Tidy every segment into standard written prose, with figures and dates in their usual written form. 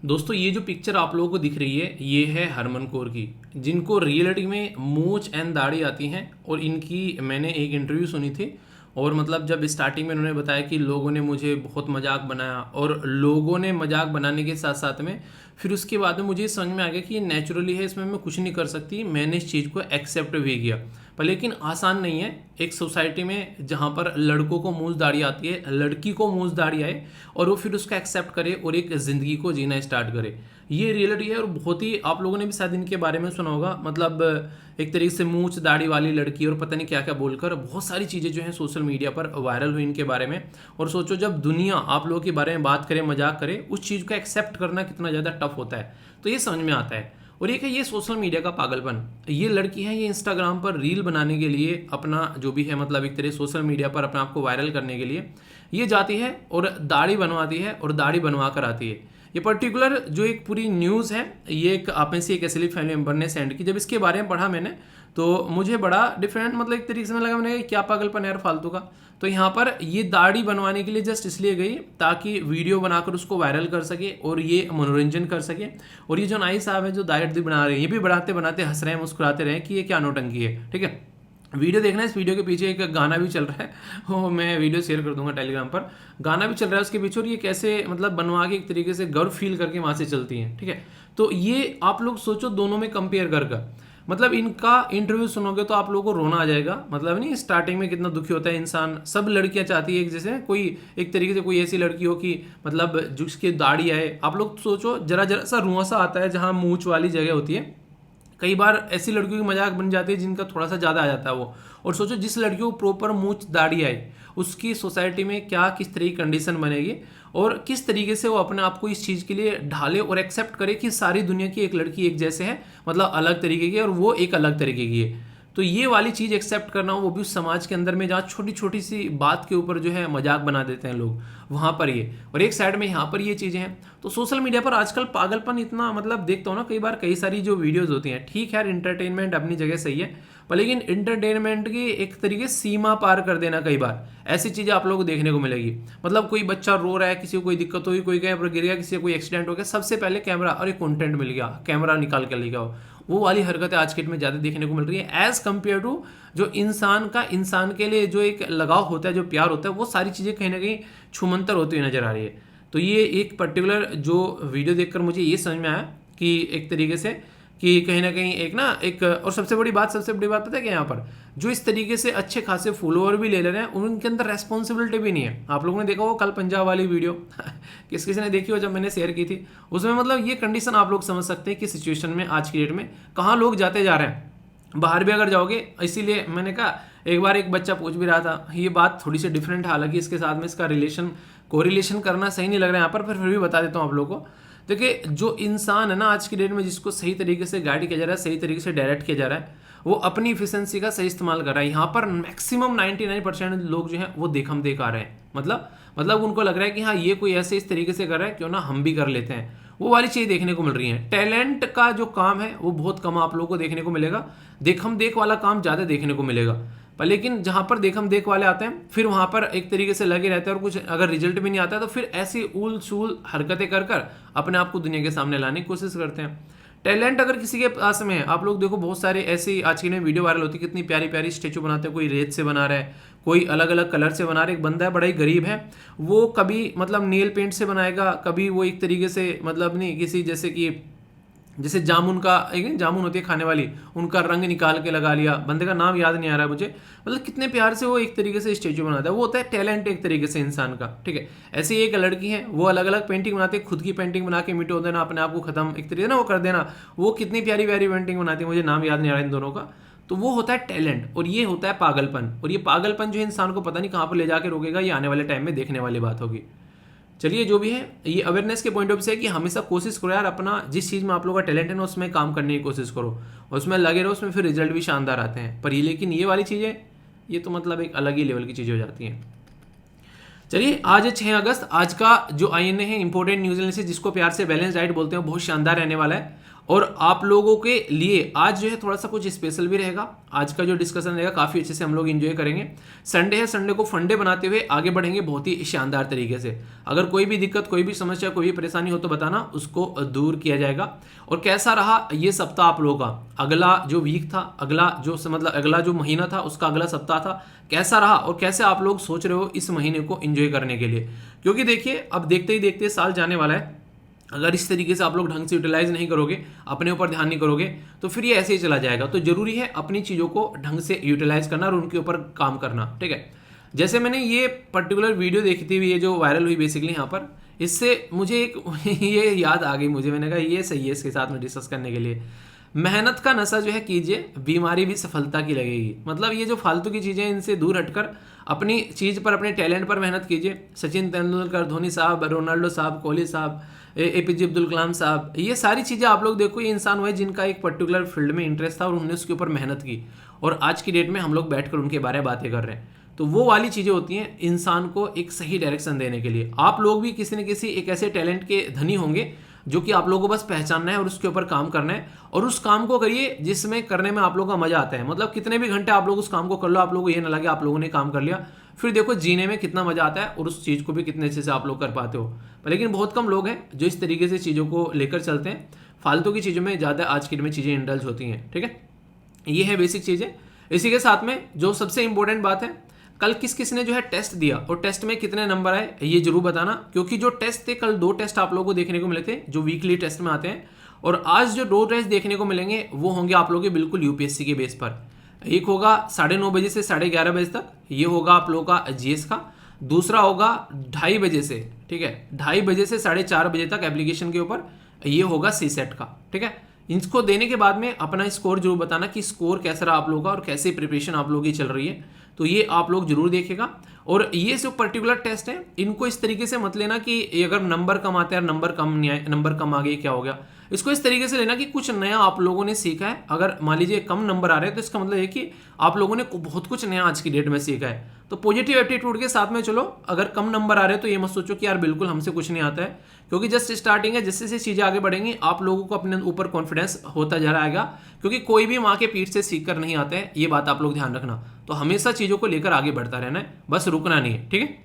दोस्तों ये जो पिक्चर आप लोगों को दिख रही है ये है हरमन कौर की, जिनको रियलिटी में मूंछ एंड दाढ़ी आती हैं। और इनकी मैंने एक इंटरव्यू सुनी थी और मतलब जब स्टार्टिंग में उन्होंने बताया कि लोगों ने मुझे बहुत मजाक बनाया और लोगों ने मजाक बनाने के साथ साथ में फिर उसके बाद में मुझे समझ में आ गया कि ये नेचुरली है, इसमें मैं कुछ नहीं कर सकती। मैंने इस चीज़ को एक्सेप्ट भी किया, पर लेकिन आसान नहीं है एक सोसाइटी में जहाँ पर लड़कों को मूंछ दाढ़ी आती है, लड़की को मूंछ दाढ़ी आए और वो फिर उसका एक्सेप्ट करे और एक ज़िंदगी को जीना स्टार्ट करे। ये रियलिटी है और बहुत ही आप लोगों ने भी शायद इनके बारे में सुना होगा। मतलब एक तरीके से मूंछ दाढ़ी वाली लड़की और पता नहीं क्या क्या बोलकर बहुत सारी चीज़ें जो हैं सोशल मीडिया पर वायरल हुई इनके बारे में। और सोचो जब दुनिया आप लोगों के बारे में बात करे, मजाक करे, उस चीज़ को एक्सेप्ट करना कितना ज़्यादा टफ होता है, तो ये समझ में आता है। और एक है ये सोशल मीडिया का पागलपन। ये लड़की है, ये इंस्टाग्राम पर रील बनाने के लिए अपना जो भी है मतलब एक तरह सोशल मीडिया पर अपने आप को वायरल करने के लिए ये जाती है और दाढ़ी बनवाती है और दाढ़ी बनवा कर आती है। ये पर्टिकुलर जो एक पूरी न्यूज़ है ये एक आप में से एक असली फैमिली मेम्बर ने सेंड की। जब इसके बारे में पढ़ा मैंने तो मुझे बड़ा डिफरेंट मतलब एक तरीके से मैं लगा, मैंने कहा, क्या पागलपन है यार फालतू का। तो यहाँ पर ये दाढ़ी बनवाने के लिए जस्ट इसलिए गई ताकि वीडियो बनाकर उसको वायरल कर सके और ये मनोरंजन कर सके। और ये जो नाई साहब है जो दाढ़ी बना रहे हैं, ये भी बनाते बनाते हंस रहे हैं, मुस्कुराते रहे कि ये क्या नौटंकी है। ठीक है, वीडियो देखना, इस वीडियो के पीछे एक गाना भी चल रहा है, वो मैं वीडियो शेयर कर दूंगा टेलीग्राम पर। गाना भी चल रहा है उसके पीछे और ये कैसे मतलब बनवा के एक तरीके से गर्व फील करके वहाँ से चलती हैं। ठीक है, तो ये आप लोग सोचो दोनों में कंपेयर कर मतलब इनका इंटरव्यू सुनोगे तो आप लोगों को रोना आ जाएगा। मतलब नहीं, स्टार्टिंग में कितना दुखी होता है इंसान। सब लड़कियां चाहती है एक जैसे कोई एक तरीके से कोई ऐसी लड़की हो कि मतलब जिसकी दाढ़ी आए। आप लोग सोचो जरा जरा सा रुआं सा आता है जहाँ मूंछ वाली जगह होती है, कई बार ऐसी लड़कियों की मजाक बन जाती है जिनका थोड़ा सा ज़्यादा आ जाता है वो। और सोचो जिस लड़कियों को प्रॉपर मूंछ दाढ़ी आए उसकी सोसाइटी में क्या किस तरह की कंडीशन बनेगी और किस तरीके से वो अपने आप को इस चीज़ के लिए ढाले और एक्सेप्ट करे कि सारी दुनिया की एक लड़की एक जैसे है, मतलब अलग तरीके की, और वो एक अलग तरीके की है। तो ये वाली चीज़ एक्सेप्ट करना, वो भी उस समाज के अंदर में जहाँ छोटी छोटी सी बात के ऊपर जो है मजाक बना देते हैं लोग, वहाँ पर ये, और एक साइड में यहाँ पर ये चीज़ें हैं। तो सोशल मीडिया पर आजकल पागलपन इतना मतलब देखता हूँ ना कई बार, कई सारी जो वीडियोस होती हैं, ठीक है यार इंटरटेनमेंट अपनी जगह सही है, पर लेकिन इंटरटेनमेंट की एक तरीके सीमा पार कर देना कई बार ऐसी चीज़ें आप लोगों को देखने को मिलेगी। मतलब कोई बच्चा रो रहा है, किसी को कोई दिक्कत हुई, कोई कहीं पर गिर गया, किसी को कोई एक्सीडेंट हो गया, सबसे पहले कैमरा, अरे कंटेंट मिल गया, कैमरा निकाल कर ले गया। वो वाली हरकतें आज के डेट में ज़्यादा देखने को मिल रही है एज़ कम्पेयर टू जो इंसान का इंसान के लिए जो एक लगाव होता है, जो प्यार होता है, वो सारी चीज़ें कहीं ना कहीं छूमंतर होती हुई नजर आ रही है। तो ये एक पर्टिकुलर जो वीडियो देखकर मुझे ये समझ में आया कि एक तरीके से कि कहीं ना कहीं एक और सबसे बड़ी बात पता है कि यहाँ पर जो इस तरीके से अच्छे खासे फॉलोअर भी ले रहे हैं उनके अंदर रेस्पॉन्सिबिलिटी भी नहीं है। आप लोगों ने देखा हो कल पंजाब वाली वीडियो किसी ने देखी हो जब मैंने शेयर की थी, उसमें मतलब ये कंडीशन आप लोग समझ सकते हैं कि सिचुएशन में आज की डेट में कहाँ लोग जाते जा रहे हैं। बाहर भी अगर जाओगे, इसीलिए मैंने कहा, एक बार एक बच्चा पूछ भी रहा था, ये बात थोड़ी सी डिफरेंट है, हालांकि इसके साथ में इसका कोरिलेशन करना सही नहीं लग रहा है यहाँ पर, फिर भी बता देता हूँ आप लोगों को। देखिए जो इंसान है ना आज की डेट में, जिसको सही तरीके से गाइड किया जा रहा है, सही तरीके से डायरेक्ट किया जा रहा है, वो अपनी इफिशिएंसी का सही इस्तेमाल कर रहा है। यहाँ पर मैक्सिमम 99% लोग जो हैं वो देखम देख आ रहे हैं। मतलब उनको लग रहा है कि हाँ ये कोई ऐसे इस तरीके से कर रहा है, क्यों ना हम भी कर लेते हैं। वो वाली चीज़ देखने को मिल रही है। टैलेंट का जो काम है वो बहुत कम आप लोगों को देखने को मिलेगा, देखम देख वाला काम ज़्यादा देखने को मिलेगा। पर लेकिन जहाँ पर देखम देख वाले आते हैं फिर वहाँ पर एक तरीके से लगे रहते हैं और कुछ अगर रिजल्ट भी नहीं आता है तो फिर ऐसी ऊल सूल हरकतें कर अपने आप को दुनिया के सामने लाने की कोशिश करते हैं। टैलेंट अगर किसी के पास में है, आप लोग देखो बहुत सारे ऐसी आज की में वीडियो वायरल होती है, कितनी प्यारी प्यारी स्टेचू बनाते हैं, कोई रेत से बना रहा है, कोई अलग अलग कलर से बना रहा है। एक बंदा है बड़ा ही गरीब है, वो कभी मतलब नेल पेंट से बनाएगा, कभी वो एक तरीके से मतलब नहीं किसी जैसे जामुन होती है खाने वाली, उनका रंग निकाल के लगा लिया। बंदे का नाम याद नहीं आ रहा है मुझे, मतलब कितने प्यार से वो एक तरीके से स्टेचू बनाता है। वो होता है टैलेंट एक तरीके से इंसान का। ठीक है, ऐसी एक लड़की है, वो अलग अलग पेंटिंग बनाती है, खुद की पेंटिंग बना के मिटो देना, अपने आप को खत्म एक तरीके से ना वो कर देना। वो कितनी प्यारी प्यारी पेंटिंग बनाती है, मुझे नाम याद नहीं आ रहा इन दोनों का। तो वो होता है टैलेंट और ये होता है पागलपन। और ये पागलपन जो इंसान को पता नहीं कहाँ पर ले जाके रोकेगा, ये आने वाले टाइम में देखने वाली बात होगी। चलिए जो भी है, ये अवेयरनेस के पॉइंट ऑफ व्यू से है कि हमेशा कोशिश करो यार, अपना जिस चीज़ में आप लोगों का टैलेंट है ना उसमें काम करने की कोशिश करो, उसमें लगे रहो, उसमें फिर रिजल्ट भी शानदार आते हैं। पर ये लेकिन ये वाली चीज़ें ये तो मतलब एक अलग ही लेवल की चीज़ें हो जाती हैं। चलिए आज है 6 अगस्त, आज का जो INA है इंपॉर्टेंट न्यूज एनालिसिस, जिसको प्यार से बैलेंस डाइट बोलते हैं, बहुत शानदार रहने वाला है। और आप लोगों के लिए आज जो है थोड़ा सा कुछ स्पेशल भी रहेगा। आज का जो डिस्कशन रहेगा काफ़ी अच्छे से हम लोग एंजॉय करेंगे। संडे है, संडे को फंडे बनाते हुए आगे बढ़ेंगे बहुत ही शानदार तरीके से। अगर कोई भी दिक्कत, कोई भी समस्या, कोई भी परेशानी हो तो बताना, उसको दूर किया जाएगा। और कैसा रहा ये सप्ताह आप लोगों का, अगला जो वीक था, अगला जो महीना था, उसका अगला सप्ताह था, कैसा रहा और कैसे आप लोग सोच रहे हो इस महीने को एंजॉय करने के लिए। क्योंकि देखिए अब देखते ही देखते साल जाने वाला है। अगर इस तरीके से आप लोग ढंग से यूटिलाइज नहीं करोगे, अपने ऊपर ध्यान नहीं करोगे, तो फिर ये ऐसे ही चला जाएगा। तो जरूरी है अपनी चीज़ों को ढंग से यूटिलाइज करना और उनके ऊपर काम करना, ठीक है। जैसे मैंने ये पर्टिकुलर वीडियो देखी थी, ये जो वायरल हुई बेसिकली यहाँ पर, इससे मुझे एक ये याद आ गई मुझे। मैंने कहा ये सही है इसके साथ में डिस्कस करने के लिए। मेहनत का नशा जो है कीजिए, बीमारी भी सफलता की लगेगी। मतलब ये जो फालतू की चीज़ें, इनसे दूर हटकर अपनी चीज़ पर, अपने टैलेंट पर मेहनत कीजिए। सचिन तेंदुलकर, धोनी साहब, रोनाल्डो साहब, कोहली साहब, APJ अब्दुल कलाम साहब, ये सारी चीज़ें आप लोग देखो, ये इंसान हुए जिनका एक पर्टिकुलर फील्ड में इंटरेस्ट था और उन्होंने उसके ऊपर मेहनत की, और आज की डेट में हम लोग बैठकर उनके बारे में बातें कर रहे हैं। तो वो वाली चीज़ें होती हैं इंसान को एक सही डायरेक्शन देने के लिए। आप लोग भी किसी न किसी एक ऐसे टैलेंट के धनी होंगे जो कि आप लोगों को बस पहचानना है और उसके ऊपर काम करना है, और उस काम को करिए जिसमें करने में आप लोगों का मजा आता है। मतलब कितने भी घंटे आप लोग उस काम को कर लो, आप लोगों को ये ना लगे आप लोगों ने काम कर लिया, फिर देखो जीने में कितना मजा आता है और उस चीज़ को भी कितने अच्छे से आप लोग कर पाते हो। लेकिन बहुत कम लोग हैं जो इस तरीके से चीज़ों को लेकर चलते हैं। फालतू की चीज़ों में ज़्यादा आज की डेट में चीज़ें इंडल्ज होती हैं, ठीक है। ये है बेसिक चीज़ें। इसी के साथ में जो सबसे इंपॉर्टेंट बात है, कल किस किस ने जो है टेस्ट दिया और टेस्ट में कितने नंबर आए ये जरूर बताना। क्योंकि जो टेस्ट थे, कल 2 टेस्ट आप लोगों को देखने को मिले थे जो वीकली टेस्ट में आते हैं, और आज जो 2 टेस्ट देखने को मिलेंगे वो होंगे आप लोगों के बिल्कुल यूपीएससी के बेस पर। एक होगा 9:30 बजे से 11:30 बजे तक, ये होगा आप लोगों का जीएस का। दूसरा होगा 2:30 बजे से, ठीक है, 2:30 बजे से 4:30 बजे तक एप्लीकेशन के ऊपर, ये होगा सीसेट का, ठीक है। इनको देने के बाद में अपना स्कोर जरूर बताना कि स्कोर कैसा रहा आप लोगों का और कैसे प्रिपरेशन आप लोगों की चल रही है। तो ये आप लोग जरूर देखेगा। और ये जो पर्टिकुलर टेस्ट है, इनको इस तरीके से मत लेना कि अगर नंबर कम आते हैं, नंबर कम नहीं आए, नंबर कम आ गए क्या हो गया। इसको इस तरीके से लेना कि कुछ नया आप लोगों ने सीखा है। अगर मान लीजिए कम नंबर आ रहे हैं तो इसका मतलब है कि आप लोगों ने बहुत कुछ नया आज की डेट में सीखा है। तो पॉजिटिव एप्टीट्यूड के साथ में चलो। अगर कम नंबर आ रहे हैं तो ये मत सोचो कि यार बिल्कुल हमसे कुछ नहीं आता है, क्योंकि जस्ट स्टार्टिंग है। जैसे जैसे चीज़ें आगे बढ़ेंगी आप लोगों को अपने ऊपर कॉन्फिडेंस होता जा रहा है, क्योंकि कोई भी माँ के पीठ से सीख कर नहीं आता है, ये बात आप लोग ध्यान रखना। तो हमेशा चीज़ों को लेकर आगे बढ़ता रहना है, बस रुकना नहीं है, ठीक है।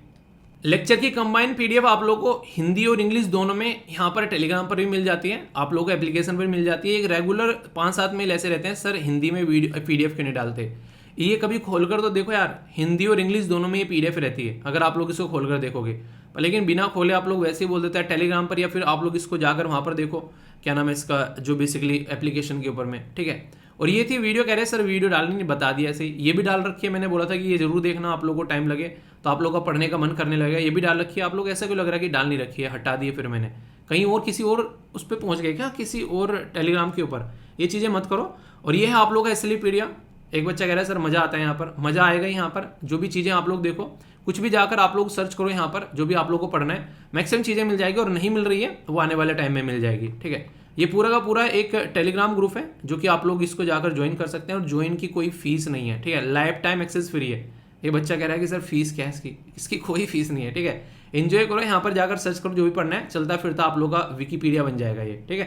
लेक्चर की कंबाइंड पीडीएफ आप लोगों को हिंदी और इंग्लिश दोनों में यहाँ पर टेलीग्राम पर भी मिल जाती है, आप लोगों को एप्लीकेशन पर मिल जाती है। एक रेगुलर 5-7 मेल ऐसे रहते हैं, सर हिंदी में पीडीएफ क्यों नहीं डालते। ये कभी खोलकर तो देखो यार, हिंदी और इंग्लिश दोनों में ये पीडीएफ रहती है, अगर आप लोग इसको खोलकर देखोगे। लेकिन बिना खोले आप लोग वैसे ही बोल देते हैं टेलीग्राम पर, या फिर आप लोग इसको जाकर वहाँ पर देखो, क्या नाम है इसका, जो बेसिकली एप्लीकेशन के ऊपर में, ठीक है। और ये थी वीडियो, कह रहे सर वीडियो डालनी नहीं, बता दिया ऐसे ही। ये भी डाल रखी है, मैंने बोला था कि ये जरूर देखना, आप लोगों को टाइम लगे तो आप लोगों का पढ़ने का मन करने लगेगा। ये भी डाल रखी है, आप लोग ऐसा क्यों लग रहा है कि डाल नहीं रखी है, हटा दिए फिर मैंने, कहीं और किसी और उस पर पहुंच गए क्या, किसी और टेलीग्राम के ऊपर। ये चीज़ें मत करो। और ये है आप लोग का स्लीपीडिया। एक बच्चा कह रहा है सर मज़ा आता है यहाँ पर, मज़ा आएगा यहाँ पर। जो भी चीज़ें आप लोग देखो, कुछ भी जाकर आप लोग सर्च करो यहाँ पर, जो भी आप लोग को पढ़ना है मैक्सिमम चीज़ें मिल जाएगी, और नहीं मिल रही है वो आने वाले टाइम में मिल जाएगी, ठीक है। ये पूरा का पूरा एक टेलीग्राम ग्रुप है जो कि आप लोग इसको जाकर ज्वाइन कर सकते हैं, और ज्वाइन की कोई फीस नहीं है, ठीक है। लाइफ टाइम एक्सेस फ्री है। ये बच्चा कह रहा है कि सर फीस क्या है इसकी, इसकी कोई फीस नहीं है, ठीक है। एंजॉय करो, यहाँ पर जाकर सर्च करो, जो भी पढ़ना है, चलता फिरता आप लोग का विकीपीडिया बन जाएगा ये, ठीक है।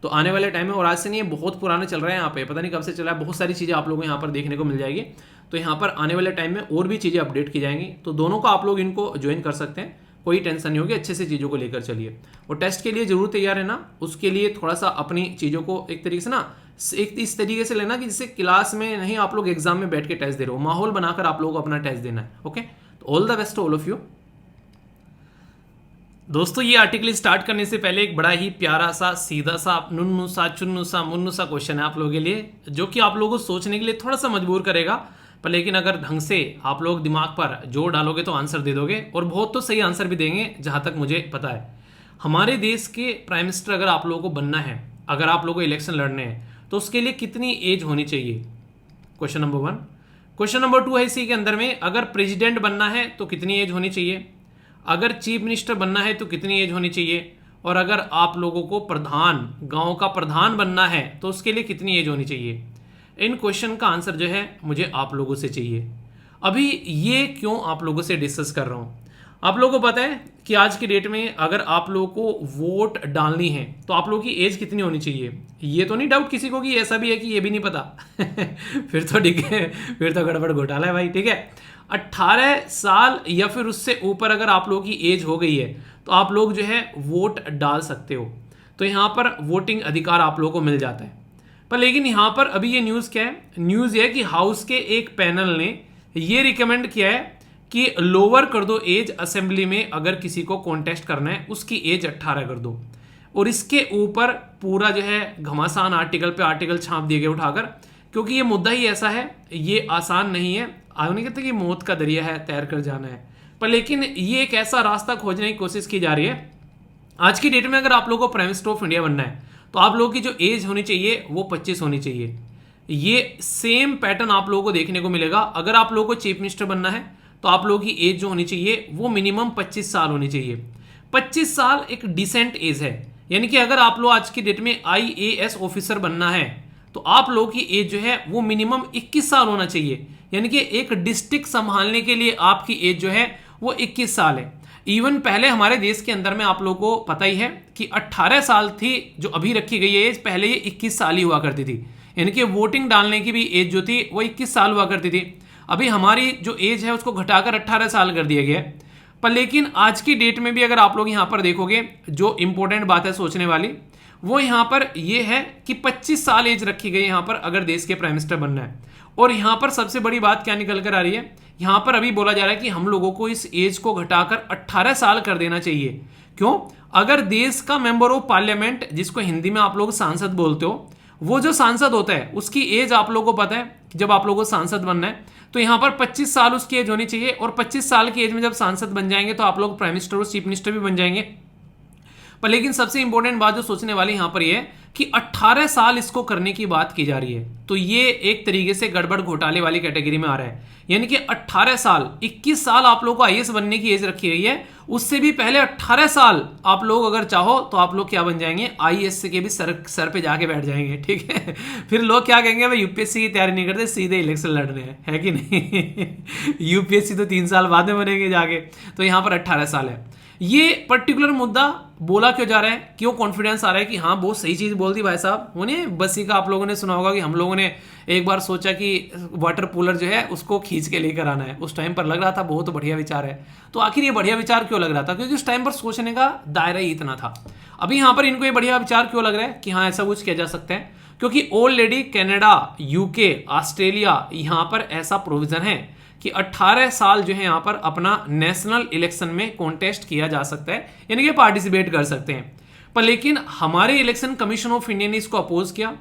तो आने वाले टाइम में, और आज से नहीं है, बहुत पुराना चल रहा है यहाँ पे, पता नहीं कब से चला है, बहुत सारी चीज़ें आप लोगों को यहाँ पर देखने को मिल जाएगी। तो यहाँ पर आने वाले टाइम में और भी चीज़ें अपडेट की जाएंगी, तो दोनों को आप लोग इनको ज्वाइन कर सकते हैं, कोई टेंशन नहीं होगी। अच्छे से चीज़ों को लेकर चलिए, और टेस्ट के लिए जरूर तैयार है ना। उसके लिए थोड़ा सा अपनी चीज़ों को एक तरीके से ना, एक इस तरीके से लेना कि जैसे क्लास में नहीं, आप लोग एग्जाम में बैठ के टेस्ट दे रहे हो, माहौल बनाकर आप लोगों को अपना टेस्ट देना है, ओके। तो all the best all of you. दोस्तों ये आर्टिकल स्टार्ट करने से पहले एक बड़ा ही प्यारा सा, सीधा सा, नुन्नू सा, चुन्नू सा, मुन्नू सा क्वेश्चन है आप लोगों के लिए, जो कि आप लोगों को सोचने के लिए थोड़ा सा मजबूर करेगा। पर लेकिन अगर ढंग से आप लोग दिमाग पर जोर डालोगे तो आंसर दे दोगे, और बहुत तो सही आंसर भी देंगे जहां तक मुझे पता है। हमारे देश के प्राइम मिनिस्टर अगर आप लोगों को बनना है, अगर आप लोगों को इलेक्शन लड़ने हैं, तो उसके लिए कितनी एज होनी चाहिए, क्वेश्चन नंबर 1। क्वेश्चन नंबर 2 है इसी के अंदर में, अगर प्रेसिडेंट बनना है तो कितनी एज होनी चाहिए, अगर चीफ मिनिस्टर बनना है तो कितनी एज होनी चाहिए, और अगर आप लोगों को प्रधान, गांव का प्रधान बनना है तो उसके लिए कितनी एज होनी चाहिए। इन क्वेश्चन का आंसर जो है मुझे आप लोगों से चाहिए। अभी ये क्यों आप लोगों से डिस्कस कर रहा हूँ, आप लोगों को पता है कि आज की डेट में अगर आप लोगों को वोट डालनी है तो आप लोगों की एज कितनी होनी चाहिए? ये तो नहीं डाउट किसी को कि ऐसा भी है कि ये भी नहीं पता फिर तो ठीक है, फिर तो गड़बड़ घोटाला है भाई। ठीक है, 18 साल या फिर उससे ऊपर अगर आप लोगों की एज हो गई है तो आप लोग जो है वोट डाल सकते हो। तो यहाँ पर वोटिंग अधिकार आप लोगों को मिल जाता है। पर लेकिन यहाँ पर अभी ये न्यूज़ क्या है? न्यूज़ ये है कि हाउस के एक पैनल ने ये रिकमेंड किया है कि लोअर कर दो एज, असेंबली में अगर किसी को कॉन्टेस्ट करना है उसकी एज 18 कर दो। और इसके ऊपर पूरा जो है घमासान आर्टिकल पे आर्टिकल छाप दिए गए उठाकर, क्योंकि ये मुद्दा ही ऐसा है, ये आसान नहीं है। आगे नहीं कहते कि मौत का दरिया है, तैर कर जाना है, पर लेकिन ये एक ऐसा रास्ता खोजने की कोशिश की जा रही है। आज की डेट में अगर आप लोगों को प्राइम मिनिस्टर ऑफ इंडिया बनना है तो आप लोगों की जो एज होनी चाहिए वो 25 होनी चाहिए। ये सेम पैटर्न आप लोगों को देखने को मिलेगा। अगर आप लोगों को चीफ मिनिस्टर बनना है तो आप लोगों की एज जो होनी चाहिए वो मिनिमम 25 साल होनी चाहिए। 25 साल एक डिसेंट एज है, यानी कि अगर आप लोग आज की डेट में IAS ऑफिसर बनना है तो आप लोगों की एज जो है वो मिनिमम 21 साल होना चाहिए। यानी कि एक डिस्ट्रिक्ट संभालने के लिए आपकी एज जो है वो 21 साल है। इवन पहले हमारे देश के अंदर में आप लोगों को पता ही है कि 18 साल थी जो अभी रखी गई है एज, पहले ये 21 साल ही हुआ करती थी। यानी कि वोटिंग डालने की भी एज जो थी वो 21 साल हुआ करती थी। अभी हमारी जो एज है उसको घटाकर 18 साल कर दिया गया है। पर लेकिन आज की डेट में भी अगर आप लोग यहाँ पर देखोगे, जो इंपॉर्टेंट बात है सोचने वाली, वो यहाँ पर ये है कि 25 साल एज रखी गई यहाँ पर अगर देश के प्राइम मिनिस्टर बनना है। और यहाँ पर सबसे बड़ी बात क्या निकल कर आ रही है, यहाँ पर अभी बोला जा रहा है कि हम लोगों को इस एज को घटाकर 18 साल कर देना चाहिए। क्यों? अगर देश का मेंबर ऑफ पार्लियामेंट, जिसको हिंदी में आप लोग सांसद बोलते हो, वो जो सांसद होता है उसकी एज आप लोगों को पता है कि जब आप लोगों को सांसद बनना है तो यहाँ पर 25 साल उसकी एज होनी चाहिए। और 25 साल की एज में जब सांसद बन जाएंगे तो आप लोग प्राइम मिनिस्टर और चीफ मिनिस्टर भी बन जाएंगे। पर लेकिन सबसे इंपॉर्टेंट बात जो सोचने वाली यहाँ पर ये है कि 18 साल इसको करने की बात की जा रही है। तो ये एक तरीके से गड़बड़ घोटाले वाली कैटेगरी में आ रहा है। यानी कि 18 साल, 21 साल आप लोगों को IAS बनने की एज रखी गई है, उससे भी पहले 18 साल आप लोग अगर चाहो तो आप लोग क्या बन जाएंगे, IAS के भी सर पे जाके बैठ जाएंगे। ठीक है, फिर लोग क्या कहेंगे, भाई UPSC की तैयारी नहीं करते, सीधे इलेक्शन लड़ने हैं, है कि नहीं UPSC तो 3 साल बाद में बनेंगे जाके, तो यहाँ पर 18 साल है। ये पर्टिकुलर मुद्दा बोला क्यों जा रहा है, क्यों कॉन्फिडेंस आ रहा है कि हाँ बहुत सही चीज बोल दी भाई साहब। वो नहीं बसी का आप लोगों ने सुना होगा कि हम लोगों ने एक बार सोचा कि वाटर कूलर जो है उसको खींच के लेकर आना है। उस टाइम पर लग रहा था बहुत बढ़िया विचार है। तो आखिर ये बढ़िया विचार क्यों लग रहा था? क्योंकि उस टाइम पर सोचने का दायरा ही इतना था। अभी यहाँ पर इनको ये बढ़िया विचार क्यों लग रहा है कि हाँ ऐसा कुछ किया जा सकता है? क्योंकि ऑलरेडी कनाडा, UK, ऑस्ट्रेलिया, यहाँ पर ऐसा प्रोविजन है कि 18 साल जो है यहाँ पर अपना नेशनल इलेक्शन में कॉन्टेस्ट किया जा सकता है, यानी कि पार्टिसिपेट कर सकते हैं। पर लेकिन हमारे इलेक्शन कमीशन ऑफ इंडिया ने इसको अपोज किया।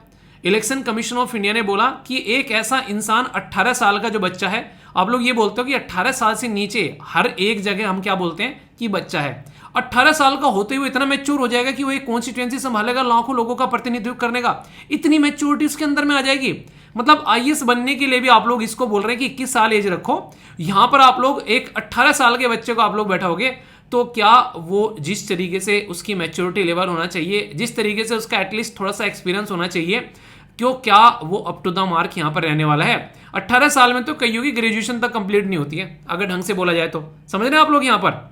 इलेक्शन कमीशन ऑफ इंडिया ने बोला कि एक ऐसा इंसान 18 साल का जो बच्चा है, आप लोग ये बोलते हो कि 18 साल से नीचे हर एक जगह हम क्या बोलते हैं कि बच्चा है, 18 साल का होते हुए इतना मैच्योर हो जाएगा कि वो एक कॉन्स्टिट्यूएंसी संभालेगा, लाखों लोगों का प्रतिनिधित्व करने का, इतनी मैच्योरिटी उसके अंदर में आ जाएगी। मतलब IAS बनने के लिए भी आप लोग इसको बोल रहे हैं कि 21 साल एज रखो। यहां पर आप लोग एक 18 साल के बच्चे को आप लोग बैठाओगे तो क्या वो जिस तरीके से उसकी मैच्योरिटी लेवल होना चाहिए, जिस तरीके से उसका एटलीस्ट थोड़ा सा एक्सपीरियंस होना चाहिए, क्यों क्या वो अप टू द मार्क यहां पर रहने वाला है? 18 साल में तो कईयों की ग्रेजुएशन तक कंप्लीट नहीं होती है अगर ढंग से बोला जाए तो। समझ रहे हैं आप लोग यहाँ पर?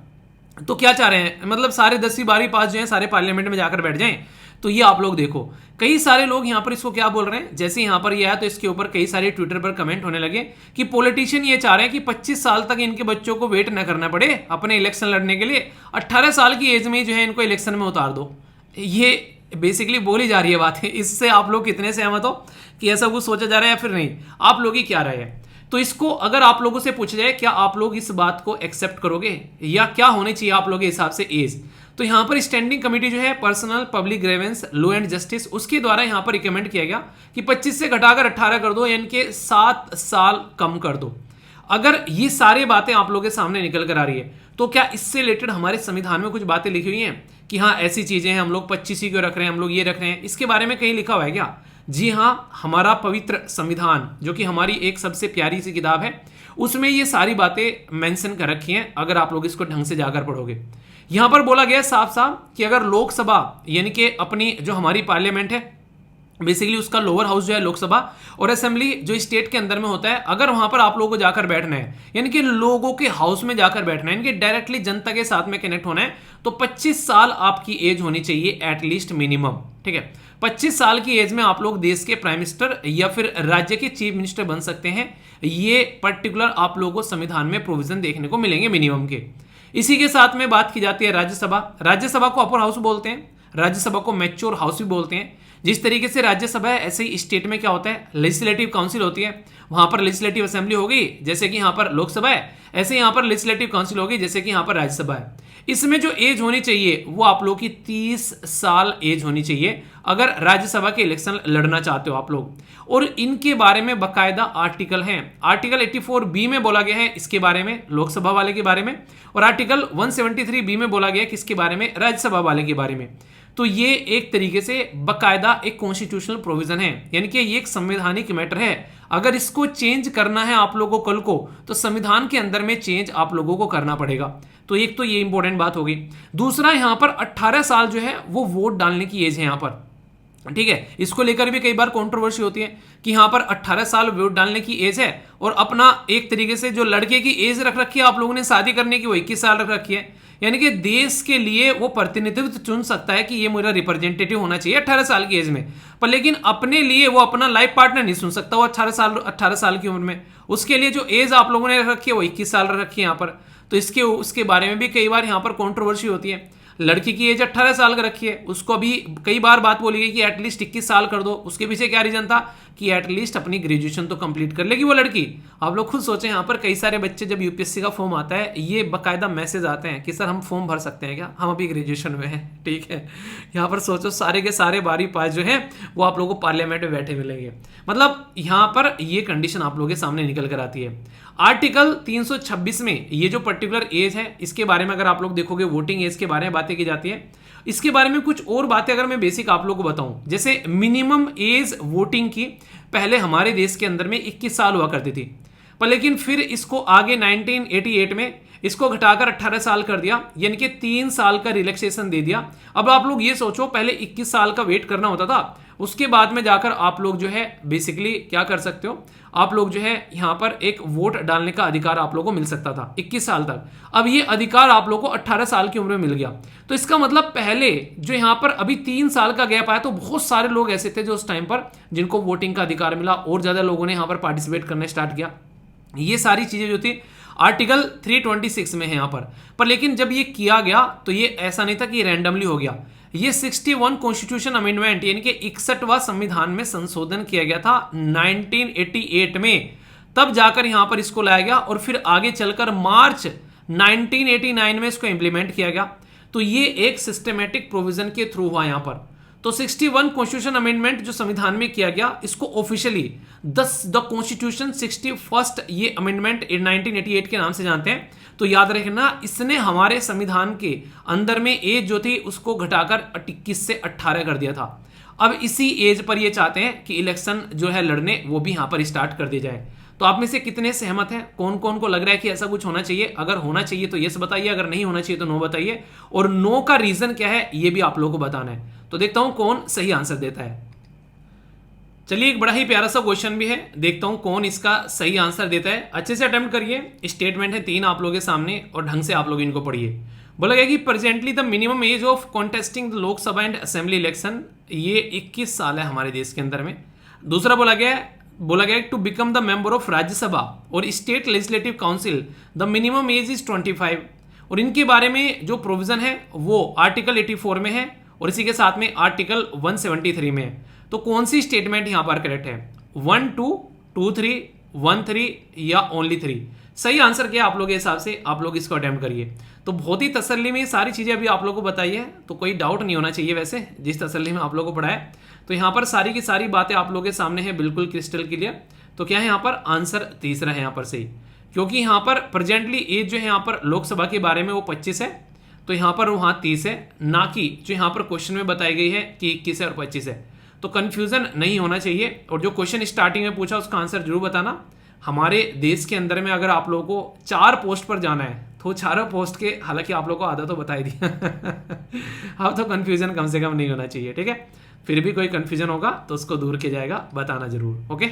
तो क्या चाह रहे हैं, मतलब सारे 10वीं 12वीं पास जो है सारे पार्लियामेंट में जाकर बैठ जाएं? तो ये आप लोग देखो, कई सारे लोग यहाँ पर इसको क्या बोल रहे हैं, जैसे यहाँ पर ये आया तो इसके ऊपर कई सारे ट्विटर पर कमेंट होने लगे कि पॉलिटिशियन ये चाह रहे हैं कि 25 साल तक इनके बच्चों को वेट न करना पड़े अपने इलेक्शन लड़ने के लिए, 18 साल की एज में जो है इनको इलेक्शन में उतार दो। ये बेसिकली बोली जा रही है बात है। इससे आप लोग कितने सहमत हो कि ऐसा कुछ सोचा जा रहा है या फिर नहीं? आप लोग ही क्या राय है? तो इसको अगर आप लोगों से पूछा जाए क्या आप लोग इस बात को एक्सेप्ट करोगे या क्या होनी चाहिए आप लोगों के हिसाब से एज? तो यहां पर स्टैंडिंग कमेटी जो है personnel public grievance law and justice, उसके द्वारा यहां पर रिकमेंड किया गया कि 25 से घटाकर 18 कर दो, यानी कि 7 साल कम कर दो। अगर ये सारी बातें आप लोगों के सामने निकल कर आ रही है तो क्या इससे रिलेटेड हमारे संविधान में कुछ बातें लिखी हुई हैं कि हाँ ऐसी चीजें हैं, हम लोग 25 ही क्यों रख रहे हैं, हम लोग ये रख रहे हैं, इसके बारे में कहीं लिखा हुआ है क्या? जी हाँ, हमारा पवित्र संविधान जो कि हमारी एक सबसे प्यारी सी किताब है, उसमें ये सारी बातें मेंशन कर रखी हैं। अगर आप लोग इसको ढंग से जाकर पढ़ोगे, यहां पर बोला गया साफ साफ कि अगर लोकसभा यानी कि अपनी जो हमारी पार्लियामेंट है बेसिकली उसका लोअर हाउस जो है लोकसभा और असेंबली जो स्टेट के अंदर में होता है, अगर वहां पर आप लोगों को जाकर बैठना है, यानी कि लोगों के हाउस में जाकर बैठना है, यानी कि डायरेक्टली जनता के साथ में कनेक्ट होना है, तो 25 साल आपकी एज होनी चाहिए एटलीस्ट मिनिमम। ठीक है, 25 साल की एज में आप लोग देश के प्राइम मिनिस्टर या फिर राज्य के चीफ मिनिस्टर बन सकते हैं। ये पर्टिकुलर आप लोगों को संविधान में प्रोविजन देखने को मिलेंगे मिनिमम के। इसी के साथ में बात की जाती है राज्यसभा। राज्यसभा को अपर हाउस बोलते हैं, राज्यसभा को मैच्योर हाउस भी बोलते हैं। जिस तरीके से राज्यसभा है ऐसे ही स्टेट में क्या होता है, लेजिस्लेटिव काउंसिल होती है, वहां पर लेजिस्लेटिव असेंबली होगी जैसे कि यहां पर लोकसभा है, ऐसे यहां पर लेजिस्लेटिव काउंसिल होगी जैसे कि यहां पर राज्यसभा है। इसमें जो एज होनी चाहिए वो आप लोग की 30 साल एज होनी चाहिए अगर राज्यसभा के इलेक्शन लड़ना चाहते हो आप लोग। और इनके बारे में बकायदा आर्टिकल हैं। आर्टिकल 84B में बोला गया है इसके बारे में, लोकसभा वाले के बारे में, और आर्टिकल 173B में बोला गया है किसके बारे में, राज्यसभा वाले के बारे में। तो ये एक तरीके से बकायदा एक कॉन्स्टिट्यूशनल प्रोविजन है, यानी कि ये एक संवैधानिक मैटर है। अगर इसको चेंज करना है आप लोगों को कल को, तो संविधान के अंदर में चेंज आप लोगों को करना पड़ेगा। तो एक तो ये इंपॉर्टेंट बात होगी। दूसरा, यहां पर 18 साल जो है वो वोट डालने की एज है यहां पर। ठीक है, इसको लेकर भी कई बार कंट्रोवर्सी होती है कि यहां पर 18 साल वोट डालने की एज है, और अपना एक तरीके से जो लड़के की एज रख रखी है आप लोगों ने शादी करने की, वो 21 साल रख रखी है। यानी कि देश के लिए वो प्रतिनिधित्व चुन सकता है कि ये मेरा रिप्रेजेंटेटिव होना चाहिए 18 साल की एज में, पर लेकिन अपने लिए वो अपना लाइफ पार्टनर नहीं चुन सकता वो 18 साल की उम्र में। उसके लिए जो एज आप लोगों ने रख रखी है वो 21 साल रख रखी है यहाँ पर। तो उसके बारे में भी कई बार यहाँ पर कंट्रोवर्सी होती है। लड़की की एज 18 साल का रखी है, उसको अभी कई बार बात बोली गई कि एटलीस्ट 21 साल कर दो। उसके पीछे क्या रीजन था कि एटलीस्ट अपनी ग्रेजुएशन तो कंप्लीट कर लेगी वो लड़की। आप लोग खुद सोचें, यहाँ पर कई सारे बच्चे जब यूपीएससी का फॉर्म आता है, ये बकायदा मैसेज आते हैं कि सर हम फॉर्म भर सकते हैं क्या, हम अभी ग्रेजुएशन में हैं। ठीक है, यहाँ पर सोचो सारे के सारे 12वीं पास जो है वो आप लोगों को पार्लियामेंट में बैठे मिलेंगे। मतलब यहाँ पर ये कंडीशन आप लोगों के सामने निकल कर आती है। आर्टिकल 326 में ये जो पर्टिकुलर एज है इसके बारे में अगर आप लोग देखोगे, वोटिंग एज के बारे में बातें की जाती है। इसके बारे में कुछ और बातें अगर मैं बेसिक आप लोगों को बताऊं, जैसे मिनिमम एज वोटिंग की पहले हमारे देश के अंदर में 21 साल हुआ करती थी, पर लेकिन फिर इसको आगे 1988 में इसको घटाकर 18 साल कर दिया, यानी कि 3 साल का रिलैक्सेशन दे दिया। अब आप लोग ये सोचो, पहले 21 साल का वेट करना होता था, उसके बाद में जाकर आप लोग जो है बेसिकली क्या कर सकते हो, आप लोग जो है यहाँ पर एक वोट डालने का अधिकार आप लोगों को मिल सकता था 21 साल तक। अब ये अधिकार आप लोगों को 18 साल की उम्र में मिल गया। तो इसका मतलब पहले जो यहाँ पर अभी 3 साल का गैप आया, तो बहुत सारे लोग ऐसे थे जो उस टाइम पर जिनको वोटिंग का अधिकार मिला, और ज्यादा लोगों ने यहाँ पर पार्टिसिपेट करना स्टार्ट किया। ये सारी चीजें जो थी आर्टिकल 326 में है यहाँ पर लेकिन जब ये किया गया तो ये ऐसा नहीं था कि रैंडमली हो गया। ये 61 कॉन्स्टिट्यूशन अमेंडमेंट यानी कि 61वां संविधान में संशोधन किया गया था 1988 में, तब जाकर यहां पर इसको लाया गया और फिर आगे चलकर मार्च 1989 में इसको इंप्लीमेंट किया गया। तो ये एक सिस्टमेटिक प्रोविजन के थ्रू हुआ यहां पर। तो 61 कॉन्स्टिट्यूशन अमेंडमेंट जो संविधान में किया गया, इसको ऑफिशियली द कॉन्स्टिट्यूशन 61st ये अमेंडमेंट 1988 के नाम से जानते हैं। तो याद रखना, इसने हमारे संविधान के अंदर में एज जो थी उसको घटाकर 21 से 18 कर दिया था। अब इसी एज पर ये चाहते हैं कि इलेक्शन जो है लड़ने वो भी यहां पर स्टार्ट कर दिया जाए। तो आप में से कितने सहमत हैं, कौन कौन को लग रहा है कि ऐसा कुछ होना चाहिए? अगर होना चाहिए तो यस बताइए, अगर नहीं होना चाहिए तो नो बताइए, और नो का रीजन क्या है ये भी आप लोगों को बताना है। तो देखता हूं कौन सही आंसर देता है। चलिए, एक बड़ा ही प्यारा सा क्वेश्चन भी है, देखता हूं कौन इसका सही आंसर देता है। अच्छे से अटेम्प्ट करिए। स्टेटमेंट है 3 आप लोगों के सामने और ढंग से आप लोग इनको पढ़िए। बोला गया कि presently the minimum as of contesting the Lok Sabha and assembly election, ये 21 साल है हमारे देश के अंदर में। दूसरा बोला गया to become the member of Rajya Sabha और state legislative council the minimum age is 25। और इनके बारे में जो प्रोविजन है वो आर्टिकल 84 में है और इसी के साथ में आर्टिकल 173 में है। तो कौन सी स्टेटमेंट यहां पर करेक्ट है? 1 2 2 3 1 3 या ओनली 3? सही आंसर क्या आप लोगों के हिसाब से? आप लोग इसको अटेम्प्ट करिए। तो बहुत ही तसल्ली में ये सारी चीजें अभी आप लोगों को बताई है, तो कोई डाउट नहीं होना चाहिए वैसे जिस तसल्ली में आप लोगों को पढ़ाया। तो यहाँ पर सारी की सारी बातें आप लोगों के सामने है, बिल्कुल क्रिस्टल क्लियर। तो क्या है यहाँ पर आंसर तीसरा है यहाँ पर सही, क्योंकि यहाँ पर प्रेजेंटली एज जो है यहाँ पर लोकसभा के बारे में वो 25 है, तो यहाँ पर वहाँ 30 है, ना कि जो यहाँ पर क्वेश्चन में बताई गई है कि 21 है और 25 है। तो कंफ्यूजन नहीं होना चाहिए। और जो क्वेश्चन स्टार्टिंग में पूछा उसका आंसर जरूर बताना। हमारे देश के अंदर में अगर आप लोगों को 4 पोस्ट पर जाना है तो चारों पोस्ट के, हालांकि आप लोगों को आधा तो बता ही दिया अब तो कन्फ्यूजन कम से कम नहीं होना चाहिए, ठीक है। फिर भी कोई कन्फ्यूजन होगा तो उसको दूर किया जाएगा, बताना जरूर, ओके।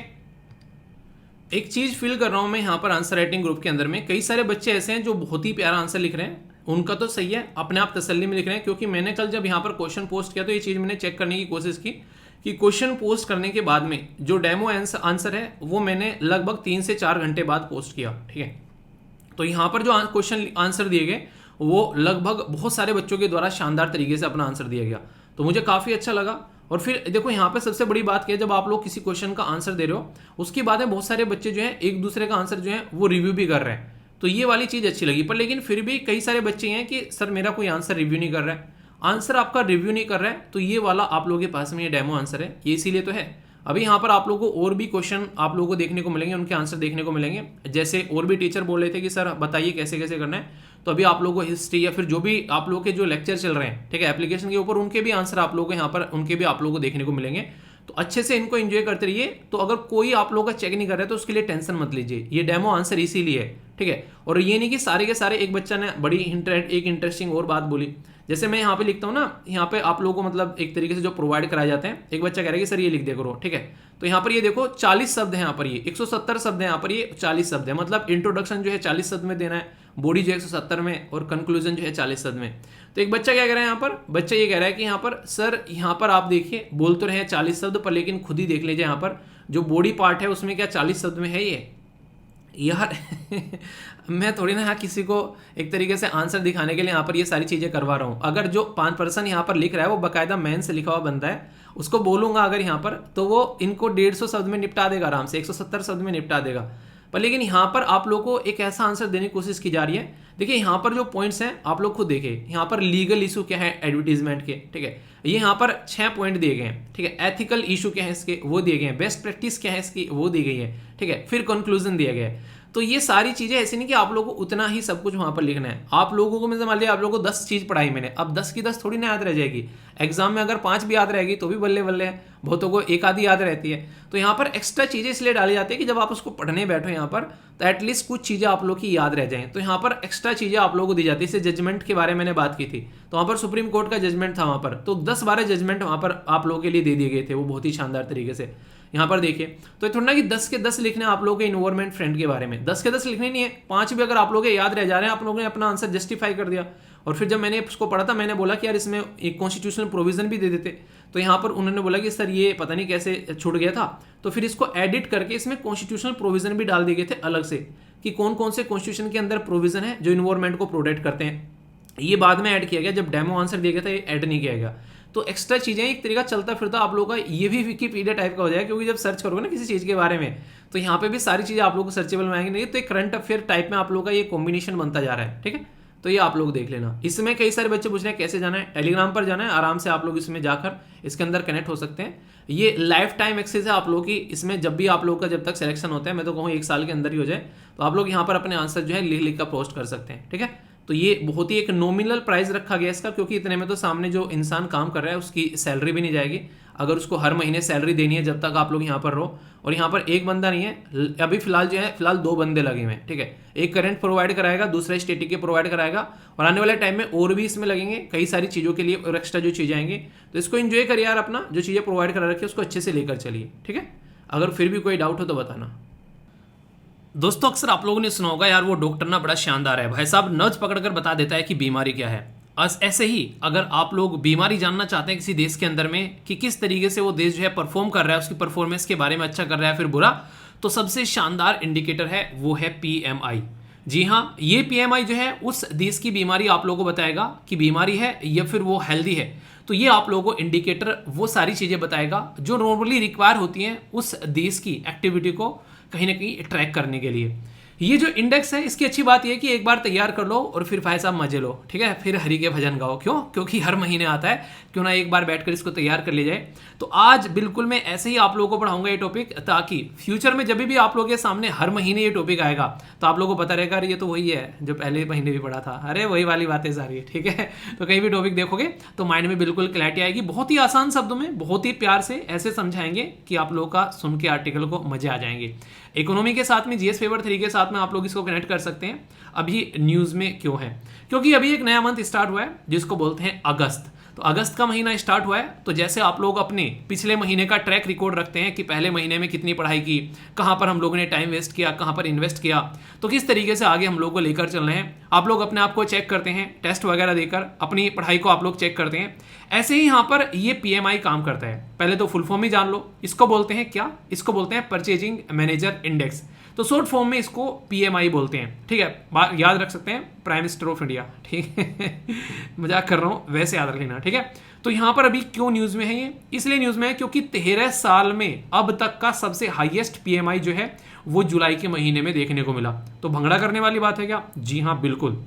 एक चीज फील कर रहा हूं मैं यहाँ पर आंसर राइटिंग ग्रुप के अंदर में, कई सारे बच्चे ऐसे हैं जो बहुत ही प्यारा आंसर लिख रहे हैं, उनका तो सही है, अपने आप तसल्ली में लिख रहे हैं। क्योंकि मैंने कल जब यहाँ पर क्वेश्चन पोस्ट किया तो ये चीज मैंने चेक करने की कोशिश की कि क्वेश्चन पोस्ट करने के बाद में जो डेमो आंसर है वो मैंने लगभग 3 से 4 घंटे बाद पोस्ट किया, ठीक है। तो यहाँ पर जो क्वेश्चन आंसर दिए गए वो लगभग बहुत सारे बच्चों के द्वारा शानदार तरीके से अपना आंसर दिया गया, तो मुझे काफ़ी अच्छा लगा। और फिर देखो यहाँ पे सबसे बड़ी बात क्या है, जब आप लोग किसी क्वेश्चन का आंसर दे रहे हो उसके बाद में बहुत सारे बच्चे जो हैं एक दूसरे का आंसर जो है वो रिव्यू भी कर रहे हैं, तो ये वाली चीज़ अच्छी लगी। पर लेकिन फिर भी कई सारे बच्चे हैं कि सर मेरा कोई आंसर रिव्यू नहीं कर रहा है, आंसर आपका रिव्यू नहीं कर रहा है, तो ये वाला आप लोगों के पास में ये डेमो आंसर है, ये इसीलिए तो है। अभी यहाँ पर आप लोगों को और भी क्वेश्चन आप लोगों को देखने को मिलेंगे, उनके आंसर देखने को मिलेंगे। जैसे और भी टीचर बोल रहे थे कि सर बताइए कैसे कैसे करना है, तो अभी आप लोगों को हिस्ट्री या फिर जो भी आप लोगों के जो लेक्चर चल रहे हैं, ठीक है, एप्लीकेशन के ऊपर, उनके भी आंसर आप लोगों को यहाँ पर उनके भी आप लोगों को देखने को मिलेंगे। तो अच्छे से इनको एंजॉय करते रहिए। तो अगर कोई आप लोगों का चेक नहीं कर रहा है तो उसके लिए टेंशन मत लीजिए, ये डेमो आंसर इसीलिए है, ठीक है। और ये नहीं कि सारे के सारे, एक बच्चा ने बड़ी एक इंटरेस्टिंग और बात बोली, जैसे मैं यहाँ पे लिखता हूँ ना, यहाँ पे आप लोगों को मतलब एक तरीके से जो प्रोवाइड कराए जाते हैं, एक बच्चा कह रहा है कि सर ये लिख दे करो, ठीक है। तो यहाँ पर ये देखो 40 शब्द है, यहाँ पर ये 170 शब्द है, यहाँ पर ये 40 शब्द है, मतलब इंट्रोडक्शन जो है 40 शब्द में देना है, बॉडी जो है 170 में, और कंक्लूजन जो है 40 शब्द में। तो एक बच्चा क्या कह रहा है यहाँ पर, बच्चा ये कह रहा है कि यहाँ पर सर यहाँ पर आप देखिए बोल तो रहे हैं 40 शब्द पर, लेकिन खुद ही देख लीजिए यहाँ पर जो बॉडी पार्ट है उसमें क्या 40 शब्द में है ये यार मैं थोड़ी ना यहाँ किसी को एक तरीके से आंसर दिखाने के लिए यहाँ पर ये सारी चीज़ें करवा रहा हूँ। अगर जो 5 पर्सन यहाँ पर लिख रहा है वो बाकायदा मैन से लिखा हुआ बंदा है, उसको बोलूँगा अगर यहाँ पर, तो वो इनको 150 शब्द में निपटा देगा आराम से, 170 शब्द में निपटा देगा। पर लेकिन यहाँ पर आप लोग को एक ऐसा आंसर देने की कोशिश की जा रही है। देखिए यहाँ पर जो पॉइंट्स हैं आप लोग खुद देखें, यहाँ पर लीगल इशू क्या है एडवर्टीजमेंट के, ठीक है, ये यहाँ पर 6 पॉइंट दिए गए हैं, ठीक है। एथिकल इशू क्या है इसके, वो दिए गए हैं। बेस्ट प्रैक्टिस क्या है इसकी, वो दी गई है, ठीक है। फिर कंक्लूजन दिया गया है। तो ये सारी चीजें ऐसी नहीं कि आप लोगों को उतना ही सब कुछ वहां पर लिखना है। आप लोगों को मैं मान लिया आप लोगों को 10 चीज पढ़ाई मैंने, अब 10 की 10 थोड़ी ना याद रह जाएगी। एग्जाम में अगर 5 भी याद रहेगी तो भी बल्ले बल्ले है, बहुतों को एक आधी याद रहती है। तो यहाँ पर एक्स्ट्रा चीजें इसलिए डाली जाती है कि जब आप उसको पढ़ने बैठो यहाँ पर, तो एटलीस्ट कुछ चीजें आप लोग की याद रह जाएं। तो यहाँ पर एक्स्ट्रा चीजें आप लोगों को दी जाती है। जैसे जजमेंट के बारे में मैंने बात की थी, तो वहाँ पर सुप्रीम कोर्ट का जजमेंट था, वहाँ पर तो 10-12 जजमेंट वहाँ पर आप लोगों के लिए दे दिए गए थे, वो बहुत ही शानदार तरीके से। यहाँ पर देखिए, तो ये थोड़ा ना कि 10 के 10 लिखने आप लोगों के इन्वायरमेंट फ्रेंड के बारे में, 10 के 10 लिखने नहीं है, 5 भी अगर आप लोगों के याद रह जा रहे हैं, आप लोगों ने अपना आंसर जस्टिफाई कर दिया। और फिर जब मैंने उसको पढ़ा था, मैंने बोला कि यार इसमें एक कॉन्स्टिट्यूशनल प्रोविजन भी दे देते, तो यहाँ पर उन्होंने बोला कि सर ये पता नहीं कैसे छूट गया था, तो फिर इसको एडिट करके इसमें कॉन्स्टिट्यूशनल प्रोविजन भी डाल दिए गए थे अलग से, कि कौन कौन से कॉन्स्टिट्यूशन के अंदर प्रोविजन है जो इन्वायरमेंट को प्रोटेक्ट करते हैं। ये बाद में ऐड किया गया, जब डेमो आंसर दिया गया था ये ऐड नहीं किया गया। तो एक्स्ट्रा चीजें एक तरीका चलता फिरता आप लोगों का ये भी विकीपीडिया टाइप का हो जाएगा, क्योंकि जब सर्च करोगे ना किसी चीज के बारे में, तो यहाँ पे भी सारी चीजें आप लोगों को सर्चेबल में आएंगी। नहीं तो एक करंट अफेयर टाइप में आप लोगों का ये कॉम्बिनेशन बनता जा रहा है, ठीक है। तो ये आप लोग देख लेना। इसमें कई सारे बच्चे पूछ रहे हैं कैसे जाना है, टेलीग्राम पर जाना है, आराम से आप लोग इसमें जाकर इसके अंदर कनेक्ट हो सकते हैं। ये लाइफ टाइम एक्सेस है आप लोगों की, इसमें जब भी आप लोग का जब तक सिलेक्शन होता है, मैं तो कहूँ 1 साल के अंदर ही हो जाए, तो आप लोग यहाँ पर अपने आंसर जो है लिख लिख कर पोस्ट कर सकते हैं, ठीक है। तो ये बहुत ही एक नॉमिनल प्राइस रखा गया इसका, क्योंकि इतने में तो सामने जो इंसान काम कर रहा है उसकी सैलरी भी नहीं जाएगी। अगर उसको हर महीने सैलरी देनी है जब तक आप लोग यहाँ पर रहो, और यहाँ पर एक बंदा नहीं है, अभी फिलहाल जो है फिलहाल 2 बंदे लगे हुए हैं, ठीक है। एक करंट प्रोवाइड कराएगा, दूसरा स्टैटिक के प्रोवाइड कराएगा, और आने वाले टाइम में और भी इसमें लगेंगे कई सारी चीज़ों के लिए और एक्स्ट्रा जो चीज़ें आएंगी। तो इसको एंजॉय करिए यार, अपना जो चीज़ें प्रोवाइड करा रखी है उसको अच्छे से लेकर चलिए, ठीक है। अगर फिर भी कोई डाउट हो तो बताना। दोस्तों अक्सर आप लोगों ने सुना होगा यार वो डॉक्टर ना बड़ा शानदार है, भाई साहब नब्ज पकड़कर बता देता है कि बीमारी क्या है। ऐसे ही अगर आप लोग बीमारी जानना चाहते हैं किसी देश के अंदर में कि किस तरीके से वो देश जो है परफॉर्म कर रहा है, उसकी परफॉर्मेंस के बारे में अच्छा कर रहा है फिर बुरा, तो सबसे शानदार इंडिकेटर है वो है PMI। जी हाँ, ये PMI जो है उस देश की बीमारी आप लोगों को बताएगा कि बीमारी है या फिर वो हेल्दी है। तो ये आप लोगों को इंडिकेटर वो सारी चीज़ें बताएगा जो नॉर्मली रिक्वायर होती हैं उस देश की एक्टिविटी को कहीं ना कहीं ट्रैक करने के लिए। ये जो इंडेक्स है इसकी अच्छी बात यह है कि एक बार तैयार कर लो और फिर भाई साहब मजे लो, ठीक है, फिर हरि के भजन गाओ। क्यों? क्योंकि हर महीने आता है, क्यों ना एक बार बैठकर इसको तैयार कर लिया जाए। तो आज बिल्कुल मैं ऐसे ही आप लोगों को पढ़ाऊंगा ये टॉपिक, ताकि फ्यूचर में जब भी आप लोगों के सामने हर महीने ये टॉपिक आएगा तो आप लोगों को पता रहेगा ये तो वही है जो पहले महीने भी पढ़ा था, अरे वही वाली बातें सारी, ठीक है। तो कहीं भी टॉपिक देखोगे तो माइंड में बिल्कुल क्लैरिटी आएगी। बहुत ही आसान शब्दों में बहुत ही प्यार से ऐसे समझाएंगे कि आप लोगों का सुन के आर्टिकल को मजे आ जाएंगे। इकोनॉमी के साथ में GS पेपर 3 के साथ साथ में आप लोग इसको कनेक्ट कर सकते हैं अभी न्यूज़ में क्यों है, क्योंकि अभी एक नया मंथ स्टार्ट हुआ है जिसको बोलते हैं अगस्त। तो अगस्त का महीना स्टार्ट हुआ है, तो जैसे आप लोग अपने पिछले महीने का ट्रैक रिकॉर्ड रखते हैं कि पहले महीने में कितनी पढ़ाई की, कहाँ पर हम लोगों ने टाइम वेस्ट किया, कहाँ पर इन्वेस्ट किया, तो किस तरीके से आगे हम लोग को लेकर चल रहे हैं, आप लोग अपने आप को चेक करते हैं, टेस्ट वगैरह देकर अपनी पढ़ाई को आप लोग चेक करते हैं। ऐसे ही यहाँ पर ये पीएमआई काम करता है। पहले तो फुल फॉर्म ही जान लो, इसको बोलते हैं क्या, इसको बोलते हैं परचेजिंग मैनेजर इंडेक्स। तो शॉर्ट फॉर्म में इसको पीएमआई बोलते हैं, ठीक है, याद रख सकते हैं, प्राइम मिनिस्टर ऑफ इंडिया, ठीक है मजाक कर रहा हूं, वैसे याद रख लेना, ठीक है। तो यहां पर अभी क्यों न्यूज में है ये, इसलिए न्यूज में है क्योंकि 13 साल में अब तक का सबसे हाईएस्ट पीएमआई जो है वो जुलाई के महीने में देखने को मिला। तो भंगड़ा करने वाली बात है क्या? जी हाँ, बिल्कुल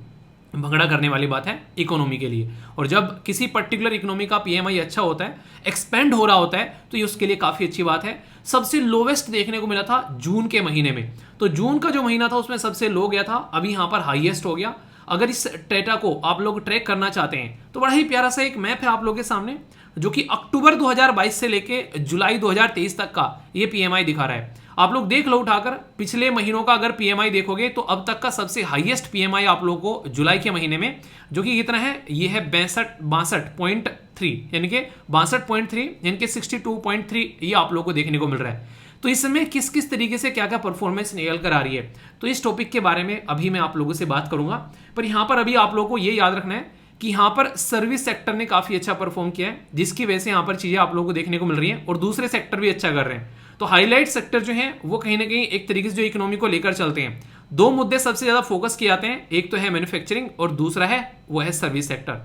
भंगड़ा करने वाली बात है इकोनॉमी के लिए। और जब किसी पर्टिकुलर इकोनॉमी का पीएमआई अच्छा होता है, एक्सपेंड हो रहा होता है, तो ये उसके लिए काफ़ी अच्छी बात है। सबसे लोवेस्ट देखने को मिला था जून के महीने में, तो जून का जो महीना था उसमें सबसे लो गया था, अभी यहाँ पर हाईएस्ट हो गया। अगर इस डेटा को आप लोग ट्रैक करना चाहते हैं तो बड़ा ही प्यारा सा एक मैप है आप लोगों के सामने, जो कि अक्टूबर 2022 से लेके जुलाई 2023 तक का ये पीएमआई दिखा रहा है। आप लोग देख लो उठाकर, पिछले महीनों का अगर पीएमआई देखोगे तो अब तक का सबसे हाईएस्ट पीएमआई आप लोगों को जुलाई के महीने में, जो कि कितना है, ये है 62.3, यानी कि 62.3, यानी कि 62.3, ये आप लोगों को देखने को मिल रहा है। तो इसमें किस किस तरीके से क्या क्या परफॉर्मेंस निकल कर आ रही है, तो इस टॉपिक के बारे में अभी मैं आप लोगों से बात करूंगा। पर यहाँ पर अभी आप लोगों को ये याद रखना है कि यहाँ पर सर्विस सेक्टर ने काफी अच्छा परफॉर्म किया है, जिसकी वजह से यहाँ पर चीजें आप लोगों को देखने को मिल रही हैं, और दूसरे सेक्टर भी अच्छा कर रहे हैं। तो हाईलाइट सेक्टर जो है वो कहीं ना कहीं एक तरीके से जो इकोनॉमी को लेकर चलते हैं, दो मुद्दे सबसे ज्यादा फोकस किए जाते हैं, एक तो है मैन्युफैक्चरिंग और दूसरा है वो है सर्विस सेक्टर।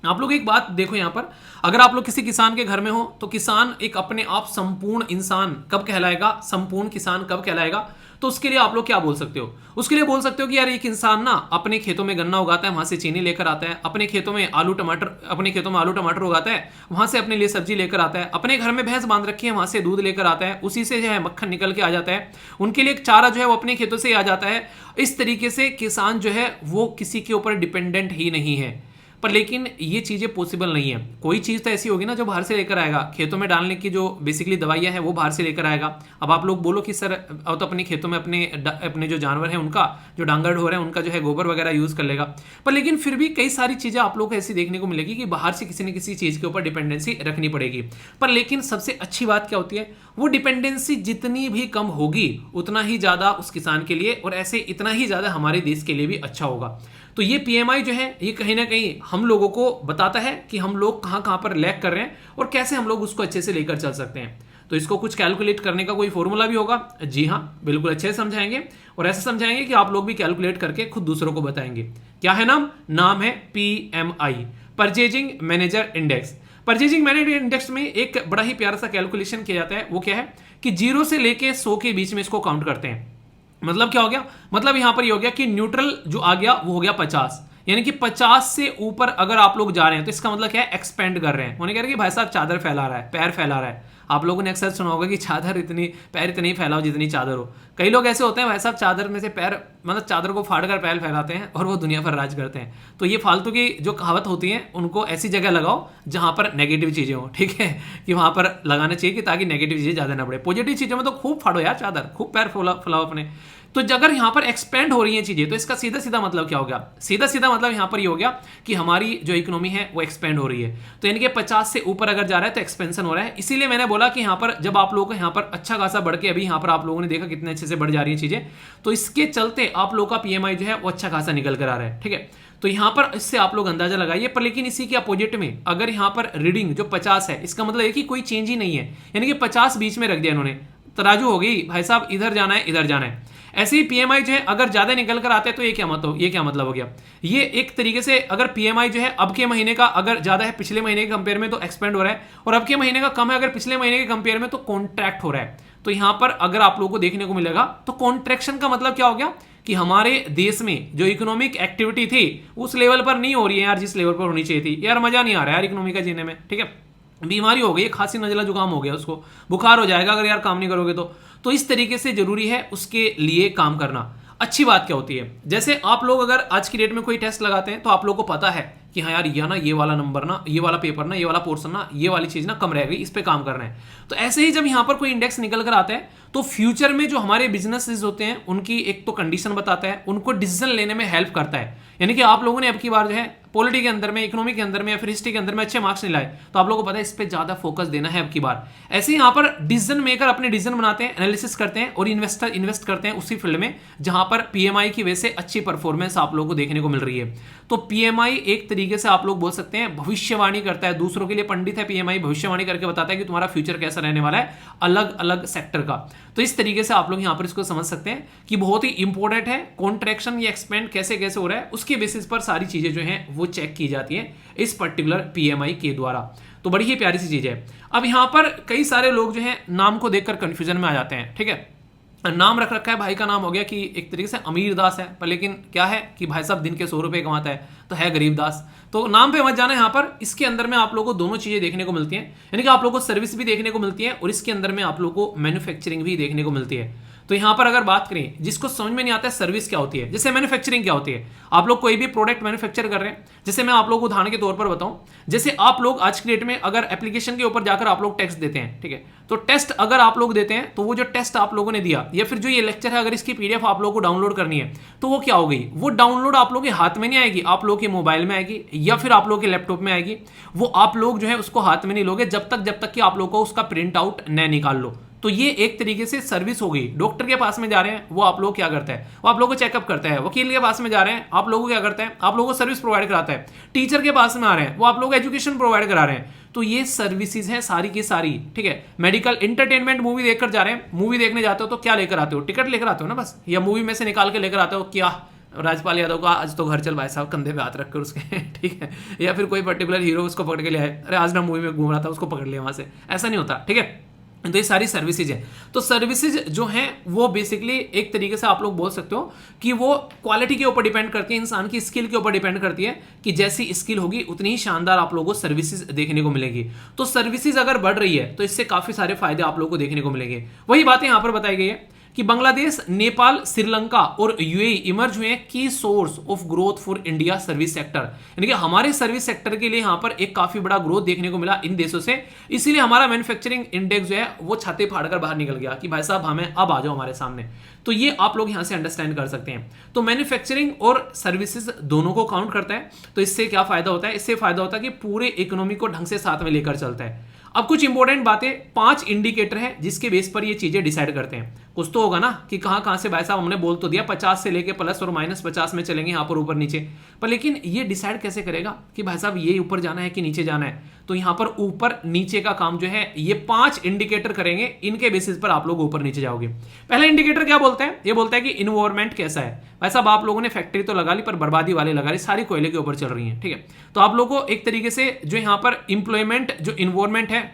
आप लोग एक बात देखो यहाँ पर, अगर आप लोग किसी किसान के घर में हो तो किसान एक अपने आप संपूर्ण इंसान कब कहलाएगा, संपूर्ण किसान कब कहलाएगा, तो उसके लिए आप लोग क्या बोल सकते हो, उसके लिए बोल सकते हो कि यार एक इंसान ना अपने खेतों में गन्ना उगाता है, वहां से चीनी लेकर आता है, अपने खेतों में आलू टमाटर उगाता है, वहां से अपने लिए सब्जी लेकर आता है, अपने घर में भैंस बांध रखी है, वहां से दूध लेकर आता है, उसी से जो है मक्खन निकल के आ जाता है, उनके लिए चारा जो है वो अपने खेतों से ही आ जाता है। इस तरीके से किसान जो है वो किसी के ऊपर डिपेंडेंट ही नहीं है। पर लेकिन ये चीज़ें पॉसिबल नहीं है, कोई चीज़ तो ऐसी होगी ना जो बाहर से लेकर आएगा, खेतों में डालने की जो बेसिकली दवाइयाँ हैं वो बाहर से लेकर आएगा। अब आप लोग बोलो कि सर अब तो अपने खेतों में अपने जो जानवर हैं उनका जो डांगर ढोर है उनका जो है गोबर वगैरह यूज़ कर लेगा, पर लेकिन फिर भी कई सारी चीज़ें आप लोग को ऐसी देखने को मिलेगी कि बाहर से किसी न किसी चीज़ के ऊपर डिपेंडेंसी रखनी पड़ेगी। पर लेकिन सबसे अच्छी बात क्या होती है, वो डिपेंडेंसी जितनी भी कम होगी उतना ही ज़्यादा उस किसान के लिए, और ऐसे इतना ही ज़्यादा हमारे देश के लिए भी अच्छा होगा। तो ये पीएमआई जो है ये कहीं ना कहीं हम लोगों को बताता है कि हम लोग कहाँ कहाँ पर लैग कर रहे हैं और कैसे हम लोग उसको अच्छे से लेकर चल सकते हैं। तो इसको कुछ कैलकुलेट करने का कोई फॉर्मूला भी होगा, जी हाँ बिल्कुल अच्छे से समझाएंगे, और ऐसे समझाएंगे कि आप लोग भी कैलकुलेट करके खुद दूसरों को बताएंगे। क्या है नाम है PMI, purchasing manager index. Purchasing manager index में एक बड़ा ही प्यारा सा कैलकुलेशन किया जाता है, वो क्या है कि 0 से लेके 100 के बीच में इसको काउंट करते हैं। मतलब क्या हो गया, मतलब यहां पर ये हो गया कि न्यूट्रल जो आ गया वो हो गया 50, यानी कि 50 से ऊपर अगर आप लोग जा रहे हैं तो इसका मतलब क्या है, एक्सपेंड कर रहे हैं। उन्हें कह रहे हैं कि भाई साहब चादर फैला रहा है, पैर फैला रहा है। आप लोगों ने अक्सर सुना होगा कि चादर इतनी पैर इतनी फैलाओ जितनी चादर हो। कई लोग ऐसे होते हैं भाई साहब चादर में से पैर, मतलब चादर को फाड़ कर पैर फैलाते हैं और वो दुनिया पर राज करते हैं। तो ये फालतू की जो कहावत होती है उनको ऐसी जगह लगाओ जहां पर नेगेटिव चीजें हो, ठीक है, कि वहां पर लगाना चाहिए कि ताकि नेगेटिव चीजें ज्यादा ना बढ़े। पॉजिटिव चीजों में तो खूब फाड़ो यार चादर, खूब पैर फैलाओ अपने। तो अगर यहाँ पर एक्सपेंड हो रही हैं चीजें तो इसका सीधा सीधा मतलब क्या हो गया, सीधा सीधा मतलब यहाँ पर ये हो गया कि हमारी जो इकोनॉमी है वो एक्सपेंड हो रही है। तो यानी कि 50 से ऊपर अगर जा रहा है तो एक्सपेंशन हो रहा है। इसीलिए मैंने बोला कि यहाँ पर जब आप लोगों को यहाँ पर अच्छा खासा बढ़ के, अभी यहाँ पर आप लोगों ने देखा कितने अच्छे से बढ़ जा रही है चीजें, तो इसके चलते आप लोगों का पीएमआई जो है वो अच्छा खासा निकल कर आ रहा है, ठीक है। तो यहाँ पर इससे आप लोग अंदाजा लगाइए। पर लेकिन इसी के अपोजिट में अगर यहाँ पर रीडिंग जो 50 है, इसका मतलब है कि कोई चेंज ही नहीं है, यानी कि 50 बीच में रख दिया इन्होंने, तराजू हो गई भाई साहब, इधर जाना है इधर जाना है। ऐसे ही पीएमआई जो है अगर ज्यादा निकल कर आते हैं तो ये क्या मतलब हो गया, ये एक तरीके से अगर पीएमआई जो है अब के महीने का अगर ज्यादा है पिछले महीने के कंपेयर में तो एक्सपेंड हो रहा है, और अब के महीने का कम है अगर पिछले महीने के कंपेयर में तो कॉन्ट्रैक्ट हो रहा है। तो यहां पर अगर आप लोगों को देखने को मिलेगा तो कॉन्ट्रैक्शन का मतलब क्या हो गया कि हमारे देश में जो इकोनॉमिक एक्टिविटी थी उस लेवल पर नहीं हो रही है यार, जिस लेवल पर होनी चाहिए थी। यार मजा नहीं आ रहा है यार इकोनॉमी का जीने में, ठीक है। बीमारी हो गई, खांसी नजला जुकाम हो गया, उसको बुखार हो जाएगा अगर यार काम नहीं करोगे तो इस तरीके से जरूरी है उसके लिए काम करना। अच्छी बात क्या होती है, जैसे आप लोग अगर आज की डेट में कोई टेस्ट लगाते हैं तो आप लोग को पता है कि हाँ यार ये ना ये वाला नंबर ना, ये वाला पेपर ना, ये वाला पोर्सन ना, ये वाली चीज ना कम रह गई, इस पे काम करना है। तो ऐसे ही जब यहाँ पर कोई इंडेक्स निकल कर आता है तो फ्यूचर में जो हमारे बिजनेसेस होते हैं उनकी एक तो कंडीशन बताता है, उनको डिसीजन लेने में हेल्प करता है। यानी कि आप लोगों ने अब की बार जो है पॉलिटी के अंदर में, इकोनॉमी के अंदर में या फिर हिस्ट्री के अंदर में अच्छे मार्क्स नहीं लाए, तो आप लोगों को पता है इस पे ज्यादा फोकस देना है अब की बार। ऐसे ही यहाँ पर डिसीजन मेकर अपने डिसीजन बनाते हैं, एनालिसिस करते हैं और इन्वेस्टर इन्वेस्ट करते हैं उसी फील्ड में जहां पर पीएमआई की वजह से अच्छी परफॉर्मेंस आप लोगों को देखने को मिल रही है। तो पीएमआई एक तरीके से आप लोग बोल सकते हैं भविष्यवाणी करता है, दूसरों के लिए पंडित है पीएमआई, भविष्यवाणी करके बताता है कि तुम्हारा फ्यूचर कैसा रहने वाला है अलग अलग सेक्टर का। तो इस तरीके से आप लोग यहाँ पर इसको समझ सकते हैं कि बहुत ही इंपॉर्टेंट है, कॉन्ट्रैक्शन या एक्सपेंड कैसे कैसे हो रहा है उसके बेसिस पर सारी चीजें जो हैं वो चेक की जाती है इस पर्टिकुलर पीएमआई के द्वारा। तो बड़ी ही प्यारी सी चीज है। अब यहाँ पर कई सारे लोग जो है नाम को देखकर कंफ्यूजन में आ जाते हैं, ठीक है। नाम रख रखा है, भाई का नाम हो गया कि एक तरीके से अमीर दास है, पर लेकिन क्या है कि भाई साहब दिन के 100 रुपए कमाता है तो है गरीब दास। तो नाम पे मत जाना, यहाँ पर इसके अंदर में आप लोगों को दोनों चीजें देखने को मिलती हैं, यानी कि आप लोगों को सर्विस भी देखने को मिलती है और इसके अंदर में आप लोगों को मैन्युफैक्चरिंग भी देखने को मिलती है। तो यहाँ पर अगर बात करें, जिसको समझ में नहीं आता है सर्विस क्या होती है, जैसे मैन्युफैक्चरिंग क्या होती है, आप लोग कोई भी प्रोडक्ट मैन्युफैक्चर कर रहे हैं, जैसे मैं आप लोगों को उदाहरण के तौर पर बताऊं, जैसे आप लोग आज की डेट में अगर एप्लीकेशन के ऊपर जाकर आप लोग टेस्ट देते हैं, ठीक है, तो टेस्ट अगर आप लोग देते हैं तो वो जो टेस्ट आप लोगों ने दिया या फिर जो ये लेक्चर है अगर इसकी पीडीएफ आप लोगों को डाउनलोड करनी है तो वो क्या हो गई, वो डाउनलोड आप लोगों के हाथ में नहीं आएगी, आप लोगों के मोबाइल में आएगी या फिर आप लोगों के लैपटॉप में आएगी। वो आप लोग जो है उसको हाथ में नहीं लोगे जब तक कि आप लोग को उसका प्रिंट आउट न निकाल लो। तो ये एक तरीके से सर्विस हो गई। डॉक्टर के पास में जा रहे हैं, वो आप लोग क्या करता है, वो आप लोगों को चेकअप करता है। वकील के पास में जा रहे हैं, आप लोगों को क्या करता है, आप लोगों को सर्विस प्रोवाइड कराता है। टीचर के पास में आ रहे हैं, वो आप लोगों को एजुकेशन प्रोवाइड करा रहे हैं। तो ये सर्विसेज हैं सारी की सारी, ठीक है। मेडिकल, इंटरटेनमेंट, मूवी देखकर जा रहे हैं, मूवी देखने जाते हो तो क्या लेकर आते हो, टिकट लेकर आते हो ना बस, या मूवी में से निकाल के लेकर आते हो क्या राजपाल यादव का आज तो घर चल भाई साहब, कंधे पे हाथ रखकर उसके ठीक है, या फिर कोई पर्टिकुलर हीरो उसको पकड़ के ले आए, अरे आज ना मूवी में घूम रहा था उसको पकड़ लिया वहां से, ऐसा नहीं होता, ठीक है। तो ये सारी सर्विसेज है। तो सर्विसेज जो हैं वो बेसिकली एक तरीके से आप लोग बोल सकते हो कि वो क्वालिटी के ऊपर डिपेंड करती है, इंसान की स्किल के ऊपर डिपेंड करती है कि जैसी स्किल होगी उतनी ही शानदार आप लोगों को सर्विसेज देखने को मिलेगी। तो सर्विसेज अगर बढ़ रही है तो इससे काफी सारे फायदे आप लोगों को देखने को मिलेंगे। वही बातें यहां पर बताई गई है कि बांग्लादेश, नेपाल, श्रीलंका और यूएई इमर्ज हुए हैं की source of growth for India service sector, यानी कि हमारे सर्विस सेक्टर के लिए यहां पर एक काफी बड़ा ग्रोथ देखने को मिला इन देशों से। इसीलिए हमारा मैन्युफैक्चरिंग इंडेक्स जो है वो छाते फाड़कर बाहर निकल गया कि भाई साहब हमें अब आ जाओ हमारे सामने। तो ये आप लोग यहां से अंडरस्टैंड कर सकते हैं। तो मैन्युफैक्चरिंग और सर्विसेज दोनों को काउंट करता है। तो इससे क्या फायदा होता है, इससे फायदा होता है कि पूरे इकोनॉमी को ढंग से साथ में लेकर चलता है। अब कुछ इंपॉर्टेंट बातें, 5 इंडिकेटर हैं जिसके बेस पर ये चीजें डिसाइड करते हैं। कुछ तो होगा ना कि कहां से भाई साहब हमने बोल तो दिया 50 से लेके प्लस और -50 में चलेंगे यहां पर ऊपर नीचे, पर लेकिन ये डिसाइड कैसे करेगा कि भाई साहब ये ऊपर जाना है कि नीचे जाना है। तो यहां पर ऊपर नीचे का काम जो है ये 5 इंडिकेटर करेंगे, इनके बेसिस पर आप लोग ऊपर नीचे जाओगे। पहला इंडिकेटर क्या बोलता है, ये बोलता है कि इन्वायरमेंट कैसा है। भाई साहब आप लोगों ने फैक्ट्री तो लगा ली पर बर्बादी वाले लगा ली, सारी कोयले के ऊपर चल रही है, ठीक है। तो आप लोगों को एक तरीके से जो यहां पर इंप्लॉयमेंट, जो इन्वायरमेंट है,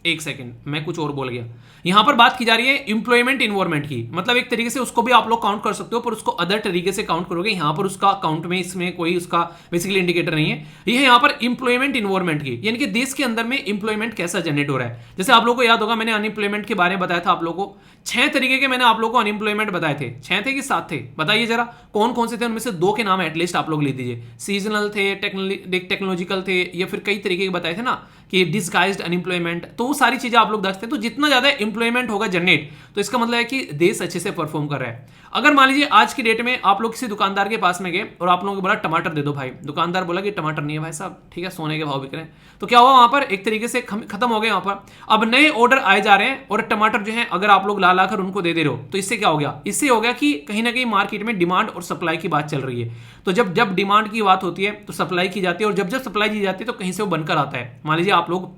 एक सेकंड मैं कुछ और बोल गया। यहां पर बात की जा रही है इंप्लॉयमेंट इन्वायरमेंट की, मतलब एक तरीके से उसको भी आप लोग काउंट कर सकते हो, पर उसको अदर तरीके से काउंट करोगे। यहां पर उसका काउंट में इसमें कोई उसका बेसिकली इंडिकेटर नहीं है। यह है यहां पर इंप्लॉयमेंट इन्वायरमेंट की, यानी कि देश के अंदर में इंप्लॉयमेंट कैसा जनरेट हो रहा है। जैसे आप लोगों को याद होगा मैंने अनएम्प्लॉयमेंट के बारे में बताया था आप लोगों को, 6 तरीके के मैंने आप लोगों को अनएम्प्लॉयमेंट बताए थे। 6 थे कि 7 थे, बताइए जरा कौन कौन से थे, उनमें से 2 के नाम एटलीस्ट आप लोग ले दीजिए। सीजनल थे, टेक्नोलॉजिकल थे, या फिर कई तरीके के बताए थे ना कि डिस्गाइज्ड अनएम्प्लॉयमेंट। तो वो सारी चीजें आप लोग देखते हैं। तो जितना ज्यादा एम्प्लॉयमेंट होगा जनरेट, तो इसका मतलब है कि देश अच्छे से परफॉर्म कर रहा है। अगर मान लीजिए आज की डेट में आप लोग किसी दुकानदार के पास में गए और आप लोगों को बोला टमाटर दे दो भाई, दुकानदार बोला कि टमाटर नहीं है भाई साहब, ठीक है सोने के भाव बिक रहे हैं, तो क्या हुआ वहां पर एक तरीके से खत्म हो गए वहां पर। अब नए ऑर्डर आए जा रहे हैं और टमाटर जो है अगर आप लोग ला लाकर उनको दे रहे हो, तो इससे क्या हो गया, इससे हो गया कि कहीं ना कहीं मार्केट में डिमांड और सप्लाई की बात चल रही है। तो जब जब डिमांड की बात होती है तो सप्लाई की जाती है, और जब जब सप्लाई की जाती है तो कहीं से वो बनकर आता है। मान लीजिए आप लोग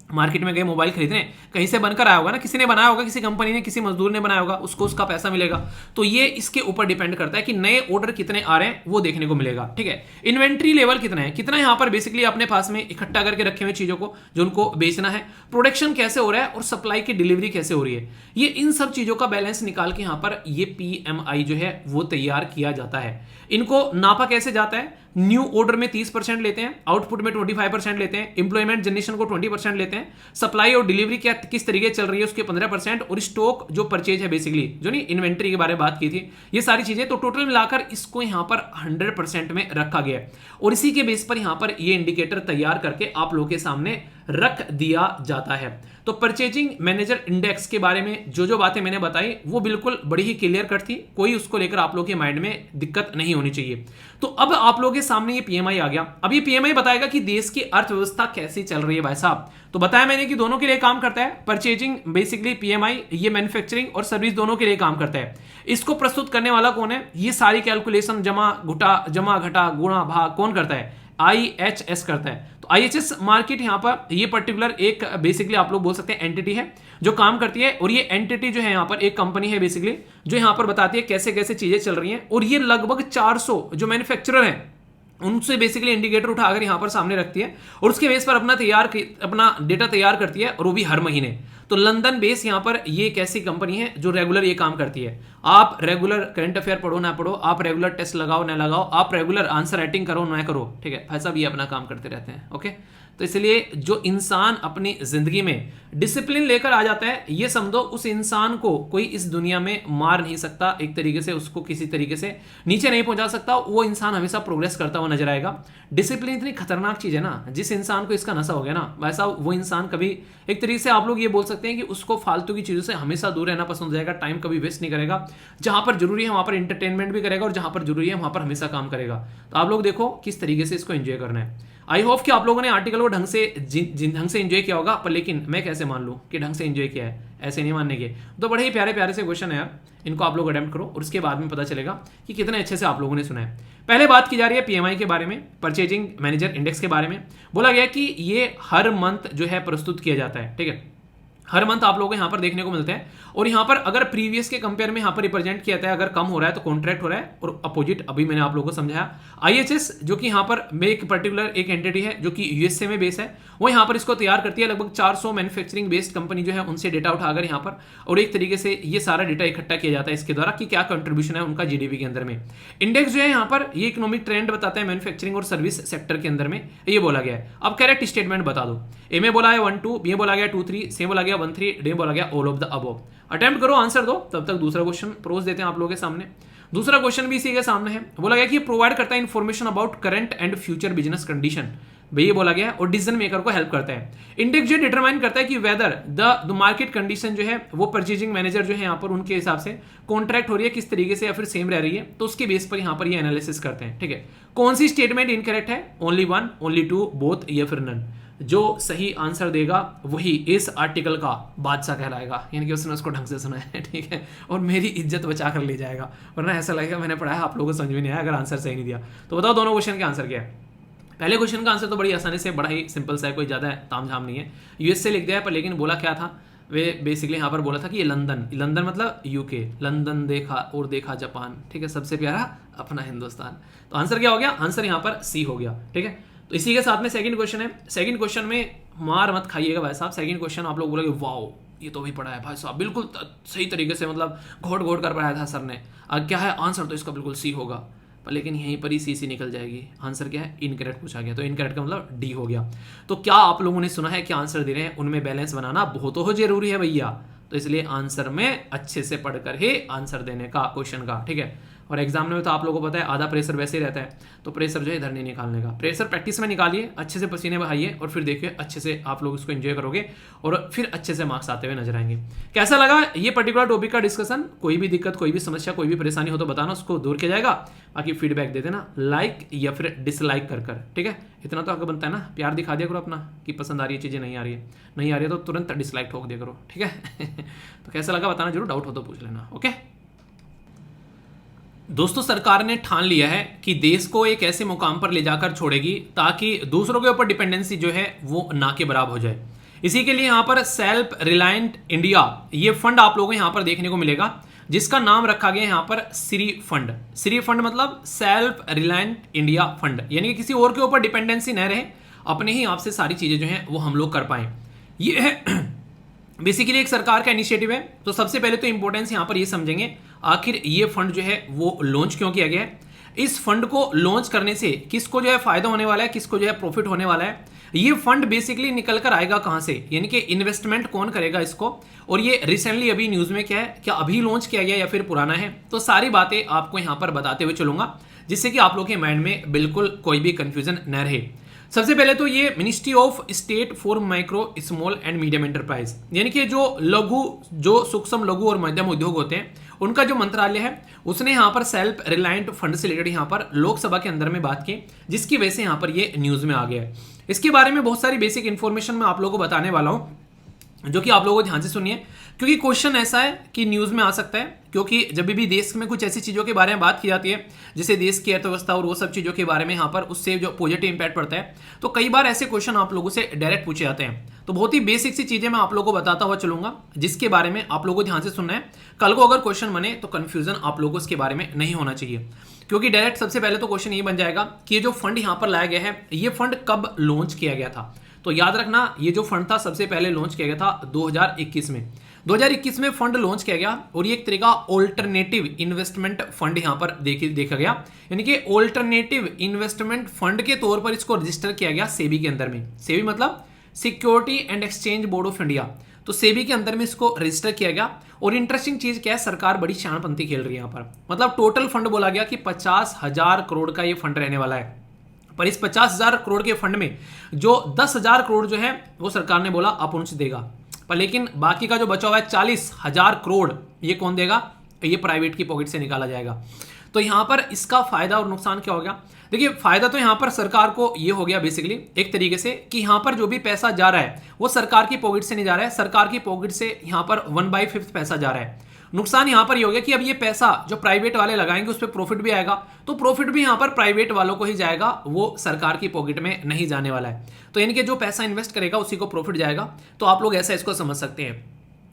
मार्केट में गए मोबाइल खरीदने, कहीं से बनकर आया होगा ना, किसी ने बनाया होगा, किसी कंपनी ने, किसी मजदूर ने बनाया होगा, उसको उसका पैसा मिलेगा। तो ये इसके ऊपर डिपेंड करता है कि नए ऑर्डर कितने आ रहे हैं वो देखने को मिलेगा, ठीक है। इन्वेंट्री लेवल कितना है, कितना यहां पर बेसिकली अपने पास में इकट्ठा करके रखे हुए चीजों को जो उनको बेचना है, प्रोडक्शन कैसे हो रहा है और सप्लाई की डिलीवरी कैसे हो रही है। ये इन सब चीजों का बैलेंस निकाल के यहां पर ये PMI जो है वो तैयार किया जाता है। इनको नापा कैसे जाता है, न्यू ऑर्डर में 30% लेते हैं, आउटपुट में 25% लेते हैं, एम्प्लॉयमेंट जनरेशन को 20% लेते हैं, सप्लाई और डिलीवरी क्या किस तरीके चल रही है उसके 15%, और स्टॉक जो परचेज है बेसिकली जो नहीं इन्वेंट्री के बारे में बात की थी, ये सारी चीजें, तो टोटल मिलाकर इसको यहां पर 100% में रखा गया है और इसी के बेस पर यहां पर ये इंडिकेटर तैयार करके आप लोगों के सामने रख दिया जाता है। तो परचेजिंग मैनेजर इंडेक्स के बारे में जो जो बातें मैंने बताई वो बिल्कुल बड़ी ही क्लियर कट थी, कोई उसको लेकर आप लोगों के माइंड में दिक्कत नहीं होनी चाहिए। तो अब आप लोगों के सामने ये पीएमआई आ गया। अब ये पीएमआई बताएगा कि देश की अर्थव्यवस्था कैसी चल रही है भाई साहब। तो बताया मैंने कि दोनों के लिए काम करता है, परचेजिंग बेसिकली पीएमआई ये मैन्युफैक्चरिंग और सर्विस दोनों के लिए काम करता है। इसको प्रस्तुत करने वाला कौन है, ये सारी कैलकुलेशन जमा घटा गुणा भाग कौन करता है, IHS करता है। तो IHS मार्केट यहां पर ये पर्टिकुलर एक बेसिकली आप लोग बोल सकते हैं एंटिटी है जो काम करती है, और ये एंटिटी जो है यहां पर एक कंपनी है बेसिकली जो यहां पर बताती है कैसे कैसे चीजें चल रही हैं, और ये लगभग 400 जो मैन्युफैक्चरर हैं उनसे बेसिकली इंडिकेटर उठाकर यहां पर सामने रखती है और उसके बेस पर अपना डेटा तैयार करती है, और वो भी हर महीने। तो लंदन बेस यहां पर ये एक ऐसी कंपनी है जो रेगुलर ये काम करती है। आप रेगुलर करंट अफेयर पढ़ो ना पढ़ो, आप रेगुलर टेस्ट लगाओ ना लगाओ, आप रेगुलर आंसर राइटिंग करो ना करो, ठीक है भाई साहब, ये अपना काम करते रहते हैं। ओके, तो इसलिए जो इंसान अपनी जिंदगी में डिसिप्लिन लेकर आ जाता है, ये समझो उस इंसान को कोई इस दुनिया में मार नहीं सकता, एक तरीके से उसको किसी तरीके से नीचे नहीं पहुंचा सकता। वो इंसान हमेशा प्रोग्रेस करता हुआ नजर आएगा। डिसिप्लिन इतनी खतरनाक चीज है ना, जिस इंसान को इसका नशा हो गया ना वैसा वो इंसान कभी एक तरीके से आप लोग ये बोल सकते हैं कि उसको फालतू की चीजों से हमेशा दूर रहना पसंद हो जाएगा, टाइम कभी वेस्ट नहीं करेगा, जहां पर जरूरी है वहां पर इंटरटेनमेंट भी करेगा और जहां पर जरूरी है वहां पर हमेशा काम करेगा। तो आप लोग देखो किस तरीके से इसको एंजॉय करना है। आई होप कि आप लोगों ने आर्टिकल को ढंग से एंजॉय किया होगा, पर लेकिन मैं कैसे मान लूं कि ढंग से एंजॉय किया है, ऐसे नहीं मानने के। तो बड़े ही प्यारे प्यारे से क्वेश्चन है यार, इनको आप लोग अटेम्प्ट करो और उसके बाद में पता चलेगा कि कितने अच्छे से आप लोगों ने सुना है। पहले बात की जा रही है पीएमआई के बारे में, परचेजिंग मैनेजर इंडेक्स के बारे में। बोला गया कि ये हर मंथ जो है प्रस्तुत किया जाता है, ठीक है, हर मंथ आप लोगों को यहां पर देखने को मिलते हैं। और यहां पर अगर प्रीवियस के कंपेयर में यहां पर रिप्रेजेंट किया जाता है, अगर कम हो रहा है तो कॉन्ट्रैक्ट हो रहा है, और अपोजिट अभी मैंने आप लोगों को समझाया। IHS जो कि यहां पर में एक पर्टिकुलर एक एंटिटी है जो कि यूएसए में बेस है, वो यहां पर इसको तैयार करती है। लगभग 400 मैन्युफैक्चरिंग बेस्ड कंपनी जो है उनसे डेटा उठाकर यहां पर, और एक तरीके से ये सारा डेटा इकट्ठा किया जाता है इसके द्वारा कि क्या कंट्रीब्यूशन है उनका जीडीपी के अंदर में। इंडेक्स जो है यहां पर ये इकोनॉमिक ट्रेंड बताता है मैन्युफैक्चरिंग और सर्विस सेक्टर के अंदर में, ये बोला गया है। अब करेक्ट स्टेटमेंट बता दो। ए में बोला है 1 2, बी में बोला गया 2 3, सी बोला गया 1 3, डी में बोला गया all of the above. Attempt करो, आंसर दो, तब तक दूसरा क्वेश्चन प्रोज देते हैं आप लोगों के सामने। दूसरा क्वेश्चन भी इसी के सामने है। बोला गया कि प्रोवाइड करता है information about current and future business condition, ये बोला गया, और डिसीजन मेकर को हेल्प करता है। इंडेक्स जो डिटरमाइन करता है कि वेदर द मार्केट कंडीशन जो है वो परचेजिंग मैनेजर जो है यहाँ पर उनके हिसाब से कॉन्ट्रैक्ट हो रही है किस तरीके से या फिर सेम रह रही है, तो उसके बेस पर यहाँ पर ये एनालिसिस करते हैं, ठीक है। कौन सी स्टेटमेंट इनकरेक्ट है, ओनली 1, ओनली 2, बोथ या फिर नन। जो सही आंसर देगा वही इस आर्टिकल का बादशाह कहलाएगा, यानी कि उसने उसको ढंग से सुना है, ठीक है, और मेरी इज्जत बचा कर ले जाएगा, वरना ऐसा लगेगा मैंने पढ़ाया आप लोगों को समझ में नहीं आया अगर आंसर सही नहीं दिया। तो बताओ दोनों क्वेश्चन का आंसर क्या है। पहले क्वेश्चन का आंसर तो बड़ी आसानी से, बड़ा ही सिंपल सा है, कोई ज़्यादा तामझाम नहीं है, यूएस से लिख दिया है, पर लेकिन बोला क्या था, वे बेसिकली यहाँ पर बोला था कि ये लंदन मतलब यूके, लंदन देखा और देखा जापान, ठीक है, सबसे प्यारा अपना हिंदुस्तान। तो आंसर क्या हो गया, आंसर यहाँ पर सी हो गया, ठीक है। तो इसी के साथ में सेकंड क्वेश्चन है। सेकंड क्वेश्चन में मार मत खाइएगा भाई साहब, सेकंड क्वेश्चन आप लोग बोलोगे वाओ ये तो भी पढ़ा है भाई साहब, बिल्कुल सही तरीके से, मतलब घोट घोट कर पढ़ाया था सर ने, क्या है आंसर, तो इसका बिल्कुल सी होगा, पर लेकिन यहीं पर ही सी निकल जाएगी। आंसर क्या है, इनकरेक्ट पूछा गया, तो इनकरेक्ट का मतलब डी हो गया। तो क्या आप लोगों ने सुना है कि आंसर दे रहे हैं उनमें बैलेंस बनाना बहुत जरूरी है भैया, तो इसलिए आंसर में अच्छे से पढ़कर ही आंसर देने का क्वेश्चन का, ठीक है। और एग्जाम में तो आप लोगों को पता है आधा प्रेशर वैसे ही रहता है, तो प्रेशर जो है इधर नहीं निकालने का, प्रेशर प्रैक्टिस में निकालिए, अच्छे से पसीने बहाइए और फिर देखिए अच्छे से आप लोग इसको एंजॉय करोगे और फिर अच्छे से मार्क्स आते हुए नजर आएंगे। कैसा लगा ये पर्टिकुलर टॉपिक का डिस्कशन, कोई भी दिक्कत, कोई भी समस्या, कोई भी परेशानी हो तो बताना, उसको दूर किया जाएगा। बाकी फीडबैक दे देना, लाइक या फिर डिसलाइक कर, ठीक है, इतना तो आपको बनता है ना, प्यार दिखा दिया करो अपना कि पसंद आ रही है चीज़ें, नहीं आ रही है तो तुरंत डिसलाइक ठोक दिया करो, ठीक है। तो कैसा लगा बताना जरूर, डाउट हो तो पूछ लेना, ओके। दोस्तों सरकार ने ठान लिया है कि देश को एक ऐसे मुकाम पर ले जाकर छोड़ेगी ताकि दूसरों के ऊपर डिपेंडेंसी जो है वो ना के बराबर हो जाए। इसी के लिए यहाँ पर सेल्फ रिलायंट इंडिया ये फंड आप लोगों को यहाँ पर देखने को मिलेगा, जिसका नाम रखा गया यहाँ पर श्री फंड। श्री फंड मतलब सेल्फ रिलायंट इंडिया फंड, यानी कि किसी और के ऊपर डिपेंडेंसी न रहे, अपने ही आप से सारी चीजें जो हैं वो हम लोग कर पाए। ये है बेसिकली एक सरकार का इनिशिएटिव है। तो सबसे पहले तो इंपॉर्टेंस यहाँ पर ये समझेंगे आखिर ये फंड जो है वो लॉन्च क्यों किया गया है। इस फंड को लॉन्च करने से किसको जो है फायदा होने वाला है, किसको जो है प्रॉफिट होने वाला है। ये फंड बेसिकली निकल कर आएगा कहां से, यानी कि इन्वेस्टमेंट कौन करेगा इसको, और ये रिसेंटली अभी न्यूज में क्या है, क्या अभी लॉन्च किया गया या फिर पुराना है। तो सारी बातें आपको यहां पर बताते हुए चलूंगा, जिससे कि आप लोग के माइंड में बिल्कुल कोई भी कंफ्यूजन न रहे। सबसे पहले तो ये ministry of state for micro small and medium enterprise, यानी कि जो सूक्ष्म लघु और मध्यम उद्योग होते हैं उनका जो मंत्रालय है, उसने यहाँ पर सेल्फ रिलायंट फंड से रिलेटेड यहाँ पर लोकसभा के अंदर में बात की, जिसकी वजह से यहाँ पर ये न्यूज में आ गया है। इसके बारे में बहुत सारी बेसिक इंफॉर्मेशन मैं आप लोगों को बताने वाला हूँ, जो कि आप लोगों को ध्यान से सुनिए, क्योंकि क्वेश्चन ऐसा है कि न्यूज में आ सकता है। क्योंकि जब भी देश में कुछ ऐसी चीजों के बारे में बात की जाती है, जैसे देश की अर्थव्यवस्था और वो सब चीजों के बारे में यहाँ पर उससे जो पॉजिटिव इंपैक्ट पड़ता है, तो कई बार ऐसे क्वेश्चन आप लोगों से डायरेक्ट पूछे जाते हैं। तो बहुत ही बेसिक सी चीजें मैं आप लोगों को बताता हुआ चलूंगा, जिसके बारे में आप लोगों को ध्यान से सुनना है। कल को अगर क्वेश्चन बने तो कंफ्यूजन आप लोगों को इसके बारे में नहीं होना चाहिए, क्योंकि डायरेक्ट सबसे पहले तो क्वेश्चन ये बन जाएगा कि ये जो फंड यहाँ पर लाया गया है, ये फंड कब लॉन्च किया गया था। तो याद रखना, ये जो फंड था सबसे पहले लॉन्च किया गया था 2021 में। 2021 में फंड लॉन्च किया गया, और ये एक तरह का ऑल्टरनेटिव इन्वेस्टमेंट फंड यहाँ पर देखा गया, यानी कि ऑल्टरनेटिव इन्वेस्टमेंट फंड के तौर पर इसको रजिस्टर किया गया सेबी के अंदर में। सेबी मतलब security and exchange board of India. तो सेबी के अंदर में इसको रजिस्टर किया गया। और इंटरेस्टिंग चीज क्या है, सरकार बड़ी शानपंती खेल रही है यहाँ पर। मतलब टोटल फंड बोला गया कि 50,000 करोड़ का ये फंड रहने वाला है, पर इस 50,000 करोड़ के फंड में जो 10,000 करोड़ जो है वो सरकार ने बोला अपन से देगा, पर लेकिन बाकी का जो बचा हुआ है 40,000 करोड़, ये कौन देगा, ये प्राइवेट की पॉकेट से निकाला जाएगा। तो यहां पर इसका फायदा और नुकसान क्या हो गया, देखिए फायदा तो यहां पर सरकार को ये हो गया बेसिकली एक तरीके से कि यहां पर जो भी पैसा जा रहा है वो सरकार की पॉकेट से नहीं जा रहा है, सरकार की पॉकेट से यहां पर 1/5 पैसा जा रहा है। नुकसान यहां पर ये हो गया कि अब ये पैसा जो प्राइवेट वाले लगाएंगे उस पर प्रॉफिट भी आएगा, तो प्रॉफिट भी यहां पर प्राइवेट वालों को ही जाएगा, वो सरकार की पॉकेट में नहीं जाने वाला है। तो यानी कि जो पैसा इन्वेस्ट करेगा उसी को प्रॉफिट जाएगा। तो आप लोग ऐसा इसको समझ सकते हैं।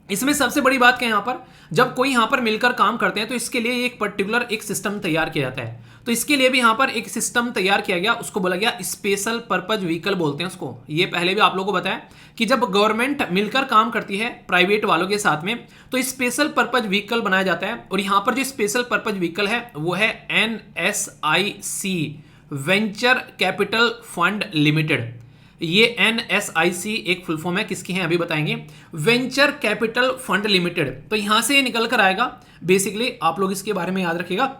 इसमें सबसे बड़ी बात क्या है, यहाँ पर जब कोई यहाँ पर मिलकर काम करते हैं तो इसके लिए एक पर्टिकुलर एक सिस्टम तैयार किया जाता है। तो इसके लिए भी यहाँ पर एक सिस्टम तैयार किया गया, उसको बोला गया स्पेशल पर्पज व्हीकल बोलते हैं उसको। ये पहले भी आप लोगों को बताया कि जब गवर्नमेंट मिलकर काम करती है प्राइवेट वालों के साथ में, तो स्पेशल पर्पज व्हीकल बनाया जाता है। और यहाँ पर जो स्पेशल पर्पज व्हीकल है वो है NSIC venture capital fund limited. ये NSIC एक फुल फॉर्म है, किसकी है अभी बताएंगे, वेंचर कैपिटल फंड लिमिटेड। तो यहां से निकल कर आएगा बेसिकली, आप लोग इसके बारे में याद रखिएगा।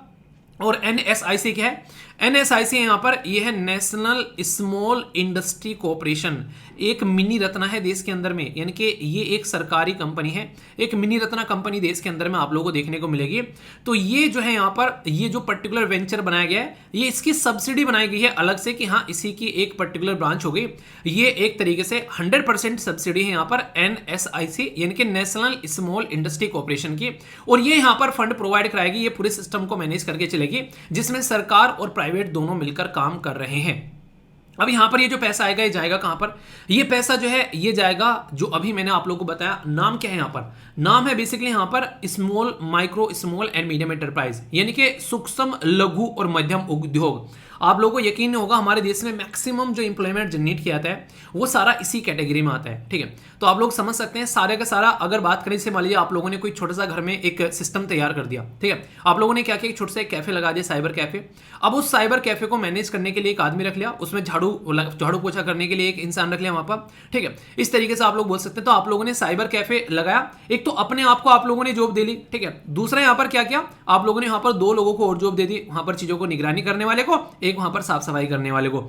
और NSIC क्या है, NSIC यहां पर ये है नेशनल स्मॉल इंडस्ट्री कॉर्पोरेशन, एक मिनी रत्ना है देश के अंदर में, यानी कि ये एक सरकारी कंपनी है, एक मिनी रत्ना कंपनी देश के अंदर में आप लोगों को देखने को मिलेगी। तो ये जो है यहाँ पर ये जो पर्टिकुलर वेंचर बनाया गया है, ये इसकी सब्सिडी बनाई गई है अलग से कि हाँ इसी की एक पर्टिकुलर ब्रांच हो गई। ये एक तरीके से 100% सब्सिडी है यहाँ पर NSIC यानी कि नेशनल स्मॉल इंडस्ट्री कॉर्पोरेशन की, और ये यहाँ पर फंड प्रोवाइड कराएगी, ये पूरे सिस्टम को मैनेज करके चलेगी, जिसमें सरकार और प्राइवेट दोनों मिलकर काम कर रहे हैं। अब यहां पर ये जो पैसा आएगा ये जाएगा कहां पर, ये पैसा जो है ये जाएगा, जो अभी मैंने आप लोगों को बताया, नाम क्या है यहां पर, नाम है बेसिकली यहां पर small micro small and medium enterprise, यानी कि सूक्ष्म लघु और मध्यम उद्योग। आप लोगों को यकीन नहीं होगा हमारे देश में मैक्सिमम जो इंप्लॉयमेंट जनरेट किया जाता है वो सारा इसी कैटेगरी में आता है, ठीक है। तो आप लोग समझ सकते हैं सारे का सारा, अगर बात करें, जैसे मान लीजिए आप लोगों ने कोई छोटा सा घर में एक सिस्टम तैयार कर दिया, ठीक है, आप लोगों ने क्या किया, एक छोटा सा एक कैफे लगा दिया, साइबर कैफे। अब उस साइबर कैफे को मैनेज करने के लिए एक आदमी रख लिया, उसमें झाड़ू पोछा करने के लिए एक इंसान रख लिया वहां पर, ठीक है, इस तरीके से आप लोग बोल सकते हैं। तो आप लोगों ने साइबर कैफे लगाया, एक तो अपने आप को आप लोगों ने जॉब दे ली, ठीक है, दूसरा यहाँ पर क्या किया, आप लोगों ने यहाँ पर 2 लोगों को और जॉब दे दी, वहां पर चीजों को निगरानी करने वाले को, एक वहां पर साफ सफाई करने वाले को।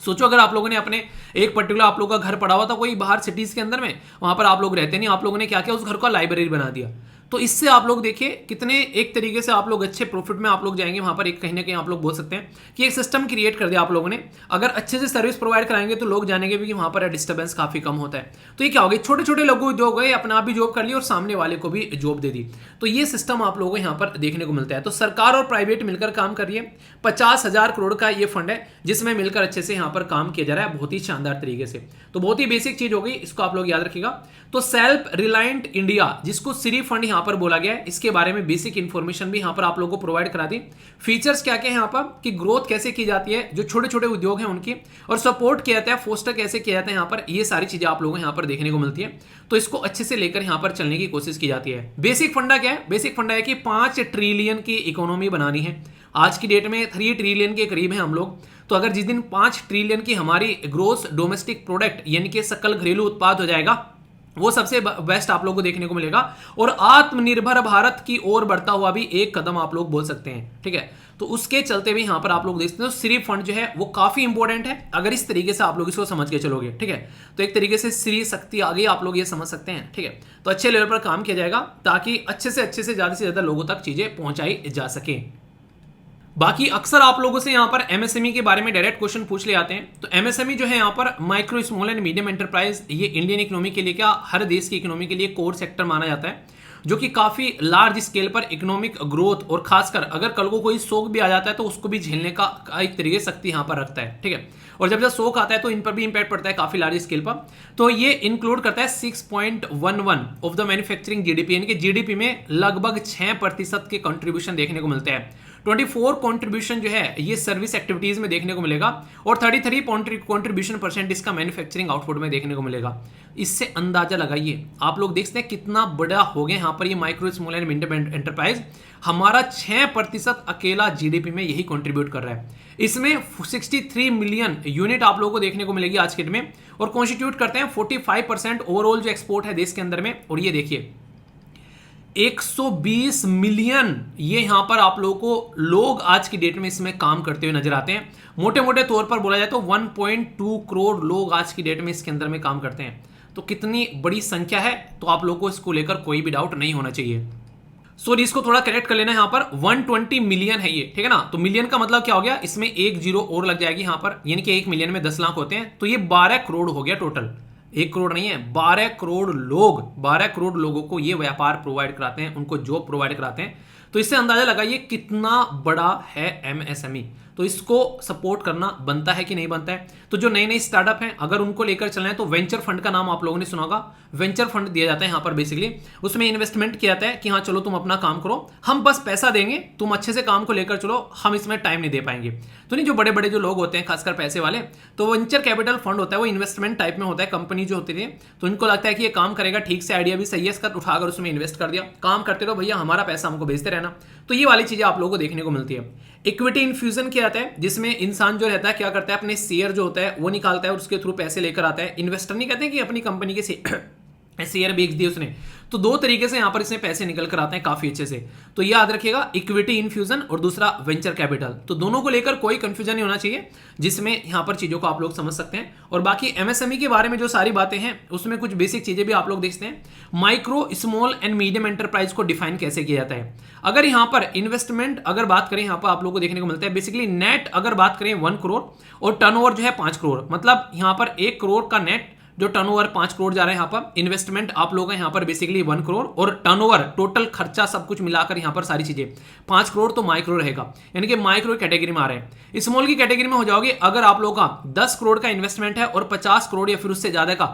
सोचो अगर आप लोगों ने अपने एक पर्टिकुलर आप लोगों का घर पड़ा हुआ था कोई बाहर सिटीज के अंदर में, वहां पर आप लोग रहते नहीं, आप लोगों ने क्या किया, उस घर को लाइब्रेरी बना दिया। तो इससे आप लोग देखिए कितने एक तरीके से आप लोग अच्छे प्रॉफिट में आप लोग जाएंगे वहां पर। एक कहीं ना कहीं आप लोग बोल सकते हैं कि एक सिस्टम क्रिएट कर दिया आप लोगों ने, अगर अच्छे से सर्विस प्रोवाइड कराएंगे तो लोग जानेंगे भी कि वहां पर डिस्टर्बेंस काफी कम होता है। तो ये क्या हो गया, छोटे छोटे लघु उद्योग गए, अपना आप भी जॉब कर ली और सामने वाले को भी जॉब दे दी। तो ये सिस्टम आप लोगों को यहाँ पर देखने को मिलता है। तो सरकार और प्राइवेट मिलकर काम कर रही है, 50,000 करोड़ का ये फंड है जिसमें मिलकर अच्छे से यहाँ पर काम किया जा रहा है बहुत ही शानदार तरीके से। तो बहुत ही बेसिक चीज हो गई, इसको आप लोग याद रखिएगा। तो सेल्फ रिलायंट इंडिया जिसको सिरी फंड यहाँ पर बोला गया है, इसके बारे में बेसिक इंफॉर्मेशन भी यहाँ पर आप लोगों को प्रोवाइड करा दी। फीचर्स क्या क्या है यहाँ पर, कि ग्रोथ कैसे की जाती है जो छोटे छोटे उद्योग हैं उनकी, और सपोर्ट किया जाता है, फोस्टर कैसे किया जाता है यहाँ पर, ये सारी चीजें आप लोगों को यहाँ पर देखने को मिलती है। तो इसको अच्छे से लेकर यहाँ पर चलने की कोशिश की जाती है। बेसिक फंडा क्या है, बेसिक फंडा है कि 5 ट्रिलियन की इकोनॉमी बनानी है, आज की डेट में 3 ट्रिलियन के करीब हैं हम लोग। तो अगर जिस दिन 5 ट्रिलियन की हमारी ग्रोस डोमेस्टिक प्रोडक्ट यानी कि सकल घरेलू उत्पाद हो जाएगा, वो सबसे बेस्ट आप लोगों को देखने को मिलेगा और आत्मनिर्भर भारत की ओर बढ़ता हुआ भी एक कदम आप लोग बोल सकते हैं। ठीक है, तो उसके चलते भी यहां पर आप लोग देख सकते हो श्री फंड जो है वो काफी इंपॉर्टेंट है अगर इस तरीके से आप लोग इसको समझ के चलोगे। ठीक है, तो एक तरीके से श्री शक्ति आगे आप लोग ये समझ सकते हैं। ठीक है, तो अच्छे लेवल पर काम किया जाएगा ताकि अच्छे से ज्यादा लोगों तक चीजें पहुंचाई जा सके। बाकी अक्सर आप लोगों से यहां पर एमएसएमई के बारे में डायरेक्ट क्वेश्चन पूछ ले आते हैं। तो एमएसएमई जो है यहां पर micro small and medium enterprise, ये इंडियन इकोनॉमी के लिए क्या हर देश की इकोनॉमी के लिए कोर सेक्टर माना जाता है, जो कि काफी लार्ज स्केल पर इकोनॉमिक ग्रोथ और खासकर अगर कल को कोई शोक भी आ जाता है तो उसको भी झेलने का एक तरीके से शक्ति यहां पर रखता है। ठीक है, और जब शोक आता है तो इन पर भी इंपैक्ट पड़ता है काफी लार्ज स्केल पर। तो ये इंक्लूड करता है 6.11 ऑफ द मैन्युफैक्चरिंग जीडीपी, यानी कि जीडीपी में लगभग 6% के कंट्रीब्यूशन देखने को मिलते हैं। 24 कंट्रीब्यूशन जो है ये सर्विस एक्टिविटीज में देखने को मिलेगा और 33 कंट्रीब्यूशन परसेंट इसका मैन्युफैक्चरिंग आउटपुट में देखने को मिलेगा। इससे अंदाजा लगाइए, आप लोग देखते हैं कितना बड़ा हो गया यहाँ पर ये micro small and medium enterprise. हमारा 6% अकेला जीडीपी में यही कंट्रीब्यूट कर रहा है। इसमें 63 मिलियन यूनिट आप लोगों को देखने को मिलेगी आज के डेट में और कॉन्स्टिट्यूट करते हैं 45% ओवरऑल जो एक्सपोर्ट है देश के अंदर में। और ये देखिए 120 मिलियन ये यहां पर आप लोगों को लोग आज की डेट में इसमें काम करते हुए नजर आते हैं। मोटे मोटे तौर पर बोला जाए तो 1.2 करोड़ लोग आज की डेट में इसके अंदर में काम करते हैं। तो कितनी बड़ी संख्या है, तो आप लोगों को इसको लेकर कोई भी डाउट नहीं होना चाहिए। सॉरी, इसको थोड़ा करेक्ट कर लेना, यहां पर 120 मिलियन है ये। ठीक है ना, तो मिलियन का मतलब क्या हो गया, इसमें एक जीरो और लग जाएगी यहां पर, यानी कि 1 मिलियन में 10 लाख होते हैं, तो ये 12 करोड़ हो गया टोटल। 1 करोड़ नहीं है, 12 करोड़ लोग, 12 करोड़ लोगों को ये व्यापार प्रोवाइड कराते हैं, उनको जॉब प्रोवाइड कराते हैं। तो इससे अंदाजा लगाइए कितना बड़ा है एमएसएमई। तो इसको सपोर्ट करना बनता है कि नहीं बनता है। तो जो नए नए स्टार्टअप हैं अगर उनको लेकर चलना है तो वेंचर फंड का नाम आप लोगों ने सुना होगा। वेंचर फंड दिया जाता है यहाँ पर, बेसिकली उसमें इन्वेस्टमेंट किया जाता है कि हाँ चलो तुम अपना काम करो, हम बस पैसा देंगे, तुम अच्छे से काम को लेकर चलो, हम इसमें टाइम नहीं दे पाएंगे। तो नहीं, जो बड़े बड़े जो लोग होते हैं खासकर पैसे वाले, तो वेंचर कैपिटल फंड होता है, वो इन्वेस्टमेंट टाइप में होता है। कंपनी जो होती है तो इनको लगता है कि ये काम करेगा ठीक से, आइडिया भी सही है इसका, उठाकर उसमें इन्वेस्ट कर दिया, काम करते रहो भैया, हमारा पैसा हमको भेजते रहना। तो ये वाली चीजें आप लोगों को देखने को मिलती है। इक्विटी इन्फ्यूजन किया जाता है, जिसमें इंसान जो रहता है क्या करता है, अपने शेयर जो होता है वो निकालता है और उसके थ्रू पैसे लेकर आता है। इन्वेस्टर नहीं कहते कि अपनी कंपनी के शेयर बेच दिए उसने। तो दो तरीके से यहां पर इसमें पैसे निकल कर आते हैं काफी अच्छे से। तो याद रखिएगा, इक्विटी इन्फ्यूजन और दूसरा वेंचर कैपिटल, तो दोनों को लेकर कोई कंफ्यूजन नहीं होना चाहिए, जिसमें यहां पर चीजों को आप लोग समझ सकते हैं। और बाकी एमएसएमई के बारे में जो सारी बातें हैं उसमें कुछ बेसिक चीजें भी आप लोग देखते हैं। Micro small and medium enterprise को डिफाइन कैसे किया जाता है। अगर यहां पर इन्वेस्टमेंट अगर बात करें, यहां पर आप लोग को देखने को मिलता है बेसिकली नेट अगर बात करें 1 करोड़ और टर्नओवर जो है 5 करोड़, मतलब यहां पर 1 करोड़ का नेट जो टर्नओवर 5 करोड़ जा रहा है, यहाँ पर इन्वेस्टमेंट आप लोग हैं यहाँ पर बेसिकली 1 करोड़ और टर्नओवर टोटल खर्चा सब कुछ मिलाकर यहाँ पर सारी चीजें 5 करोड़, तो माइक्रो रहेगा, यानी कि माइक्रो कैटेगरी में आ रहे हैं। स्मॉल की कैटेगरी में हो जाओगे अगर आप लोगों का 10 करोड़ का इन्वेस्टमेंट है और 50 करोड़ या फिर उससे ज्यादा का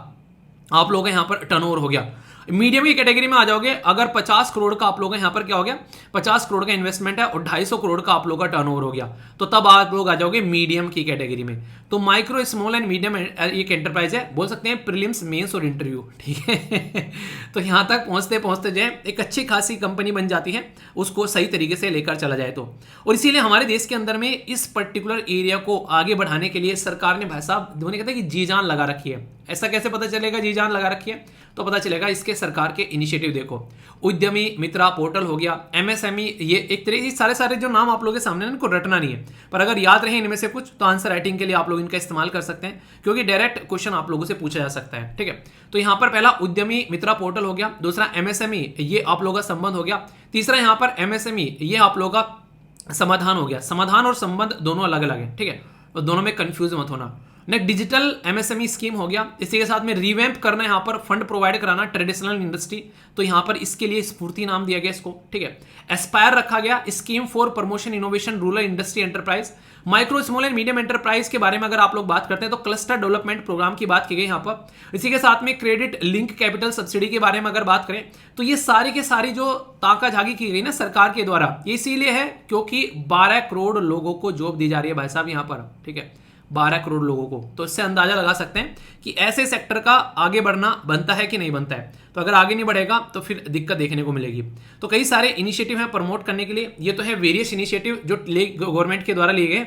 आप लोग यहाँ पर टर्नओवर हो गया। मीडियम की कैटेगरी में आ जाओगे अगर 50 करोड़ का आप लोग यहाँ पर क्या हो गया, 50 करोड़ का इन्वेस्टमेंट है और 250 करोड़ का आप लोग का टर्नओवर हो गया, तो तब आप लोग आ जाओगे मीडियम की कैटेगरी में। तो माइक्रो स्मॉल एंड मीडियम एक एंटरप्राइज है, बोल सकते हैं प्रीलिम्स मेंस और इंटरव्यू। ठीक है तो यहाँ तक पहुंचते पहुंचते जो है एक अच्छी खासी कंपनी बन जाती है, उसको सही तरीके से लेकर चला जाए तो। और इसीलिए हमारे देश के अंदर में इस पर्टिकुलर एरिया को आगे बढ़ाने के लिए सरकार ने भाई साहब धोनी कहते हैं कि जी जान लगा रखी है। ऐसा कैसे पता चलेगा जी जान लगा रखी है, तो पता चलेगा इसके सरकार के इनिशिएटिव देखो, उद्यमी मित्रा पोर्टल हो गया, एमएसएमई, ये एक तरह से सारे जो नाम आप लोगों के सामने इनको रटना नहीं है, पर अगर याद रहे इनमें से कुछ तो आंसर राइटिंग के लिए आप लोग इनका इस्तेमाल कर सकते हैं, क्योंकि डायरेक्ट क्वेश्चन आप लोगों से पूछा जा सकता है। ठीक है, तो यहाँ पर पहला उद्यमी मित्रा पोर्टल हो गया, दूसरा एमएसएमई ये आप लोगों का संबंध हो गया, तीसरा यहाँ पर एमएसएमई ये आप लोगों का समाधान हो गया। समाधान और संबंध दोनों अलग अलग है, ठीक है, और दोनों में कंफ्यूज मत होना। नेक्स्ट डिजिटल एमएसएमई स्कीम हो गया, इसी के साथ में रिवैम्प करना, यहाँ पर फंड प्रोवाइड कराना ट्रेडिशनल इंडस्ट्री, तो यहाँ पर इसके लिए स्फूर्ति नाम दिया गया इसको। ठीक है, एस्पायर रखा गया, scheme for promotion innovation rural industry enterprise. Micro small and medium enterprise के बारे में अगर आप लोग बात करते हैं तो क्लस्टर डेवलपमेंट प्रोग्राम की बात की गई यहाँ पर। इसी के साथ में क्रेडिट लिंक कैपिटल सब्सिडी के बारे में अगर बात करें तो ये सारी के सारी जो ताका झाकी की गई ना सरकार के द्वारा, ये इसीलिए है क्योंकि 12 करोड़ लोगों को जॉब दी जा रही है भाई साहब यहाँ पर। ठीक है, 12 करोड़ लोगों को। तो इससे अंदाजा लगा सकते हैं कि ऐसे सेक्टर का आगे बढ़ना बनता है कि नहीं बनता है। तो अगर आगे नहीं बढ़ेगा तो फिर दिक्कत देखने को मिलेगी। तो कई सारे इनिशिएटिव हैं प्रमोट करने के लिए। ये तो है वेरियस इनिशिएटिव जो गवर्नमेंट के द्वारा लिए गए।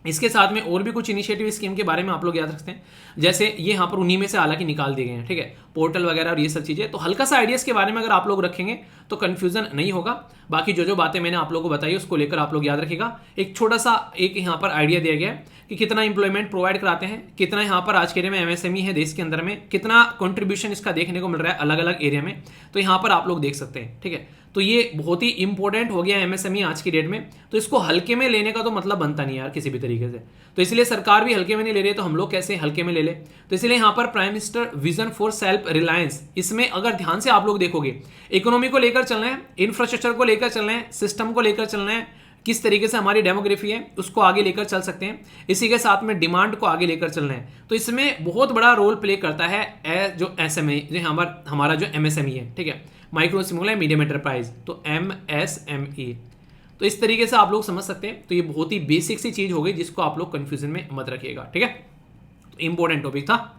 इसके साथ में और भी कुछ इनिशिएटिव स्कीम के बारे में आप लोग याद रखते हैं, जैसे ये यहाँ पर उन्हीं में से हालांकि निकाल दिए गए हैं, ठीक है, पोर्टल वगैरह और ये सब चीज़ें। तो हल्का सा आइडियाज़ के बारे में अगर आप लोग रखेंगे तो कन्फ्यूजन नहीं होगा। बाकी जो जो बातें मैंने आप लोगों को बताई उसको लेकर आप लोग याद रखिएगा। एक छोटा सा एक यहाँ पर आइडिया दिया गया है कि कितना इंप्लॉयमेंट प्रोवाइड कराते हैं, कितना यहाँ पर आज के डेट में एमएसएमई है देश के अंदर में, कितना कंट्रीब्यूशन इसका देखने को मिल रहा है अलग अलग एरिया में। तो यहाँ पर आप लोग देख सकते हैं, ठीक है। तो ये बहुत ही इंपॉर्टेंट हो गया एमएसएमई आज की डेट में। तो इसको हल्के में लेने का तो मतलब बनता नहीं यार किसी भी तरीके से। तो इसलिए सरकार भी हल्के में नहीं ले रही है, तो हम लोग कैसे हल्के में ले ले। तो इसलिए यहाँ पर prime minister vision for self reliance, इसमें अगर ध्यान से आप लोग देखोगे, इकोनॉमी को लेकर चलना है, इंफ्रास्ट्रक्चर को लेकर चलना है, सिस्टम को लेकर चलना है, किस तरीके से हमारी डेमोग्राफी है उसको आगे लेकर चल सकते हैं, इसी के साथ में डिमांड को आगे लेकर चलना है। तो इसमें बहुत बड़ा रोल प्ले करता है जो एसएमई, जो हमारा जो एमएसएमई है, ठीक है, micro small and medium enterprise, तो एमएसएमई। तो इस तरीके से आप लोग समझ सकते हैं। तो ये बहुत ही बेसिक सी चीज हो गई जिसको आप लोग कंफ्यूजन में मत रखिएगा, ठीक है। तो इंपॉर्टेंट टॉपिक था।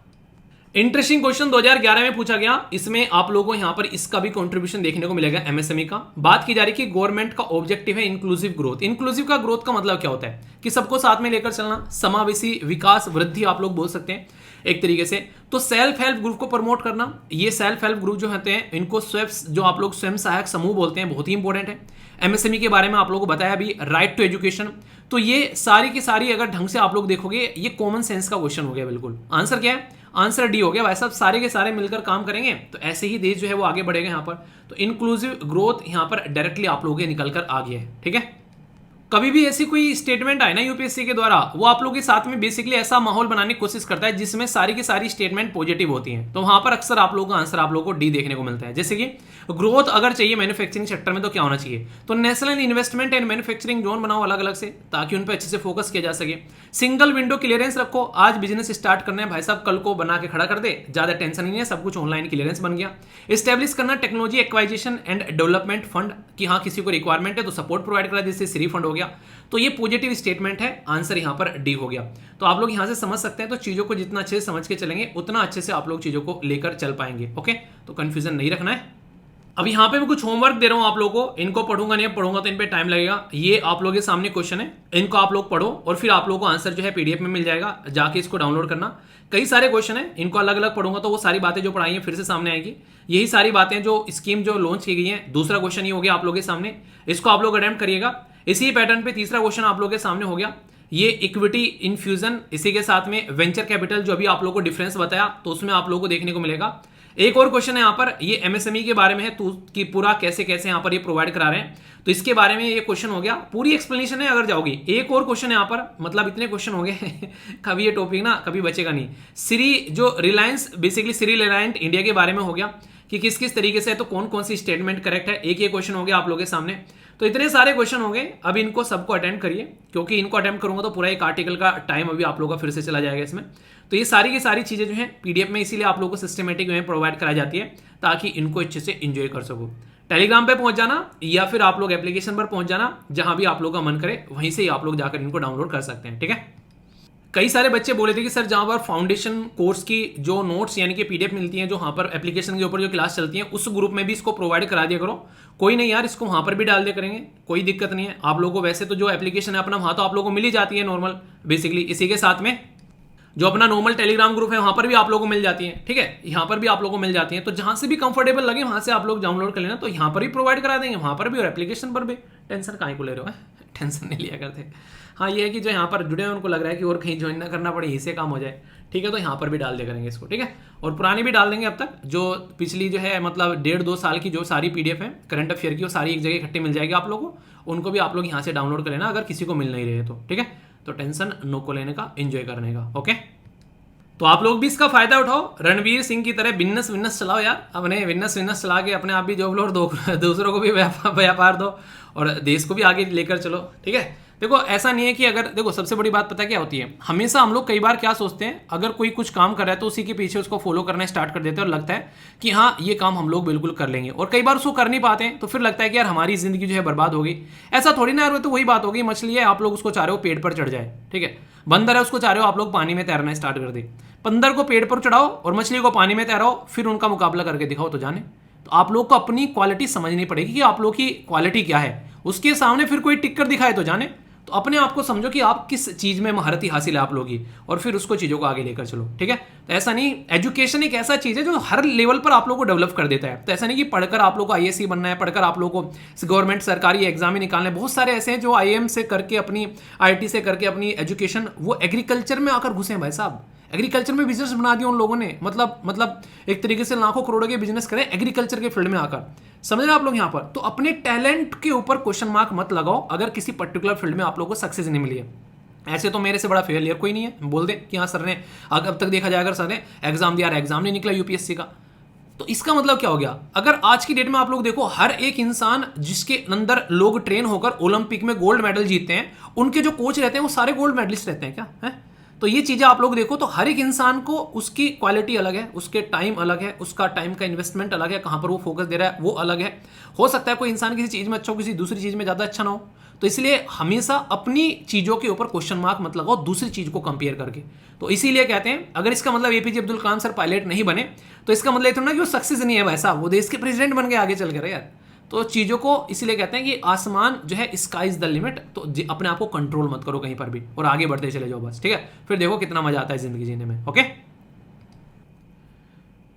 इंटरेस्टिंग क्वेश्चन 2011 में पूछा गया, इसमें आप लोगों को यहां पर इसका भी कंट्रीब्यूशन देखने को मिलेगा एमएसएमई का। बात की जा रही है कि गवर्नमेंट का ऑब्जेक्टिव है इंक्लूसिव ग्रोथ। इंक्लूसिव का ग्रोथ का मतलब क्या होता है कि सबको साथ में लेकर चलना, समावेशी विकास वृद्धि आप लोग बोल सकते हैं एक तरीके से। तो सेल्फ हेल्प ग्रुप को प्रमोट करना, ये सेल्फ हेल्प ग्रुप जो होते हैं इनको जो आप लोग स्वयं सहायक समूह बोलते हैं, बहुत ही इंपॉर्टेंट है। एमएसएमई के बारे में आप लोगों को बताया अभी, राइट टू एजुकेशन। तो ये सारी की सारी अगर ढंग से आप लोग देखोगे ये कॉमन सेंस का क्वेश्चन हो गया बिल्कुल। आंसर क्या है? आंसर डी हो गया भाई साहब। सारे के सारे मिलकर काम करेंगे तो ऐसे ही देश जो है वो आगे बढ़ेगा यहाँ पर। तो इंक्लूसिव ग्रोथ यहाँ पर डायरेक्टली आप लोगों के निकल कर आ गया है, ठीक है। कभी भी ऐसी कोई स्टेटमेंट आए ना यूपीएससी के द्वारा, वो आप लोगों के साथ में बेसिकली ऐसा माहौल बनाने की कोशिश करता है जिसमें सारी की सारी स्टेटमेंट पॉजिटिव होती हैं। तो वहां पर अक्सर आप लोगों का आंसर आप लोगों को डी देखने को मिलता है। जैसे कि ग्रोथ अगर चाहिए मैन्युफैक्चरिंग सेक्टर में तो क्या होना चाहिए, तो national investment and manufacturing zone बनाओ अलग अलग से, ताकि उन पर अच्छे से फोकस किया जा सके। सिंगल विंडो क्लियरेंस रखो, आज बिजनेस स्टार्ट करना है भाई साहब, कल को बना के खड़ा कर दे, ज्यादा टेंशन नहीं है, सब कुछ ऑनलाइन क्लियरेंस बन गया। एस्टेब्लिश करना technology acquisition and development fund, कि हाँ किसी को रिक्वायरमेंट है तो सपोर्ट प्रोवाइड करा, जिससे फ्री फंड हो गया। तो ये पॉजिटिव स्टेटमेंट है, आंसर यहां पर डी हो गया। तो आप लोग यहां से समझ सकते हैं। तो चीजों को जितना अच्छे से समझ के चलेंगे उतना अच्छे से आप लोग चीजों को लेकर चल पाएंगे, ओके। तो कंफ्यूजन नहीं रखना है। अब यहाँ पे मैं कुछ होमवर्क दे रहा हूं आप लोगों को, इनको पढ़ूंगा नहीं, पढ़ूंगा तो इन पे टाइम लगेगा। ये आप लोगों के सामने क्वेश्चन है, इनको आप लोग पढ़ो और फिर आप लोगों को आंसर जो है पीडीएफ में मिल जाएगा, जाके इसको डाउनलोड करना। कई सारे क्वेश्चन है, इनको अलग अलग पढ़ूंगा तो वो सारी बातें जो पढ़ाई हैं फिर से सामने आएगी। यही सारी बातें जो स्कीम जो लॉन्च की गई है। दूसरा क्वेश्चन ये हो गया आप लोगों के सामने, इसको आप लोग अटेम्प्ट करिएगा। इसी पैटर्न पे तीसरा क्वेश्चन आप लोगों के सामने हो गया, ये इक्विटी इन्फ्यूजन, इसी के साथ में वेंचर कैपिटल जो अभी आप लोगों को डिफरेंस बताया, तो उसमें आप लोगों को देखने को मिलेगा। एक और क्वेश्चन है यहाँ पर, ये एमएसएमई के बारे में है, तो कि पूरा कैसे कैसे यहाँ पर ये प्रोवाइड करा रहे हैं, तो इसके बारे में ये क्वेश्चन हो गया। पूरी एक्सप्लेनेशन है अगर जाओगी। एक और क्वेश्चन है यहाँ पर, मतलब इतने क्वेश्चन हो गए कभी ये टॉपिक ना कभी बचेगा नहीं। श्री जो रिलायंस, बेसिकली श्री रिलायंस इंडिया के बारे में हो गया कि किस किस तरीके से, तो कौन कौन सी स्टेटमेंट करेक्ट है, एक ये क्वेश्चन हो गया आप लोगों के सामने। तो इतने सारे क्वेश्चन हो गए, अब इनको सबको अटेम्प्ट करिए, क्योंकि इनको अटेम्प्ट करूंगा तो पूरा एक आर्टिकल का टाइम अभी आप लोगों का फिर से चला जाएगा इसमें। तो ये सारी की सारी चीजें जो है पीडीएफ में इसीलिए आप लोगों को सिस्टमेटिक में प्रोवाइड कराई जाती है, ताकि इनको अच्छे से एंजॉय कर सको। टेलीग्राम पे पहुंच जाना या फिर आप लोग एप्लीकेशन पर पहुंच जाना, जहां भी आप लोग का मन करे वहीं से ही आप लोग जाकर इनको डाउनलोड कर सकते हैं, ठीक है। कई सारे बच्चे बोले थे कि सर जहां पर फाउंडेशन कोर्स की जो नोट्स यानी कि पीडीएफ मिलती हैं, जो वहां पर एप्लीकेशन के ऊपर जो क्लास चलती है, उस ग्रुप में भी इसको प्रोवाइड करा दिया करो। कोई नहीं यार, इसको वहां पर भी डाल दिया करेंगे, कोई दिक्कत नहीं है आप लोगों को। वैसे तो जो एप्लीकेशन है अपना वहां तो आप लोगों को मिल ही जाती है नॉर्मल, बेसिकली इसी के साथ में जो अपना नॉर्मल टेलीग्राम ग्रुप है वहां पर भी आप लोगों को मिल जाती है, ठीक है, यहाँ पर भी आप लोगों को मिल जाती है। तो जहां से भी कंफर्टेबल लगे वहां से आप लोग डाउनलोड कर लेना, तो यहाँ पर भी प्रोवाइड करा देंगे, वहां पर भी और एप्लीकेशन पर भी। टेंशन काहे को ले रहे हो, टेंशन नहीं लिया करते। हाँ ये है कि जो यहाँ पर जुड़े हैं उनको लग रहा है कि और कहीं ज्वाइन ना करना पड़े, इससे काम हो जाए, ठीक है। तो यहाँ पर भी डाल दिया करेंगे इसको, ठीक है। और पुरानी भी डाल देंगे, अब तक जो पिछली जो है मतलब 1.5-2 साल की जो सारी पीडीएफ है करंट अफेयर की, वो सारी एक जगह इकट्ठी मिल जाएगी आप लोगों को। उनको भी आप लोग यहाँ से डाउनलोड कर लेना अगर किसी को मिल नहीं रहे तो, ठीक है। तो टेंशन नो को लेने का, एंजॉय करने का, ओके। तो आप लोग भी इसका फायदा उठाओ, रणवीर सिंह की तरह बिजनेस विजनेस चलाओ यार, अपने बिजनेस विजनेस चला के अपने आप भी जॉब लो और दूसरों को भी व्यापार दो और देश को भी आगे लेकर चलो, ठीक है। देखो ऐसा नहीं है कि अगर, देखो सबसे बड़ी बात पता क्या होती है, हमेशा हम लोग कई बार क्या सोचते हैं, अगर कोई कुछ काम कर रहा है तो उसी के पीछे उसको फॉलो करना स्टार्ट कर देते हैं और लगता है कि हाँ ये काम हम लोग बिल्कुल कर लेंगे, और कई बार उसको कर नहीं पाते हैं तो फिर लगता है कि यार हमारी जिंदगी जो है बर्बाद हो गई। ऐसा थोड़ी ना यार, तो वही बात होगी, मछली है आप लोग उसको चाह रहे हो पेड़ पर चढ़ जाए, ठीक है। बंदर है, उसको चाह रहे हो आप लोग पानी में तैरना स्टार्ट कर दे, बंदर को पेड़ पर चढ़ाओ और मछली को पानी में तैराओ, फिर उनका मुकाबला करके दिखाओ तो जाने। तो आप लोग को अपनी क्वालिटी समझनी पड़ेगी कि आप लोग की क्वालिटी क्या है, उसके सामने फिर कोई टिक्कर दिखाए तो जाने। तो अपने आप को समझो कि आप किस चीज में महारती हासिल है आप लोग की, और फिर उसको चीजों को आगे लेकर चलो, ठीक है। तो ऐसा नहीं, एजुकेशन एक ऐसा चीज है जो हर लेवल पर आप लोग को डेवलप कर देता है। तो ऐसा नहीं कि पढ़कर आप लोग को आईएएस बनना है, पढ़कर आप लोग को गवर्नमेंट सरकारी एग्जाम ही निकालना है। बहुत सारे ऐसे हैं जो आईएएम से करके अपनी आईआईटी से करके अपनी एजुकेशन वो एग्रीकल्चर में आकर घुसे हैं भाई साहब। एग्रीकल्चर में बिजनेस बना दिया उन लोगों ने, मतलब एक तरीके से लाखों करोड़ों के बिजनेस करें एग्रीकल्चर के फील्ड में आकर, समझ रहे आप लोग यहाँ पर। तो अपने टैलेंट के ऊपर क्वेश्चन मार्क मत लगाओ अगर किसी पर्टिकुलर फील्ड में आप लोगों को सक्सेस नहीं मिली है। ऐसे तो मेरे से बड़ा फेलियर कोई नहीं है, बोल दे कि हाँ सर ने, अब तक देखा जाए अगर सर ने एग्जाम दिया, एग्जाम नहीं निकला यूपीएससी का, तो इसका मतलब क्या हो गया। अगर आज की डेट में आप लोग देखो, हर एक इंसान जिसके अंदर लोग ट्रेन होकर ओलंपिक में गोल्ड मेडल जीतते हैं, उनके जो कोच रहते हैं वो सारे गोल्ड मेडलिस्ट रहते हैं क्या है। तो ये चीजें आप लोग देखो, तो हर एक इंसान को उसकी क्वालिटी अलग है, उसके टाइम अलग है, उसका टाइम का इन्वेस्टमेंट अलग है, कहां पर वो फोकस दे रहा है वो अलग है। हो सकता है कोई इंसान किसी चीज में अच्छा हो, किसी दूसरी चीज में ज्यादा अच्छा ना हो। तो इसलिए हमेशा अपनी चीजों के ऊपर क्वेश्चन मार्क मत लगाओ दूसरी चीज को कंपेयर करके। तो इसीलिए कहते हैं, अगर इसका मतलब APJ Abdul Kalam sir pilot नहीं बने तो इसका मतलब थोड़ा ना कि वो सक्सेस नहीं है भाई साहब, वो देश के प्रेसिडेंट बन के आगे चल कर यार। तो चीज़ों को इसीलिए कहते हैं कि आसमान जो है स्काई इज द लिमिट। तो अपने आप को कंट्रोल मत करो कहीं पर भी और आगे बढ़ते चले जाओ बस, ठीक है। फिर देखो कितना मजा आता है जिंदगी जीने में। ओके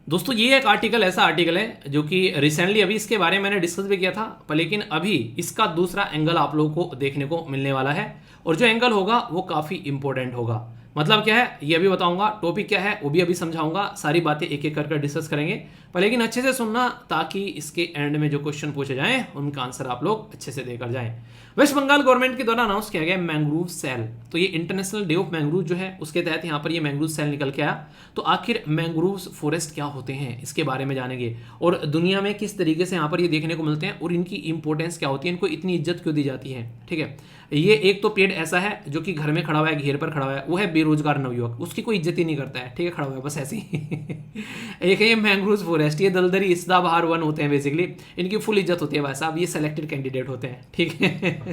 दोस्तों, ये एक आर्टिकल ऐसा आर्टिकल है जो कि रिसेंटली अभी इसके बारे में मैंने डिस्कस भी किया था, पर लेकिन अभी इसका दूसरा एंगल आप लोगों को देखने को मिलने वाला है, और जो एंगल होगा वो काफ़ी इंपॉर्टेंट होगा। मतलब क्या है ये अभी बताऊंगा, टॉपिक क्या है वो भी अभी समझाऊंगा, सारी बातें एक एक कर डिस्कस करेंगे, पर लेकिन अच्छे से सुनना ताकि इसके एंड में जो क्वेश्चन पूछे जाएं उनका आंसर आप लोग अच्छे से देकर जाएं। वेस्ट बंगाल गवर्नमेंट के द्वारा अनाउंस किया गया मैंग्रोव सेल। तो ये इंटरनेशनल डे ऑफ मैंग्रोव जो है उसके तहत यहाँ पर ये मैंग्रोव सेल निकल के आया। तो आखिर मैंग्रोव फॉरेस्ट क्या होते हैं इसके बारे में जानेंगे, और दुनिया में किस तरीके से यहाँ पर ये देखने को मिलते हैं, और इनकी इंपॉर्टेंस क्या होती है, इनको इतनी इज्जत क्यों दी जाती है, ठीक है। ये एक तो पेड़ ऐसा है जो कि घर में खड़ा हुआ है, घेर पर खड़ा हुआ है, वो है बेरोजगार नवयुवक, उसकी कोई इज्जत ही नहीं करता है, ठीक है, खड़ा हुआ है बस ऐसे ही। एक है ये मैंग्रोव फॉरेस्ट, ये दलदली सदाबहार वन होते हैं बेसिकली, इनकी फुल इज्जत होती है भाई साहब, ये सेलेक्टेड कैंडिडेट होते हैं, ठीक है।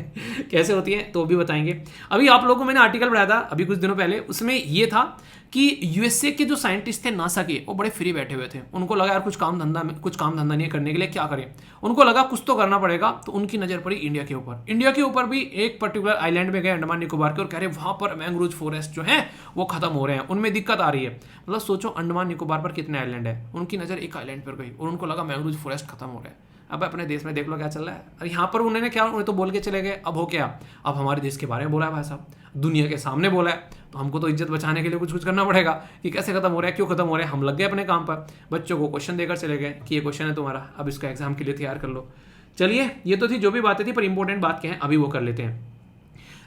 कैसे होती है तो भी बताएंगे। अभी आप लोगों को मैंने आर्टिकल पढ़ाया था अभी कुछ दिनों पहले, उसमें ये था कि यूएसए के जो साइंटिस्ट थे नासा के, वो बड़े फ्री बैठे हुए थे, उनको लगा यार कुछ काम धंधा नहीं करने के लिए क्या करें, उनको लगा कुछ तो करना पड़ेगा। तो उनकी नजर पड़ी इंडिया के ऊपर। इंडिया के ऊपर भी एक पर्टिकुलर आइलैंड में गए अंडमान निकोबार के, और कह रहे वहां पर मैंग्रोव फॉरेस्ट जो है वो खत्म हो रहे हैं, उनमें दिक्कत आ रही है। मतलब सोचो अंडमान निकोबार पर कितने आइलैंड है, उनकी नजर एक आइलैंड पर गई और उनको लगा मैंग्रोव फॉरेस्ट खत्म हो रहा है। अब अपने देश में देख लो क्या चल रहा है। और यहाँ पर उन्होंने क्या, उन्हें तो बोल के चले गए, अब हो क्या, अब हमारे देश के बारे में बोला है भाई साहब, दुनिया के सामने बोला है, तो हमको तो इज्जत बचाने के लिए कुछ करना पड़ेगा कि कैसे खत्म हो रहा है, क्यों खत्म हो रहा है। हम लग गए अपने काम पर, बच्चों को क्वेश्चन देकर चले गए कि ये क्वेश्चन है तुम्हारा, अब इसका एग्जाम के लिए तैयार कर लो। चलिए ये तो थी जो भी बातें थी, पर इंपॉर्टेंट बात क्या है अभी वो कर लेते हैं।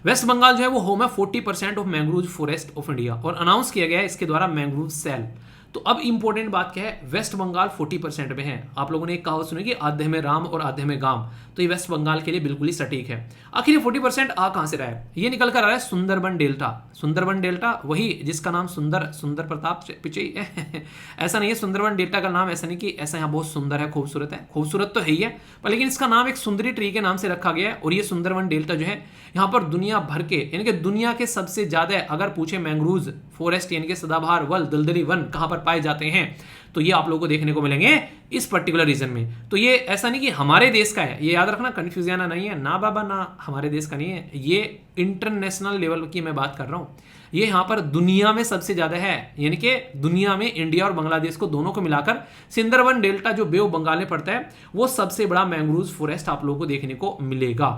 वेस्ट बंगाल जो है वो होम है 40% of mangrove forest of India, और अनाउंस किया गया है इसके द्वारा मैंग्रोव सेल। तो अब इंपॉर्टेंट बात क्या है, वेस्ट बंगाल 40% में है। आप लोगों ने एक कहावत सुनी कि आधे में राम और आधे में गांव, तो ये वेस्ट बंगाल के लिए बिल्कुल ही सटीक है। आखिर ये 40% आ कहां से रहा है, ये निकल कर आ रहा है सुंदरबन डेल्टा। सुंदरबन डेल्टा वही जिसका नाम सुंदर प्रताप पिचई है। ऐसा नहीं है, सुंदरबन डेल्टा का नाम ऐसा नहीं कि ऐसा यहाँ बहुत सुंदर है, खूबसूरत तो है ही है, पर लेकिन इसका नाम एक सुंदरी ट्री के नाम से रखा गया है। और ये सुंदरबन डेल्टा जो है यहाँ पर दुनिया भर के, यानी कि दुनिया के सबसे ज्यादा अगर पूछे मैंग्रोव फॉरेस्ट यानी कि सदाबहार वन, दलदली वन कहां पर पाए जाते हैं, तो ये आप लोगों को देखने को मिलेंगे इस पर्टिकुलर रीजन में। तो ये ऐसा नहीं कि हमारे देश का है, ये याद रखना, कंफ्यूजन नहीं है ना बाबा, ना हमारे देश का नहीं है, ये इंटरनेशनल लेवल की मैं बात कर रहा हूं। ये यहाँ पर दुनिया में सबसे ज्यादा है, यानी कि दुनिया में इंडिया और बांग्लादेश को दोनों को मिलाकर सुंदरबन डेल्टा जो बे ऑफ बंगाल में पड़ता है, वो सबसे बड़ा मैंग्रोव फॉरेस्ट आप लोगों को देखने को मिलेगा।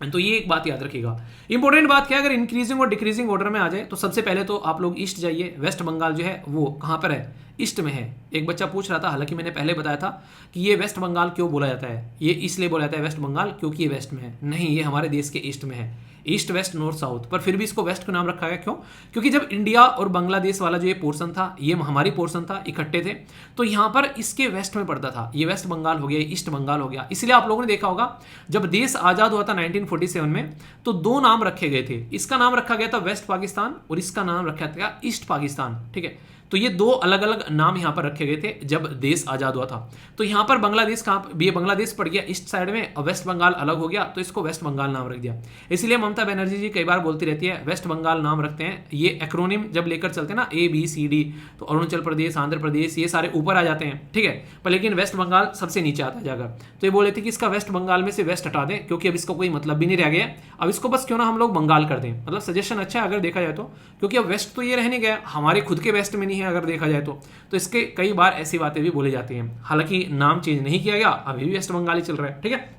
तो ये एक बात याद रखिएगा। इंपॉर्टेंट बात क्या है, अगर इंक्रीजिंग और डिक्रीजिंग ऑर्डर में आ जाए तो सबसे पहले तो आप लोग ईस्ट जाइए। वेस्ट बंगाल जो है वो कहाँ पर है, ईस्ट में है। एक बच्चा पूछ रहा था, हालांकि मैंने पहले बताया था कि ये वेस्ट बंगाल क्यों बोला जाता है, ये इसलिए बोला जाता है वेस्ट बंगाल क्योंकि ये वेस्ट में है, नहीं ये हमारे देश के ईस्ट में है, ईस्ट वेस्ट नॉर्थ साउथ, पर फिर भी इसको वेस्ट का नाम रखा गया। क्यों? क्योंकि जब इंडिया और बांग्लादेश वाला जो ये पोर्शन था, ये हमारी पोर्शन था, इकट्ठे थे, तो यहाँ पर इसके वेस्ट में पड़ता था, ये वेस्ट बंगाल हो गया, ईस्ट बंगाल हो गया। इसलिए आप लोगों ने देखा होगा जब देश आजाद हुआ था 1947 में, तो दो नाम रखे गए थे, इसका नाम रखा गया था वेस्ट पाकिस्तान और इसका नाम रखा गया ईस्ट पाकिस्तान, ठीक है। तो ये दो अलग अलग नाम यहाँ पर रखे गए थे जब देश आज़ाद हुआ था। तो यहाँ पर बांग्लादेश कहाँ, ये बांग्लादेश पड़ गया ईस्ट साइड में और वेस्ट बंगाल अलग हो गया, तो इसको वेस्ट बंगाल नाम रख दिया। इसलिए ममता बनर्जी जी कई बार बोलती रहती है वेस्ट बंगाल नाम रखते हैं, ये एक्रोनिम जब लेकर चलते हैं ना ABCD, तो अरुणाचल प्रदेश, आंध्र प्रदेश, ये सारे ऊपर आ जाते हैं, ठीक है, पर लेकिन वेस्ट बंगाल सबसे नीचे आता जाएगा। तो ये बोले थे कि इसका वेस्ट बंगाल में से वेस्ट हटा दें, क्योंकि अब इसका कोई मतलब भी नहीं रह गया, अब इसको बस क्यों ना हम लोग बंगाल कर दें। मतलब सजेशन अच्छा है अगर देखा जाए तो, क्योंकि अब वेस्ट तो ये रहने गया, हमारे खुद के वेस्ट में नहीं है अगर देखा जाए तो इसके कई बार ऐसी बातें भी बोली जाती हैं। हालांकि नाम चेंज नहीं किया गया, अभी भी वेस्ट बंगाल ही चल रहा है, ठीक है।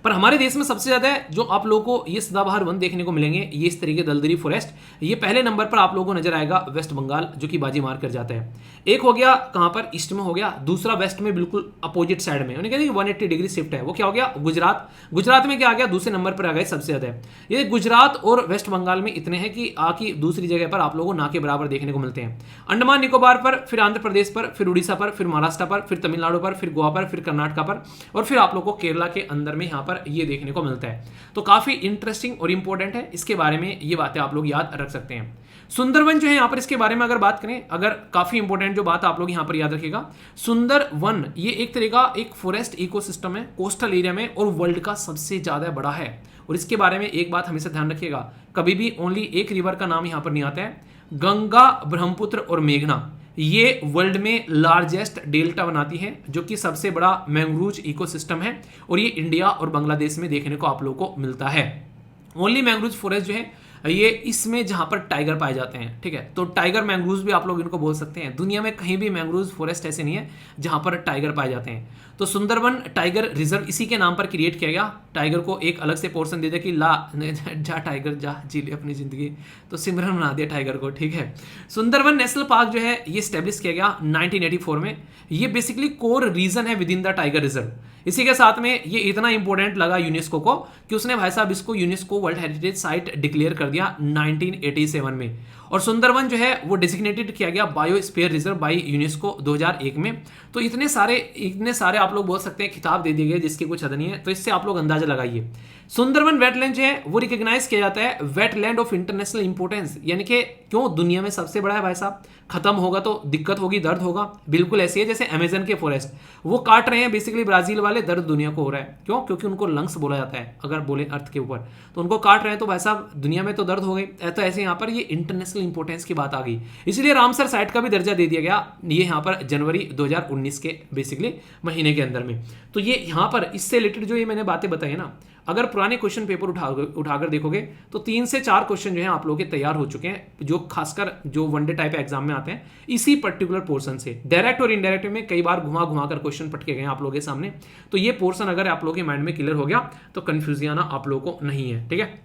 पर हमारे देश में सबसे ज्यादा जो आप लोगों को ये सदाबहार वन देखने को मिलेंगे, ये इस तरीके दलदली फॉरेस्ट, ये पहले नंबर पर आप लोगों को नजर आएगा वेस्ट बंगाल, जो कि बाजी मार कर जाता है। एक हो गया कहां पर, ईस्ट में हो गया, दूसरा वेस्ट में बिल्कुल अपोजिट साइड में, उन्हें कहते हैं 180 डिग्री शिफ्ट है, वो क्या हो गया, गुजरात। गुजरात में क्या आ गया, दूसरे नंबर पर आ गए सबसे ज्यादा। ये गुजरात और वेस्ट बंगाल में इतने हैं कि आकी दूसरी जगह पर आप लोगों को ना के बराबर देखने को मिलते हैं। अंडमान निकोबार पर, फिर आंध्र प्रदेश पर, फिर उड़ीसा पर, फिर महाराष्ट्र पर, फिर तमिलनाडु पर, फिर गोवा पर, फिर कर्नाटका पर, और फिर आप लोगों को केरला के अंदर में यहाँ पर ये देखने को मिलता है। तो काफी इंटरेस्टिंग और इंपॉर्टेंट है, इसके बारे में ये बातें आप लोग याद रख सकते हैं। सुंदरवन जो है यहाँ पर, इसके बारे में अगर बात करें, अगर काफी इंपॉर्टेंट जो बात आप लोग यहाँ पर याद रखिएगा, सुंदरवन ये एक तरह का एक फॉरेस्ट इकोसिस्टम है कोस्टल एरिया में, और वर्ल्ड का सबसे ज्यादा बड़ा है। और इसके बारे में एक बात हमेशा ध्यान रखिएगा, कभी भी ओनली एक रिवर का नाम यहाँ पर नहीं आता है, गंगा, ब्रह्मपुत्र और मेघना ये वर्ल्ड में लार्जेस्ट डेल्टा बनाती है, जो कि सबसे बड़ा मैंग्रोव इकोसिस्टम है, और ये इंडिया और बांग्लादेश में देखने को आप लोगों को मिलता है। ओनली मैंग्रोव फॉरेस्ट जो है ये इसमें जहां पर टाइगर पाए जाते हैं, ठीक है, तो टाइगर मैंग्रोव भी आप लोग इनको बोल सकते हैं। दुनिया में कहीं भी मैंग्रोव फॉरेस्ट ऐसे नहीं है जहां पर टाइगर पाए जाते हैं। तो सुंदरवन टाइगर रिजर्व इसी के नाम पर क्रिएट किया गया। टाइगर को एक अलग से पोर्शन दे दिया कि ला जा टाइगर जा जी ले अपनी जिंदगी, तो सिमरन बना दिया टाइगर को, ठीक है। सुंदरवन नेशनल पार्क जो है ये स्टैब्लिश किया गया 1984 में। ये बेसिकली कोर रीजन है with in the tiger reserve. इसी के साथ में ये इतना इंपॉर्टेंट लगा यूनेस्को को कि उसने भाई साहब इसको UNESCO world heritage site declare कर दिया 1987 में। और सुंदरवन जो है वो डेजिग्नेटेड किया गया बायोस्फीयर रिजर्व बाय यूनेस्को 2001 में। तो इतने सारे आप लोग बोल सकते हैं खिताब दे दिए गए जिसकी कुछ हद नहीं है। तो इससे आप लोग अंदाजा लगाइए। सुंदरवन वेटलैंड जो है वो रिकॉग्नाइज किया जाता है वेटलैंड ऑफ इंटरनेशनल इंपोर्टेंस, यानी कि क्यों दुनिया में सबसे बड़ा है भाई साहब, खत्म होगा तो दिक्कत होगी, दर्द होगा। बिल्कुल ऐसी है जैसे अमेजन के फॉरेस्ट वो काट रहे हैं बेसिकली ब्राजील वाले, दर्द दुनिया को हो रहा है। क्यों? क्योंकि उनको लंग्स बोला जाता है अगर बोले अर्थ के ऊपर, तो उनको काट रहे हैं तो भाई साहब दुनिया में तो दर्द हो गई। तो ऐसे यहाँ पर ये इंटरनेशनल इंपोर्टेंस की बात आ गई, इसलिए रामसर साइट का भी दर्जा दे दिया गया ये यहाँ पर जनवरी 2019 के बेसिकली महीने के अंदर में। तो ये यहाँ पर इससे रिलेटेड जो ये मैंने बातें बताई ना, अगर पुराने क्वेश्चन पेपर उठाकर देखोगे तो 3 से 4 क्वेश्चन जो है आप लोगों के तैयार हो चुके हैं, जो खासकर जो वनडे टाइप एग्जाम में आते हैं इसी पर्टिकुलर पोर्शन से। डायरेक्ट और इनडायरेक्ट में कई बार घुमा कर क्वेश्चन पटके गए आप लोगों के सामने। तो ये पोर्शन अगर आप लोगों के माइंड में क्लियर हो गया तो कंफ्यूजन आना आप लोगों को नहीं है, ठीक है।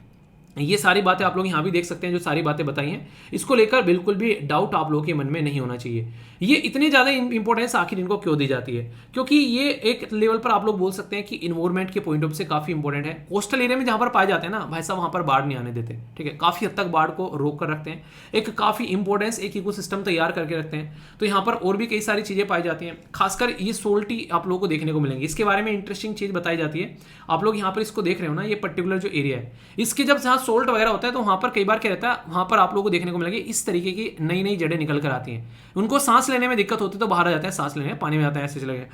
ये सारी बातें आप लोग यहाँ भी देख सकते हैं, जो सारी बातें बताई हैं इसको लेकर बिल्कुल भी डाउट आप लोगों के मन में नहीं होना चाहिए। ये इतनी ज़्यादा इंपॉर्टेंस आखिर इनको क्यों दी जाती है? क्योंकि ये एक लेवल पर आप लोग बोल सकते हैं कि इन्वायरमेंट के पॉइंट ऑफ से काफ़ी इंपॉर्टेंट है। कोस्टल एरिया में जहाँ पर पाए जाते हैं ना भाई साहब, वहाँ पर बाढ़ नहीं आने देते, ठीक है, काफ़ी हद तक बाढ़ को रोक कर रखते हैं, एक काफ़ी इंपॉर्टेंस एक इकोसिस्टम तैयार करके रखते हैं। तो यहाँ पर और भी कई सारी चीज़ें पाई जाती हैं, खासकर ये सोल्टी आप लोगों को देखने को मिलेंगी। इसके बारे में इंटरेस्टिंग चीज़ बताई जाती है। आप लोग यहाँ पर इसको देख रहे हो ना, ये पर्टिकुलर जो एरिया है इसके जब जहाँ सोल्ट वगैरह होता है तो वहाँ पर कई बार क्या रहता है, वहाँ पर आप लोगों को देखने को मिलेगी इस तरीके की नई नई जड़ें निकल कर आती हैं। उनको सांस लेने में दिक्कत होती है तो बाहर आ जाते हैं, सांस लेने पानी में जाता है, ऐसे चले गए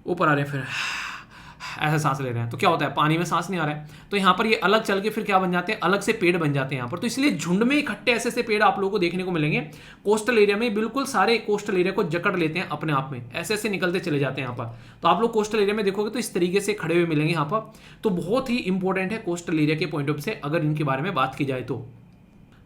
ऊपर आ रहे हैं, फिर ऐसे सांस ले रहे हैं तो क्या होता है, पानी में सांस नहीं आ रहा है। तो यहाँ पर ये अलग चल के फिर क्या बन जाते हैं, अलग से पेड़ बन जाते हैं यहाँ पर। तो इसलिए झुंड में इकट्ठे ऐसे ऐसे पेड़ आप लोगों को देखने को मिलेंगे कोस्टल एरिया में। बिल्कुल सारे कोस्टल एरिया को जकड़ लेते हैं अपने आप में, ऐसे ऐसे निकलते चले जाते हैं यहाँ पर। तो आप लोग कोस्टल एरिया में देखोगे तो इस तरीके से खड़े हुए मिलेंगे यहाँ पर। तो बहुत ही इंपॉर्टेंट है कोस्टल एरिया के पॉइंट ऑफ से अगर इनके बारे में बात की जाए तो।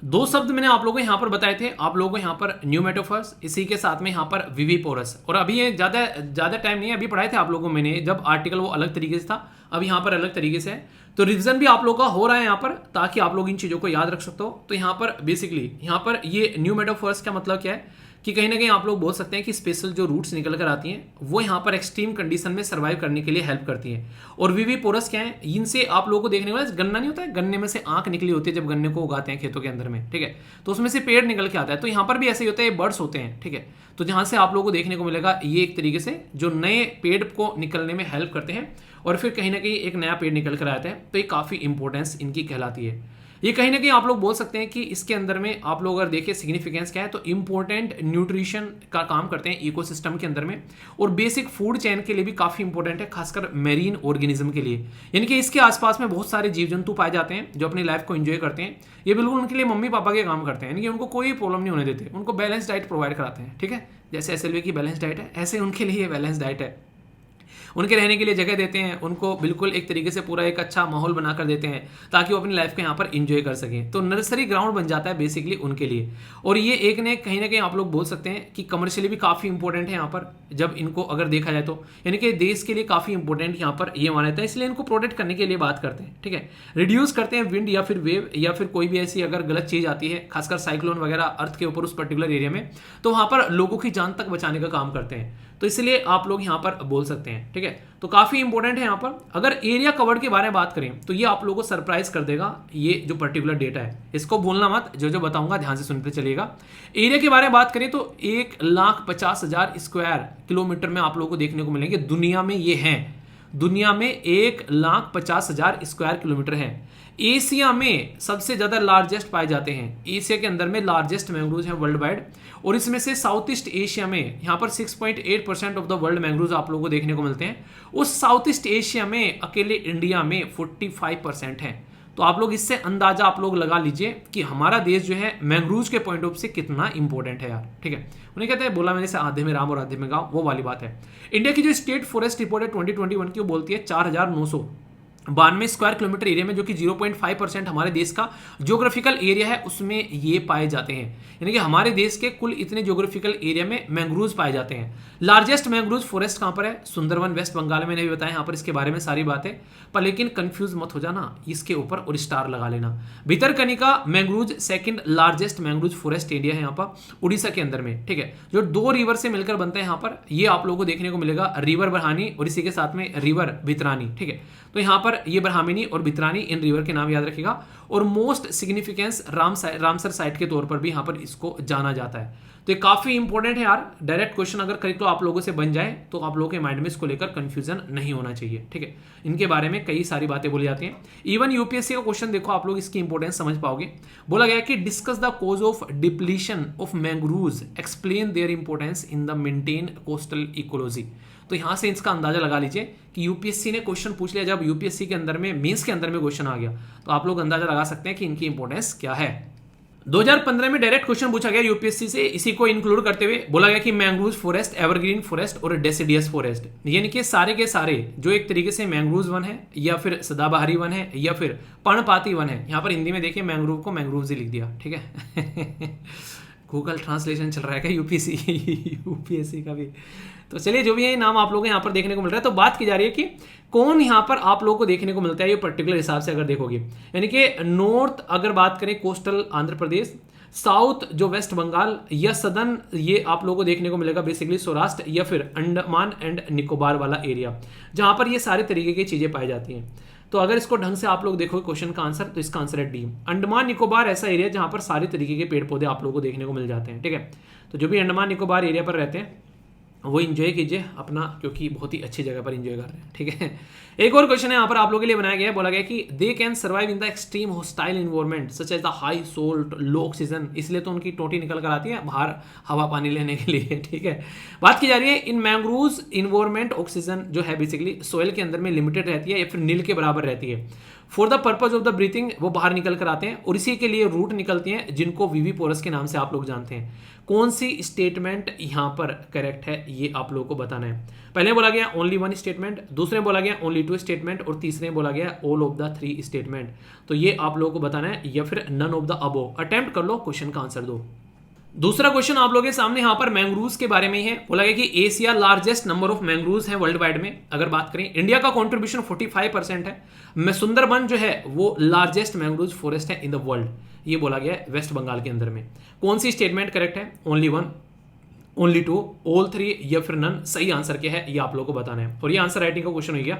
2 शब्द मैंने आप लोगों को यहाँ पर बताए थे, आप लोगों को यहाँ पर न्यूमेटोफर्स, इसी के साथ में यहाँ पर विविपोरस। और अभी ये ज़्यादा टाइम नहीं है, अभी पढ़ाए थे आप लोगों को मैंने, जब आर्टिकल वो अलग तरीके से था, अब यहाँ पर अलग तरीके से है। तो रिविजन भी आप लोगों का हो रहा है यहाँ पर, ताकि आप लोग इन चीज़ों को याद रख सकते हो। तो यहाँ पर बेसिकली यहाँ पर ये न्यूमेटोफर्स का मतलब क्या है कि कहीं ना कहीं आप लोग बोल सकते हैं कि स्पेशल जो रूट्स निकल कर आती हैं वो यहाँ पर एक्सट्रीम कंडीशन में सर्वाइव करने के लिए हेल्प करती हैं। और विविपोरस क्या है, इनसे आप लोगों को देखने को गन्ना नहीं होता है, गन्ने में से आंख निकली होती है जब गन्ने को उगाते हैं खेतों के अंदर में, ठीक है, तो उसमें से पेड़ निकल के आता है। तो यहाँ पर भी ऐसे ही होता है, बर्ड्स होते हैं, ठीक है। तो जहाँ से आप लोगों को देखने को मिलेगा ये एक तरीके से जो नए पेड़ को निकलने में हेल्प करते हैं और फिर कहीं ना कहीं एक नया पेड़ निकल कर आता है। तो ये काफ़ी इंपॉर्टेंस इनकी कहलाती है। ये कहीं ना कहीं आप लोग बोल सकते हैं कि इसके अंदर में आप लोग अगर देखिए सिग्निफिकेंस क्या है, तो इंपॉर्टेंट न्यूट्रिशन का काम करते हैं इकोसिस्टम के अंदर में, और बेसिक फूड चेन के लिए भी काफ़ी इंपॉर्टेंट है, खासकर मेरीन ऑर्गेनिज्म के लिए। यानी कि इसके आसपास में बहुत सारे जीव जंतु पाए जाते हैं जो अपनी लाइफ को एंजॉय करते हैं। ये बिल्कुल उनके लिए मम्मी पापा के काम करते हैं, यानी कि उनको कोई प्रॉब्लम नहीं होने देते, उनको बैलेंस डाइट प्रोवाइड कराते हैं। ठीक है, जैसे एसएलवी की बैलेंस डाइट है, ऐसे उनके लिए बैलेंस डाइट है। उनके रहने के लिए जगह देते हैं, उनको बिल्कुल एक तरीके से पूरा एक अच्छा माहौल बनाकर देते हैं ताकि वो अपनी लाइफ को यहाँ पर इंजॉय कर सकें। तो नर्सरी ग्राउंड बन जाता है बेसिकली उनके लिए। और ये एक ने कहीं ना कहीं आप लोग बोल सकते हैं कि कमर्शियली भी काफ़ी इंपॉर्टेंट है यहाँ पर, जब इनको अगर देखा जाए तो, यानी कि देश के लिए काफ़ी इंपॉर्टेंट यहाँ पर ये माना जाता है, इसलिए इनको प्रोटेक्ट करने के लिए बात करते हैं। ठीक है, रिड्यूस करते हैं विंड या फिर वेव या फिर कोई भी ऐसी अगर गलत चीज़ आती है, खासकर साइक्लोन वगैरह अर्थ के ऊपर उस पर्टिकुलर एरिया में, तो वहाँ पर लोगों की जान तक बचाने का काम करते हैं। तो इसलिए आप लोग यहाँ पर बोल सकते हैं। ठीक है, तो काफ़ी इंपॉर्टेंट है यहाँ पर। अगर एरिया कवर्ड के बारे में बात करें तो ये आप लोगों को सरप्राइज कर देगा, ये जो पर्टिकुलर डेटा है, इसको भूलना मत, जो जो बताऊंगा ध्यान से सुनते चलिएगा। एरिया के बारे में बात करें तो 1,50,000 स्क्वायर किलोमीटर में आप लोगों को देखने को मिलेंगे दुनिया में। ये हैं दुनिया में 1,50,000 स्क्वायर किलोमीटर है। एशिया में सबसे ज़्यादा लार्जेस्ट पाए जाते हैं, एशिया के अंदर में लार्जेस्ट मैंग्रोव हैं वर्ल्ड वाइड, और इसमें से साउथ ईस्ट एशिया में यहाँ पर 6.8% ऑफ द वर्ल्ड मैंग्रोव आप लोगों को देखने को मिलते हैं। उस साउथ ईस्ट एशिया में अकेले इंडिया में 45% हैं। तो आप लोग इससे अंदाजा आप लोग लगा लीजिए कि हमारा देश जो है मैंग्रोव के पॉइंट ऑफ से कितना इंपॉर्टेंट है यार। ठीक है, उन्हें कहते हैं बोला मैंने से आधे में राम और आधे में गाँव, वो वाली बात है। इंडिया की जो स्टेट फॉरेस्ट रिपोर्ट है 2021 की, वो बोलती है 4,992 स्क्वायर किलोमीटर एरिया में, जो कि 0.5% हमारे देश का ज्योग्राफिकल एरिया है, उसमें ये पाए जाते हैं। यानी कि हमारे देश के कुल इतने ज्योग्राफिकल एरिया में मैंग्रोव्स पाए जाते हैं। लार्जेस्ट मैंग्रोव फॉरेस्ट कहाँ पर है? सुंदरवन वेस्ट बंगाल में, मैंने भी बताया यहाँ पर इसके बारे में सारी बातें। पर लेकिन कंफ्यूज मत हो जाना, इसके ऊपर और स्टार लगा लेना। Bhitarkanika mangrove second largest mangrove forest area है यहाँ पर उड़ीसा के अंदर में। ठीक है, जो 2 रिवर से मिलकर बनते हैं यहाँ पर, ये आप लोगों को देखने को मिलेगा, रिवर बरहानी और इसी के साथ में रिवर भितरानी। ठीक है, तो यहाँ पर ये ब्रह्मिनी और भितरानी, इन रिवर के नाम याद रखिएगा। और मोस्ट सिग्निफिकेंस रामसर साइट के तौर पर भी यहाँ पर इसको जाना जाता है। तो ये काफी इंपॉर्टेंट है यार। डायरेक्ट क्वेश्चन अगर करें तो आप लोगों से बन जाए तो आप लोगों के माइंड में इसको लेकर कंफ्यूजन नहीं होना चाहिए। ठीक है, इनके बारे में कई सारी बातें बोली जाती हैं। इवन यूपीएससी का क्वेश्चन देखो, आप लोग इसकी इंपॉर्टेंस समझ पाओगे। बोला गया कि discuss the cause of depletion of mangroves, explain their importance in the maintain coastal ecology. तो यहां से इसका अंदाजा लगा लीजिए कि यूपीएससी ने क्वेश्चन पूछ लिया, जब यूपीएससी के अंदर में मेंस के अंदर में क्वेश्चन आ गया तो आप लोग अंदाजा लगा सकते हैं कि इनकी इंपॉर्टेंस क्या है। 2015 में डायरेक्ट क्वेश्चन पूछा गया यूपीएससी से, इसी को इंक्लूड करते हुए बोला गया कि मैंग्रोव फॉरेस्ट, एवरग्रीन फॉरेस्ट और डेसिडियस फॉरेस्ट, यानी कि सारे के सारे जो एक तरीके से मैंग्रोव वन है या फिर सदाबहारी वन है या फिर पर्णपाती वन है। यहाँ पर हिंदी में देखिए मैंग्रोव को मैंग्रोव्स ही लिख दिया। ठीक है गूगल ट्रांसलेशन चल रहा है क्या यूपीएससी का भी। तो चलिए, जो भी है नाम आप लोगों को यहाँ पर देखने को मिल रहा है। तो बात की जा रही है कि कौन यहाँ पर आप लोगों को देखने को मिलता है, ये पर्टिकुलर हिसाब से अगर देखोगे, यानी कि नॉर्थ अगर बात करें कोस्टल आंध्र प्रदेश, साउथ जो वेस्ट बंगाल, या सदर्न ये आप लोगों को देखने को मिलेगा बेसिकली सौराष्ट्र या फिर अंडमान एंड निकोबार वाला एरिया, जहां पर ये सारे तरीके की चीजें पाई जाती हैं। तो अगर इसको ढंग से आप लोग देखोगे क्वेश्चन का आंसर, तो इसका आंसर है डी। अंडमान निकोबार ऐसा एरिया जहां पर सारे तरीके के पेड़ पौधे आप लोगों को देखने को मिल जाते हैं। ठीक है, तो जो भी अंडमान निकोबार एरिया पर रहते हैं वो एंजॉय कीजिए अपना, क्योंकि बहुत ही अच्छी जगह पर एंजॉय कर रहे हैं। ठीक है, एक और क्वेश्चन है यहाँ पर आप लोगों के लिए बनाया गया है। बोला गया कि they can survive in the extreme hostile environment such as the high salt low oxygen, इसलिए तो उनकी टोटी निकल कर आती है बाहर हवा पानी लेने के लिए। ठीक है, बात की जा रही है इन मैंग्रोव्स इन्वायरमेंट ऑक्सीजन जो है बेसिकली सोइल के अंदर में लिमिटेड रहती है या फिर नील के बराबर रहती है। For the purpose of the breathing वो बाहर निकल कर आते हैं, और इसी के लिए रूट निकलती हैं जिनको विविपोरस के नाम से आप लोग जानते हैं। कौन सी स्टेटमेंट यहाँ पर करेक्ट है ये आप लोगों को बताना है। पहले बोला गया ओनली 1 स्टेटमेंट, दूसरे बोला गया ओनली 2 स्टेटमेंट, और तीसरे बोला गया ऑल ऑफ द 3 स्टेटमेंट। तो ये आप लोगों को बताना है, या फिर none of the above. Attempt कर लो, क्वेश्चन का आंसर दो। दूसरा क्वेश्चन आप लोगों के सामने यहाँ पर मैंग्रोव्स के बारे में ही है। बोला गया कि Asia largest number of mangroves है वर्ल्ड वाइड में। अगर बात करें इंडिया का कंट्रीब्यूशन 45% है। सुंदरबन जो है वो लार्जेस्ट मैंग्रोव फॉरेस्ट है इन द वर्ल्ड, ये बोला गया है वेस्ट बंगाल के अंदर में। कौन सी स्टेटमेंट करेक्ट है? ओनली 1, ओनली 2, ऑल 3 या फिर नन। सही आंसर क्या है ये आप लोगों को बताना है, और ये आंसर राइटिंग का क्वेश्चन हो गया।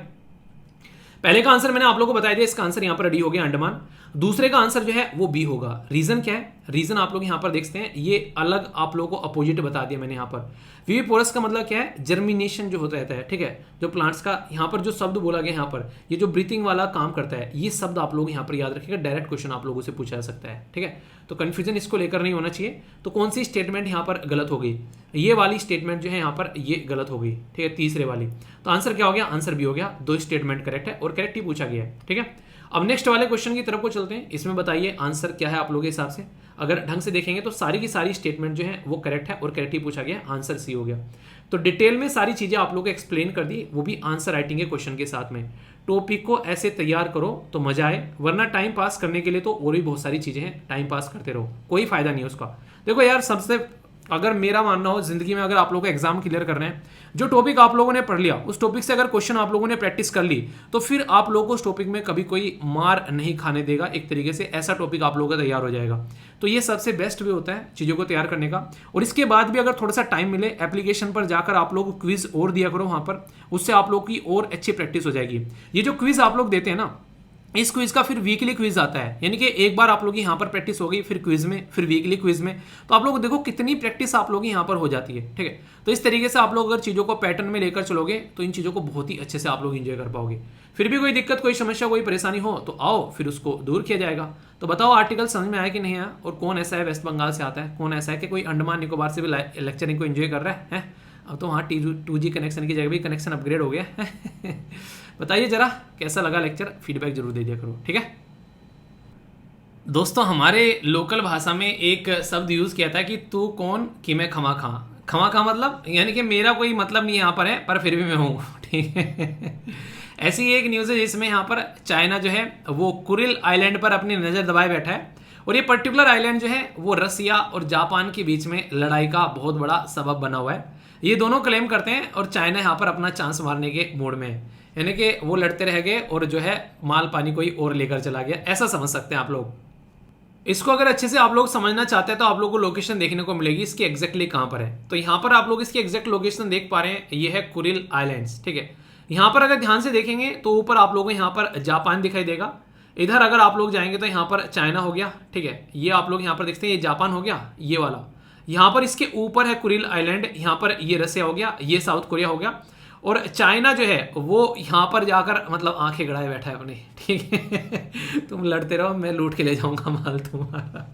पहले का आंसर मैंने आप लोगों को बताया दिया, इसका आंसर यहाँ पर रेडी हो गया अंडमान। दूसरे का आंसर जो है वो बी होगा। रीजन क्या है? रीजन आप लोग यहाँ पर देखते हैं, ये अलग आप लोगों को अपोजिट बता दिया मैंने यहाँ पर। विविपोरस का मतलब क्या है? जर्मिनेशन जो होता रहता है, ठीक है, जो प्लांट्स का यहाँ पर जो शब्द बोला गया यहाँ पर, ये जो ब्रीथिंग वाला काम करता है, ये शब्द आप लोग यहाँ पर याद रखिएगा। डायरेक्ट क्वेश्चन आप लोगों से पूछा जा सकता है, ठीक है। तो कंफ्यूजन इसको लेकर नहीं होना चाहिए। तो कौन सी स्टेटमेंट यहाँ पर गलत हो गई? ये वाली स्टेटमेंट जो है यहाँ पर ये गलत हो गई, ठीक है, तीसरे वाली। तो आंसर क्या हो गया? आंसर बी हो गया। दो स्टेटमेंट करेक्ट है और करेक्ट ही पूछा गया है, ठीक है। अब नेक्स्ट वाले क्वेश्चन की तरफ को चलते हैं। इसमें बताइए आंसर क्या है आप लोगों के हिसाब से। अगर ढंग से देखेंगे तो सारी की सारी स्टेटमेंट जो है वो करेक्ट है और करेक्ट ही पूछा गया, आंसर सी हो गया। तो डिटेल में सारी चीजें आप लोगों को एक्सप्लेन कर दी, वो भी आंसर राइटिंग के क्वेश्चन के साथ में। टॉपिक को ऐसे तैयार करो तो मजा आए, वरना टाइम पास करने के लिए तो और भी बहुत सारी चीजें हैं, टाइम पास करते रहो, कोई फायदा नहीं है उसका। देखो यार, सबसे अगर मेरा मानना हो जिंदगी में, अगर आप लोगों को एग्जाम क्लियर करना है, जो टॉपिक आप लोगों ने पढ़ लिया उस टॉपिक से अगर क्वेश्चन आप लोगों ने प्रैक्टिस कर ली तो फिर आप लोगों को उस टॉपिक में कभी कोई मार नहीं खाने देगा। एक तरीके से ऐसा टॉपिक आप लोगों का तैयार हो जाएगा। तो ये सबसे बेस्ट वे होता है चीज़ों को तैयार करने का। और इसके बाद भी अगर थोड़ा सा टाइम मिले, एप्लीकेशन पर जाकर आप लोग क्विज और दिया करो वहाँ पर, उससे आप लोग की और अच्छी प्रैक्टिस हो जाएगी। ये जो क्विज आप लोग देते हैं ना, इस क्विज का फिर वीकली क्विज आता है, यानी कि एक बार आप लोग की यहाँ पर प्रैक्टिस हो गई, फिर क्विज में, फिर वीकली क्विज में, तो आप लोग देखो कितनी प्रैक्टिस आप लोग यहाँ पर हो जाती है, ठीक है। तो इस तरीके से आप लोग अगर चीज़ों को पैटर्न में लेकर चलोगे तो इन चीज़ों को बहुत ही अच्छे से आप लोग एंजॉय कर पाओगे। फिर भी कोई दिक्कत, कोई समस्या, कोई परेशानी हो तो आओ, फिर उसको दूर किया जाएगा। तो बताओ आर्टिकल समझ में आया कि नहीं आया, और कौन ऐसा है वेस्ट बंगाल से आता है, कौन ऐसा है कि कोई अंडमान निकोबार से भी लेक्चरिंग को एंजॉय कर रहा है। अब तो वहाँ 2G कनेक्शन की जगह भी कनेक्शन अपग्रेड हो गया। बताइए जरा कैसा लगा लेक्चर, फीडबैक जरूर दे दिया करो, ठीक है। दोस्तों, हमारे लोकल भाषा में एक शब्द यूज किया था कि तू कौन कि मैं खमा खा। खमा खा मतलब यानी कि मेरा कोई मतलब नहीं यहाँ पर है, पर फिर भी मैं हूँ, ठीक है। ऐसी एक न्यूज़ है जिसमें यहाँ पर चाइना जो है वो कुरिल आइलैंड पर अपनी नज़र दबाए बैठा है, और ये पर्टिकुलर आइलैंड जो है वो रसिया और जापान के बीच में लड़ाई का बहुत बड़ा सबब बना हुआ है। ये दोनों क्लेम करते हैं और चाइना यहाँ पर अपना चांस मारने के मूड में है, यानी कि वो लड़ते रह गए और जो है माल पानी कोई और लेकर चला गया, ऐसा समझ सकते हैं आप लोग। इसको अगर अच्छे से आप लोग समझना चाहते हैं तो आप लोग को लोकेशन देखने को मिलेगी इसकी एग्जैक्टली कहाँ पर है। तो यहाँ पर आप लोग इसकी एग्जैक्ट लोकेशन देख पा रहे हैं, ये है कुरिल आइलैंड्स, ठीक है। यहाँ पर अगर ध्यान से देखेंगे तो ऊपर आप लोगों को यहाँ पर जापान दिखाई देगा, इधर अगर आप लोग जाएंगे तो यहाँ पर चाइना हो गया, ठीक है। ये आप लोग यहाँ पर देखते हैं, ये जापान हो गया, ये वाला। यहाँ पर इसके ऊपर है कुरिल आइलैंड, यहाँ पर ये रसिया हो गया, ये साउथ कोरिया हो गया, और चाइना जो है वो यहाँ पर जाकर मतलब आंखें गड़ाए बैठा है अपनी, ठीक है। तुम लड़ते रहो, मैं लूट के ले जाऊंगा माल तुम्हारा।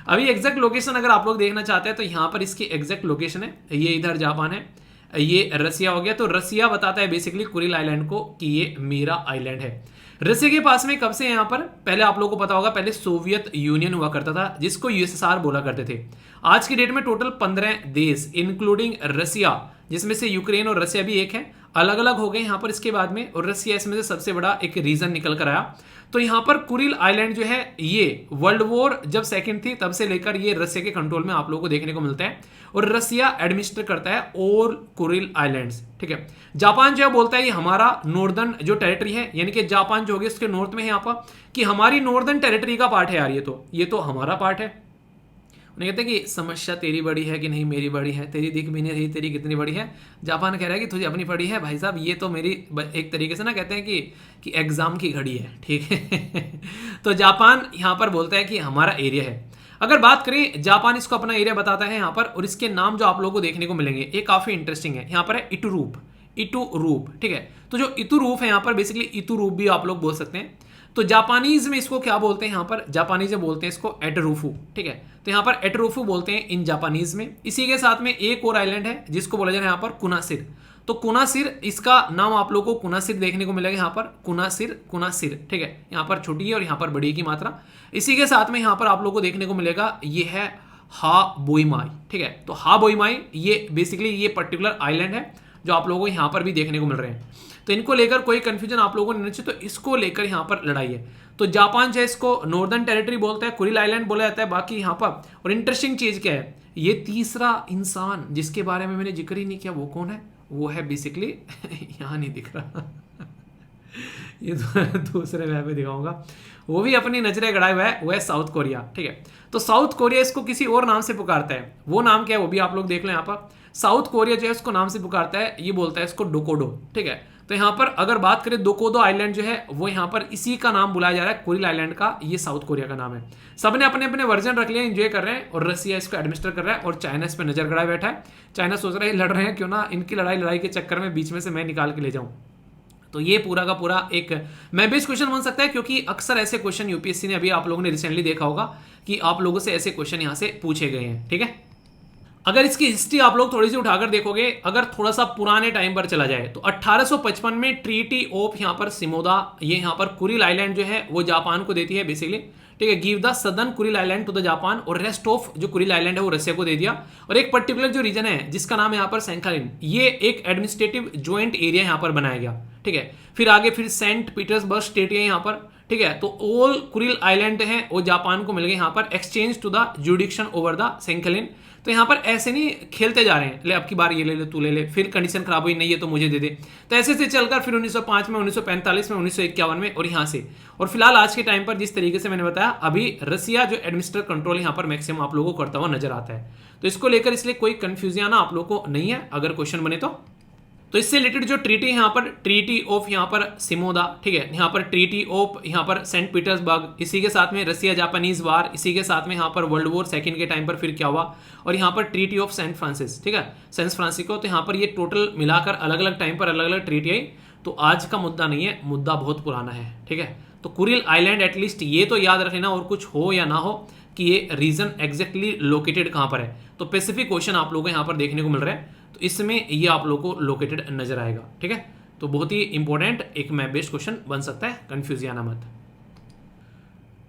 अभी एग्जैक्ट लोकेशन अगर आप लोग देखना चाहते हैं तो यहाँ पर इसकी एग्जैक्ट लोकेशन है, ये इधर जापान है, ये रसिया हो गया। तो रसिया बताता है बेसिकली कुरिल आइलैंड को कि ये मेरा आइलैंड है। रसिया के पास में कब से यहाँ पर, पहले आप लोगों को पता होगा, पहले सोवियत यूनियन हुआ करता था जिसको यूएसएसआर बोला करते थे। आज की डेट में टोटल 15 देश इंक्लूडिंग रसिया, जिसमें से यूक्रेन और रसिया भी एक है, अलग अलग हो गए यहाँ पर इसके बाद में, और रसिया इसमें से सबसे बड़ा एक रीजन निकल कर आया। तो यहाँ पर कुरिल आइलैंड जो है ये वर्ल्ड वॉर जब सेकंड थी तब से लेकर ये रसिया के कंट्रोल में आप लोगों को देखने को मिलता है, और रसिया एडमिनिस्टर करता है और कुरिल आइलैंड्स, ठीक है। जापान जो है बोलता है ये हमारा नॉर्दर्न जो टेरिटरी है, यानी कि जापान जो होगी उसके नॉर्थ में है यहाँ पर, कि हमारी नॉर्दर्न टेरिटरी का पार्ट है यार, ये तो हमारा पार्ट है। उन्हें कहते हैं कि समस्या तेरी बड़ी है कि नहीं मेरी बड़ी है, तेरी दिख भी नहीं रही, तेरी कितनी बड़ी है। जापान कह रहा है कि तुझे अपनी पड़ी है भाई साहब, ये तो मेरी एक तरीके से ना कहते हैं कि एग्जाम की घड़ी है, ठीक है। तो जापान यहाँ पर बोलता है कि हमारा एरिया है। अगर बात करें, जापान इसको अपना एरिया बताता है यहाँ पर, और इसके नाम जो आप लोगों को देखने को मिलेंगे ये काफी इंटरेस्टिंग है। यहाँ पर है इटुरूप, ठीक है। तो जो इटुरूप है यहाँ पर बेसिकली इटुरूप भी आप लोग बोल सकते हैं। तो जापानीज में इसको क्या बोलते हैं, यहाँ पर जापानीज में बोलते हैं इसको एटरूफू, ठीक है। तो यहाँ पर एटरूफू बोलते हैं इन जापानीज में। इसी के साथ में एक और आइलैंड है जिसको बोला जा रहा है यहाँ पर कुनासिर। तो कुनासिर, इसका नाम आप लोगों को कुनासिर देखने को मिलेगा यहाँ पर, कुनासिर, ठीक है। यहाँ पर छोटी है और यहाँ पर बड़ी की मात्रा। इसी के साथ में यहाँ पर आप लोगों को देखने को मिलेगा ये है हाबोईमाई, ठीक है। तो हाबोईमाई ये बेसिकली ये पर्टिकुलर आइलैंड है जो आप लोगों को यहाँ पर भी देखने को मिल रहे हैं। तो इनको लेकर कोई कंफ्यूजन आप लोगों को नहीं चाहिए, तो इसको लेकर यहाँ पर लड़ाई है। तो जापान जो है इसको नॉर्दर्न टेरिटरी बोलता है, कुरिल आइलैंड बोला जाता है बाकी यहाँ पर। और इंटरेस्टिंग चीज क्या है, ये तीसरा इंसान जिसके बारे में मैंने जिक्र ही नहीं किया वो कौन है, वो है बेसिकली यहाँ नहीं दिख रहा, ये दूसरे मैप में दिखाऊंगा, वो भी अपनी नजरें गड़ाए हुआ है, वो है साउथ कोरिया, ठीक है। तो साउथ कोरिया इसको किसी और नाम से पुकारता है, वो नाम क्या है वो भी आप लोग देख लो यहाँ पर। साउथ कोरिया जो है उसको नाम से पुकारता है, ये बोलता है इसको डोकोडो, ठीक है। तो यहाँ पर अगर बात करें दोकोदो आइलैंड जो है वो यहाँ पर इसी का नाम बुलाया जा रहा है, कुरिल आइलैंड का, ये साउथ कोरिया का नाम है। सबने अपने अपने वर्जन रख लिया, एंजॉय कर रहे हैं, और रसिया इसको एडमिनिस्टर कर रहा है, और चाइना इस पर नजर गड़ाए बैठा है। चाइना सोच रहा है लड़ रहे हैं क्यों ना इनकी लड़ाई के चक्कर में बीच में से मैं निकाल के ले जाऊं। तो ये पूरा का पूरा एक मैं बेस्ड क्वेश्चन बन सकता है, क्योंकि अक्सर ऐसे क्वेश्चन यूपीएससी ने, अभी आप लोगों ने रिसेंटली देखा होगा कि आप लोगों से ऐसे क्वेश्चन यहां से पूछे गए हैं, ठीक है। अगर इसकी हिस्ट्री आप लोग थोड़ी सी उठाकर देखोगे, अगर थोड़ा सा पुराने टाइम पर चला जाए, तो 1855 में ट्रीटी ऑफ यहाँ पर सिमोदा, ये यहाँ पर कुरिल आइलैंड जो है वो जापान को देती है बेसिकली, ठीक है। Give the southern Kuril island to the Japan, और रेस्ट ऑफ जो कुरिल आइलैंड है वो रशिया को दे दिया। और एक पर्टिकुलर जो रीजन है जिसका नाम है यहाँ पर सैंखालिन, ये एक एडमिनिस्ट्रेटिव ज्वाइंट एरिया यहाँ पर बनाया गया, ठीक है। फिर आगे फिर सेंट पीटर्सबर्ग स्टेट है यहाँ पर, ठीक है। तो ऑल कुरिल आइलैंड है वो जापान को मिल गए यहाँ पर, exchange to the jurisdiction over the Sakhalin. तो यहाँ पर ऐसे नहीं खेलते जा रहे हैं, ले अब की बार ये ले ले, तू ले ले, फिर कंडीशन खराब हुई, नहीं है तो मुझे दे दे। तो ऐसे से चलकर फिर 1905 में, 1945 में, 1951 में, और यहाँ से, और फिलहाल आज के टाइम पर जिस तरीके से मैंने बताया, अभी रसिया जो एडमिनिस्टर कंट्रोल यहाँ पर मैक्सिमम आप लोगों को करता हुआ नजर आता है। तो इसको लेकर इसलिए कोई कंफ्यूजन आप लोगों को नहीं है अगर क्वेश्चन बने तो इससे रिलेटेड जो ट्रीटी यहाँ पर, ट्रीटी ऑफ यहाँ पर सिमोदा, ठीक है, यहाँ पर ट्रीटी ऑफ यहाँ पर सेंट पीटर्सबर्ग, इसी के साथ में रसिया जापानीज वार, इसी के साथ में यहाँ पर वर्ल्ड वॉर सेकंड के टाइम पर फिर क्या हुआ, और यहाँ पर ट्रीटी ऑफ सेंट फ्रांसिस, ठीक है, सेंट फ्रांसिस्को। तो यहाँ पर ये टोटल मिलाकर अलग अलग टाइम पर अलग अलग ट्रीटी आई। तो आज का मुद्दा नहीं है, मुद्दा बहुत पुराना है, ठीक है। तो कुरिल आइलैंड एटलीस्ट ये तो याद रख लेना, और कुछ हो या ना हो, कि ये रीजन एग्जैक्टली लोकेटेड कहाँ पर है। तो स्पेसिफिक क्वेश्चन आप लोगों को यहाँ पर देखने को मिल रहा है, तो इसमें ये आप लोगों को लोकेटेड नजर आएगा, ठीक है। तो बहुत ही इंपॉर्टेंट एक मैप बेस्ड क्वेश्चन बन सकता है, कंफ्यूज आना मत।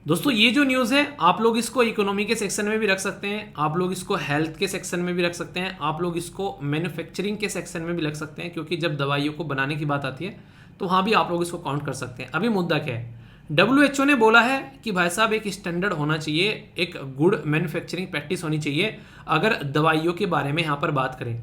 दोस्तों ये जो न्यूज़ है आप लोग इसको इकोनॉमी के सेक्शन में भी रख सकते हैं, आप लोग इसको हेल्थ के सेक्शन में भी रख सकते हैं, आप लोग इसको मैन्युफैक्चरिंग के सेक्शन में भी रख सकते हैं, क्योंकि जब दवाइयों को बनाने की बात आती है तो वहाँ भी आप लोग इसको काउंट कर सकते हैं। अभी मुद्दा क्या है, WHO ने बोला है कि भाई साहब एक स्टैंडर्ड होना चाहिए, एक गुड मैन्युफैक्चरिंग प्रैक्टिस होनी चाहिए अगर दवाइयों के बारे में यहाँ पर बात करें।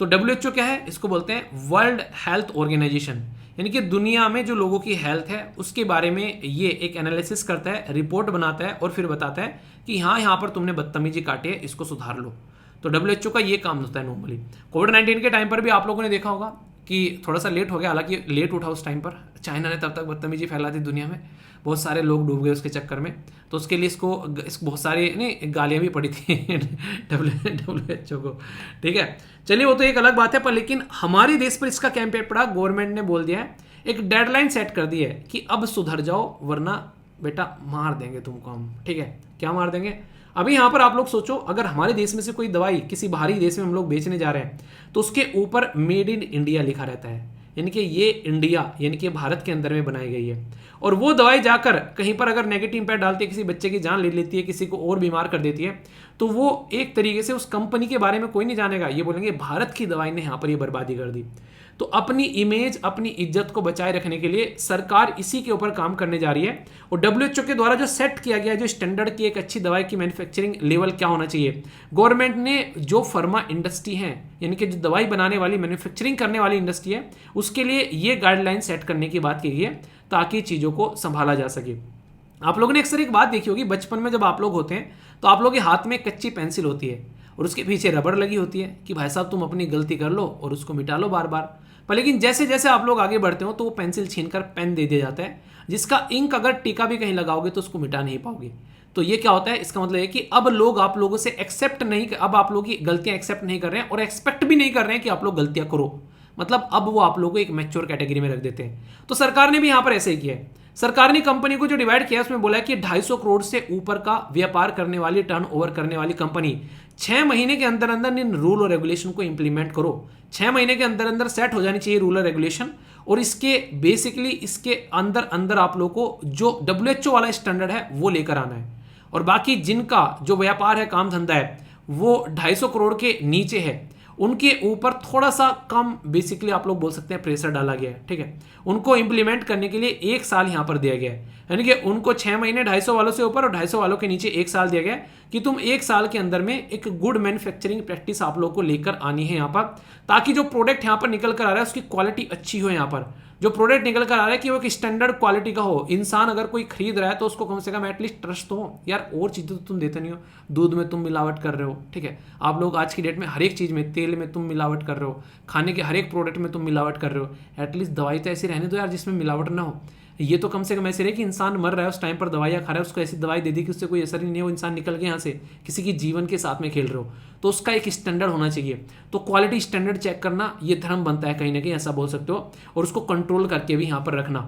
तो WHO क्या है, इसको बोलते हैं वर्ल्ड हेल्थ ऑर्गेनाइजेशन, यानी कि दुनिया में जो लोगों की हेल्थ है उसके बारे में ये एक एनालिसिस करता है, रिपोर्ट बनाता है, और फिर बताता है कि हाँ यहाँ पर तुमने बदतमीजी काटी है, इसको सुधार लो। तो WHO का ये काम होता है नॉर्मली। कोविड-19 के टाइम पर भी आप लोगों ने देखा होगा कि थोड़ा सा लेट हो गया, हालांकि लेट उठा उस टाइम पर, चाइना ने तब तक बदतमीजी फैला दी दुनिया में, बहुत सारे लोग डूब गए उसके चक्कर में। तो उसके लिए इसको बहुत सारी नहीं गालियाँ भी पड़ी थी WHO को, ठीक है। चलिए वो तो एक अलग बात है, पर लेकिन हमारे देश पर इसका क्या इम्पैक्ट पड़ा, गवर्नमेंट ने बोल दिया है, एक डेडलाइन सेट कर दी है कि अब सुधर जाओ वरना बेटा मार देंगे तुमको हम, ठीक है। क्या मार देंगे, अभी यहाँ पर आप लोग सोचो, अगर हमारे देश में से कोई दवाई किसी बाहरी देश में हम लोग बेचने जा रहे हैं तो उसके ऊपर मेड इन इंडिया लिखा रहता है, यानी कि ये इंडिया यानी कि भारत के अंदर में बनाई गई है। और वो दवाई जाकर कहीं पर अगर नेगेटिव इंपैक्ट डालती है, किसी बच्चे की जान ले लेती है, किसी को और बीमार कर देती है, तो वो एक तरीके से उस कंपनी के बारे में कोई नहीं जानेगा, ये बोलेंगे भारत की दवाई ने यहाँ पर ये बर्बादी कर दी। तो अपनी इमेज, अपनी इज्जत को बचाए रखने के लिए सरकार इसी के ऊपर काम करने जा रही है। और WHO के द्वारा जो सेट किया गया जो स्टैंडर्ड की एक अच्छी दवाई की मैन्युफैक्चरिंग लेवल क्या होना चाहिए, गवर्नमेंट ने जो फार्मा इंडस्ट्री है यानी कि जो दवाई बनाने वाली मैन्युफैक्चरिंग करने वाली इंडस्ट्री है उसके लिए ये गाइडलाइन सेट करने की बात की गई है, ताकि चीज़ों को संभाला जा सके। आप लोगों ने अक्सर एक बात देखी होगी, बचपन में जब आप लोग होते हैं तो आप लोगों के हाथ में कच्ची पेंसिल होती है और उसके पीछे रबड़ लगी होती है कि भाई साहब तुम अपनी गलती कर लो और उसको मिटा लो बार बार। पर लेकिन जैसे जैसे आप लोग आगे बढ़ते हो तो वो पेंसिल छीनकर पेन दे दिया जाता है, जिसका इंक अगर टीका भी कहीं लगाओगे तो उसको मिटा नहीं पाओगे। तो ये क्या होता है, इसका मतलब है कि अब लोग आप लोगों से एक्सेप्ट नहीं, अब आप लोगों की गलतियां एक्सेप्ट नहीं कर रहे हैं और एक्सपेक्ट भी नहीं कर रहे हैं कि आप लोग गलतियां करो। मतलब अब वो आप लोगों को एक मैच्योर कैटेगरी में रख देते हैं। तो सरकार ने भी यहाँ पर ऐसे ही किया है। सरकार ने कंपनी को जो डिवाइड किया उसमें बोला कि 250 करोड़ से ऊपर का व्यापार करने वाली, टर्नओवर करने वाली कंपनी 6 महीने के अंदर अंदर इन रूल और रेगुलेशन को इंप्लीमेंट करो। 6 महीने के अंदर अंदर सेट हो जानी चाहिए रूल और रेगुलेशन, और इसके बेसिकली इसके अंदर अंदर आप लोगों को जो WHO वाला स्टैंडर्ड है वो लेकर आना है। और बाकी जिनका जो व्यापार है, काम धंधा है, वो 250 करोड़ के नीचे है, उनके ऊपर थोड़ा सा कम बेसिकली आप लोग बोल सकते हैं प्रेशर डाला गया है, ठीक है। उनको इंप्लीमेंट करने के लिए 1 साल यहाँ पर दिया गया है, यानी कि उनको 6 महीने 250 वालों से ऊपर और 250 वालों के नीचे 1 साल दिया गया है कि तुम 1 साल के अंदर में एक गुड मैन्युफैक्चरिंग प्रैक्टिस आप लोगों को लेकर आनी है यहाँ पर, ताकि जो प्रोडक्ट यहाँ पर निकल कर आ रहा है उसकी क्वालिटी अच्छी हो। यहाँ पर जो प्रोडक्ट निकल कर आ रहा है कि वो एक स्टैंडर्ड क्वालिटी का हो, इंसान अगर कोई खरीद रहा है तो उसको कम से कम एटलीस्ट ट्रस्ट तो हो। यार और चीज़ें तो तुम देते नहीं हो, दूध में तुम मिलावट कर रहे हो, ठीक है, आप लोग आज की डेट में हर एक चीज़ में, तेल में तुम मिलावट कर रहे हो, खाने के हर एक प्रोडक्ट में तुम मिलावट कर रहे हो। एटलीस्ट दवाई तो ऐसी रहने दो यार जिसमें मिलावट ना हो। ये तो कम से कम ऐसे रहे कि इंसान मर रहा है उस टाइम पर दवाइयाँ खा रहा है, उसको ऐसी दवाई दे दी कि उससे कोई असर ही नहीं है, वो इंसान निकल गया यहाँ से, किसी की जीवन के साथ में खेल रहे हो। तो उसका एक स्टैंडर्ड होना चाहिए। तो क्वालिटी स्टैंडर्ड चेक करना ये धर्म बनता है कहीं ना कहीं, ऐसा बोल सकते हो। और उसको कंट्रोल करके भी यहाँ पर रखना,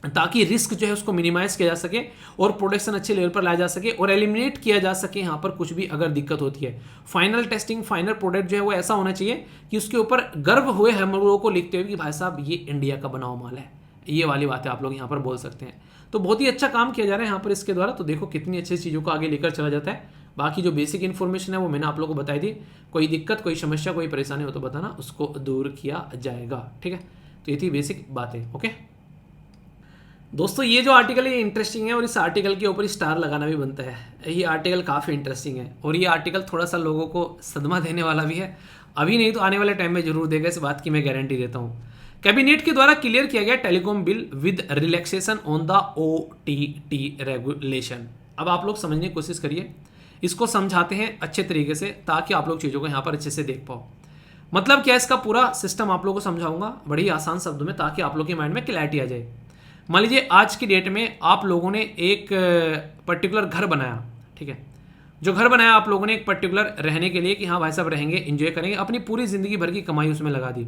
ताकि रिस्क जो है उसको मिनिमाइज किया जा सके और प्रोडक्शन अच्छे लेवल पर लाया जा सके और एलिमिनेट किया जा सके यहाँ पर कुछ भी अगर दिक्कत होती है। फाइनल टेस्टिंग, फाइनल प्रोडक्ट जो है वो ऐसा होना चाहिए कि उसके ऊपर गर्व हुए हम लोगों को लिखते हुए कि भाई साहब ये इंडिया का बना हुआ माल है। ये वाली बातें आप लोग यहाँ पर बोल सकते हैं। तो बहुत ही अच्छा काम किया जा रहा है यहाँ पर इसके द्वारा। तो देखो कितनी अच्छी चीज़ों को आगे लेकर चला जाता है। बाकी जो बेसिक इन्फॉर्मेशन है वो मैंने आप लोगों को बताई दी। कोई दिक्कत, कोई समस्या, कोई परेशानी हो तो बताना, उसको दूर किया जाएगा, ठीक है। तो ये थी बेसिक बातें, ओके दोस्तों। ये जो आर्टिकल है ये इंटरेस्टिंग है और इस आर्टिकल के ऊपर स्टार लगाना भी बनता है। ये आर्टिकल काफ़ी इंटरेस्टिंग है और ये आर्टिकल थोड़ा सा लोगों को सदमा देने वाला भी है। अभी नहीं तो आने वाले टाइम में जरूर देगा, इस बात की मैं गारंटी देता हूँ। कैबिनेट के द्वारा क्लियर किया गया telecom bill with relaxation on the OTT regulation. अब आप लोग समझने की कोशिश करिए, इसको समझाते हैं अच्छे तरीके से ताकि आप लोग चीज़ों को यहाँ पर अच्छे से देख पाओ। मतलब क्या, इसका पूरा सिस्टम आप लोगों को समझाऊंगा बड़ी आसान शब्दों में ताकि आप लोग के माइंड में क्लैरिटी आ जाए। मान लीजिए आज की डेट में आप लोगों ने एक पर्टिकुलर घर बनाया, ठीक है। जो घर बनाया आप लोगों ने एक पर्टिकुलर रहने के लिए कि हाँ भाई साहब रहेंगे, एंजॉय करेंगे, अपनी पूरी ज़िंदगी भर की कमाई उसमें लगा दी।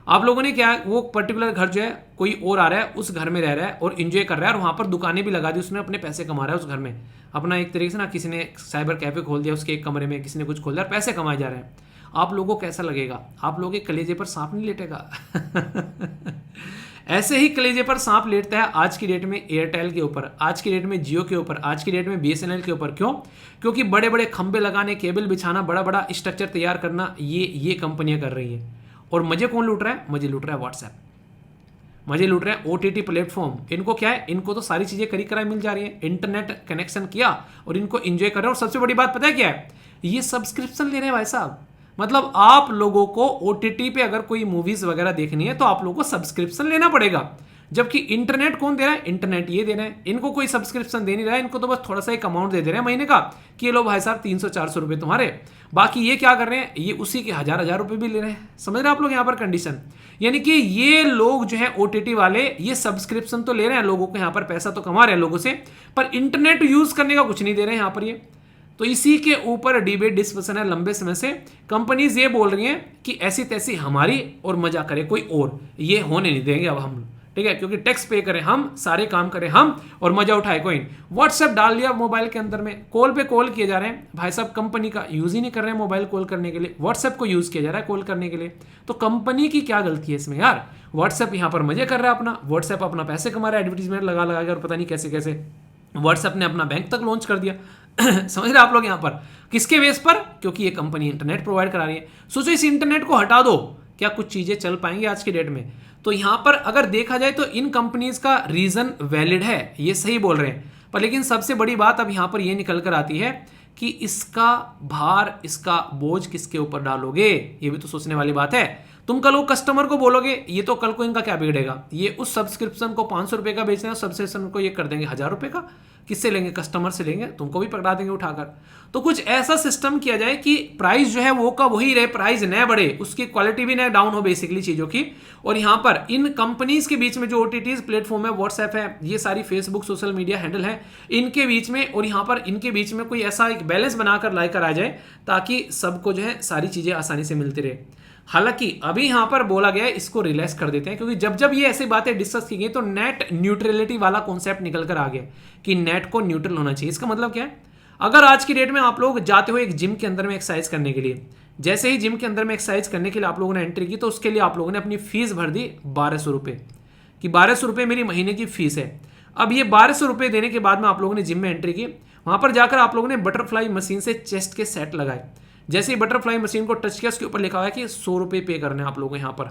आप लोगों ने क्या, वो पर्टिकुलर घर जो है कोई और आ रहा है, उस घर में रह रहा है और एंजॉय कर रहा है और वहाँ पर दुकानें भी लगा दी, उसने अपने पैसे कमा रहा है उस घर में अपना। एक तरीके से ना, किसी ने साइबर कैफे खोल दिया उसके एक कमरे में, किसी ने कुछ खोल दिया, पैसे कमाए जा रहे हैं। आप लोगों को कैसा लगेगा? आप लोगों के कलेजे पर सांप नहीं लेटेगा? ऐसे ही कलेजे पर सांप लेटता है आज की डेट में एयरटेल के ऊपर, आज की डेट में जियो के ऊपर, आज की डेट में BSNL के ऊपर। क्यों? क्योंकि बड़े बड़े खंबे लगाने, केबल बिछाना, बड़ा बड़ा स्ट्रक्चर तैयार करना ये कंपनियां कर रही हैं। और मजे कौन लूट रहा है? मजे लूट रहा है व्हाट्सएप, मजे लूट रहे हैं OTT प्लेटफॉर्म। इनको क्या है, इनको तो सारी चीजें करी कराई मिल जा रही है, इंटरनेट कनेक्शन किया और इनको एंजॉय कर रहे हैं। और सबसे बड़ी बात पता है क्या है? ये सब्सक्रिप्शन ले रहे हैं भाई साहब। मतलब आप लोगों को OTT पे अगर कोई मूवीज वगैरह देखनी है तो आप लोगों को सब्सक्रिप्शन लेना पड़ेगा, जबकि इंटरनेट कौन दे रहा है? इंटरनेट ये दे रहे हैं। इनको कोई सब्सक्रिप्शन दे नहीं रहा है, इनको तो बस थोड़ा सा एक अमाउंट दे रहे हैं महीने का कि ये लो भाई साहब 300-400 रुपए तुम्हारे। बाकी ये क्या कर रहे हैं, ये उसी के हजार रुपए भी ले रहे हैं। समझ रहे हैं आप लोग यहाँ पर कंडीशन? यानी कि ये लोग जो है OTT वाले, ये सब्सक्रिप्शन तो ले रहे हैं लोगों को, यहाँ पर पैसा तो कमा रहे हैं लोगों से, पर इंटरनेट यूज करने का कुछ नहीं दे रहे हैं यहाँ पर ये। तो इसी के ऊपर डिबेट डिस्कशन है लंबे समय से। कंपनीज ये बोल रही हैं कि ऐसी तैसी हमारी और मजा करे कोई और, ये होने नहीं देंगे अब हम, ठीक है। क्योंकि टैक्स पे करें हम, सारे काम करें हम और मजा उठाए कोई। व्हाट्सएप डाल दिया मोबाइल के अंदर में, कॉल पे कॉल किए जा रहे हैं भाई साहब, कंपनी का यूज ही नहीं कर रहे हैं मोबाइल कॉल करने के लिए, व्हाट्सएप को यूज किया जा रहा है कॉल करने के लिए। तो कंपनी की क्या गलती है इसमें यार? व्हाट्सएप यहाँ पर मजे कर रहा है अपना, व्हाट्सएप अपना पैसे कमा रहा है एडवर्टीजमेंट लगा लगा कर, पता नहीं कैसे कैसे। व्हाट्सएप ने अपना बैंक तक लॉन्च कर दिया। समझ रहे आप लोग यहाँ पर? किसके बेस पर? क्योंकि ये कंपनी इंटरनेट प्रोवाइड करा रही है। सोचो इस इंटरनेट को हटा दो, क्या कुछ चीजें चल पाएंगी आज की डेट में? तो यहाँ पर अगर देखा जाए तो इन कंपनीज का रीजन वैलिड है, ये सही बोल रहे हैं, पर लेकिन सबसे बड़ी बात अब यहाँ पर ये निकल कर आती है कि इसका भार, इसका बोझ किसके ऊपर डालोगे? ये भी तो सोचने वाली बात है। तुम कल वो कस्टमर को बोलोगे, ये तो कल को इनका क्या बिगड़ेगा? ये उस सब्सक्रिप्शन को 500 रुपए का बेच रहे हैं, सब्सक्रिप्शन को ये कर देंगे 1000 रुपए का। किससे लेंगे? कस्टमर से लेंगे, तुमको भी पकड़ा देंगे उठाकर। तो कुछ ऐसा सिस्टम किया जाए कि प्राइस जो है वो का वही रहे, प्राइस न बढ़े, उसकी क्वालिटी भी न डाउन हो बेसिकली चीजों की। और यहाँ पर इन कंपनीज के बीच में जो OTT प्लेटफॉर्म है, व्हाट्सएप है, ये सारी फेसबुक सोशल मीडिया हैंडल है, इनके बीच में और यहाँ पर इनके बीच में कोई ऐसा एक बैलेंस बनाकर लाकर आ जाए ताकि सबको जो है सारी चीजें आसानी से मिलती रहे। हालांकि अभी यहां पर बोला गया है इसको रिलैक्स कर देते हैं, क्योंकि जब जब ये ऐसी बातें डिस्कस की गई तो नेट न्यूट्रलिटी वाला कॉन्सेप्ट निकल कर आ गया कि नेट को न्यूट्रल होना चाहिए। इसका मतलब क्या है? अगर आज की डेट में आप लोग जाते हो एक जिम के अंदर में एक्सरसाइज करने के लिए, जैसे ही जिम के अंदर में एक्सरसाइज करने के लिए आप लोगों ने एंट्री की तो उसके लिए आप लोगों ने अपनी फीस भर दी 1200 रुपये कि 1200 रुपये मेरी महीने की फीस है। अब ये 1200 रुपये देने के बाद में आप लोगों ने जिम में एंट्री की, वहां पर जाकर आप लोगों ने बटरफ्लाई मशीन से चेस्ट के सेट लगाए। जैसे ही बटरफ्लाई मशीन को टच किया उसके ऊपर लिखा हुआ है कि 100 रुपये पे करने आप लोगों को यहाँ पर।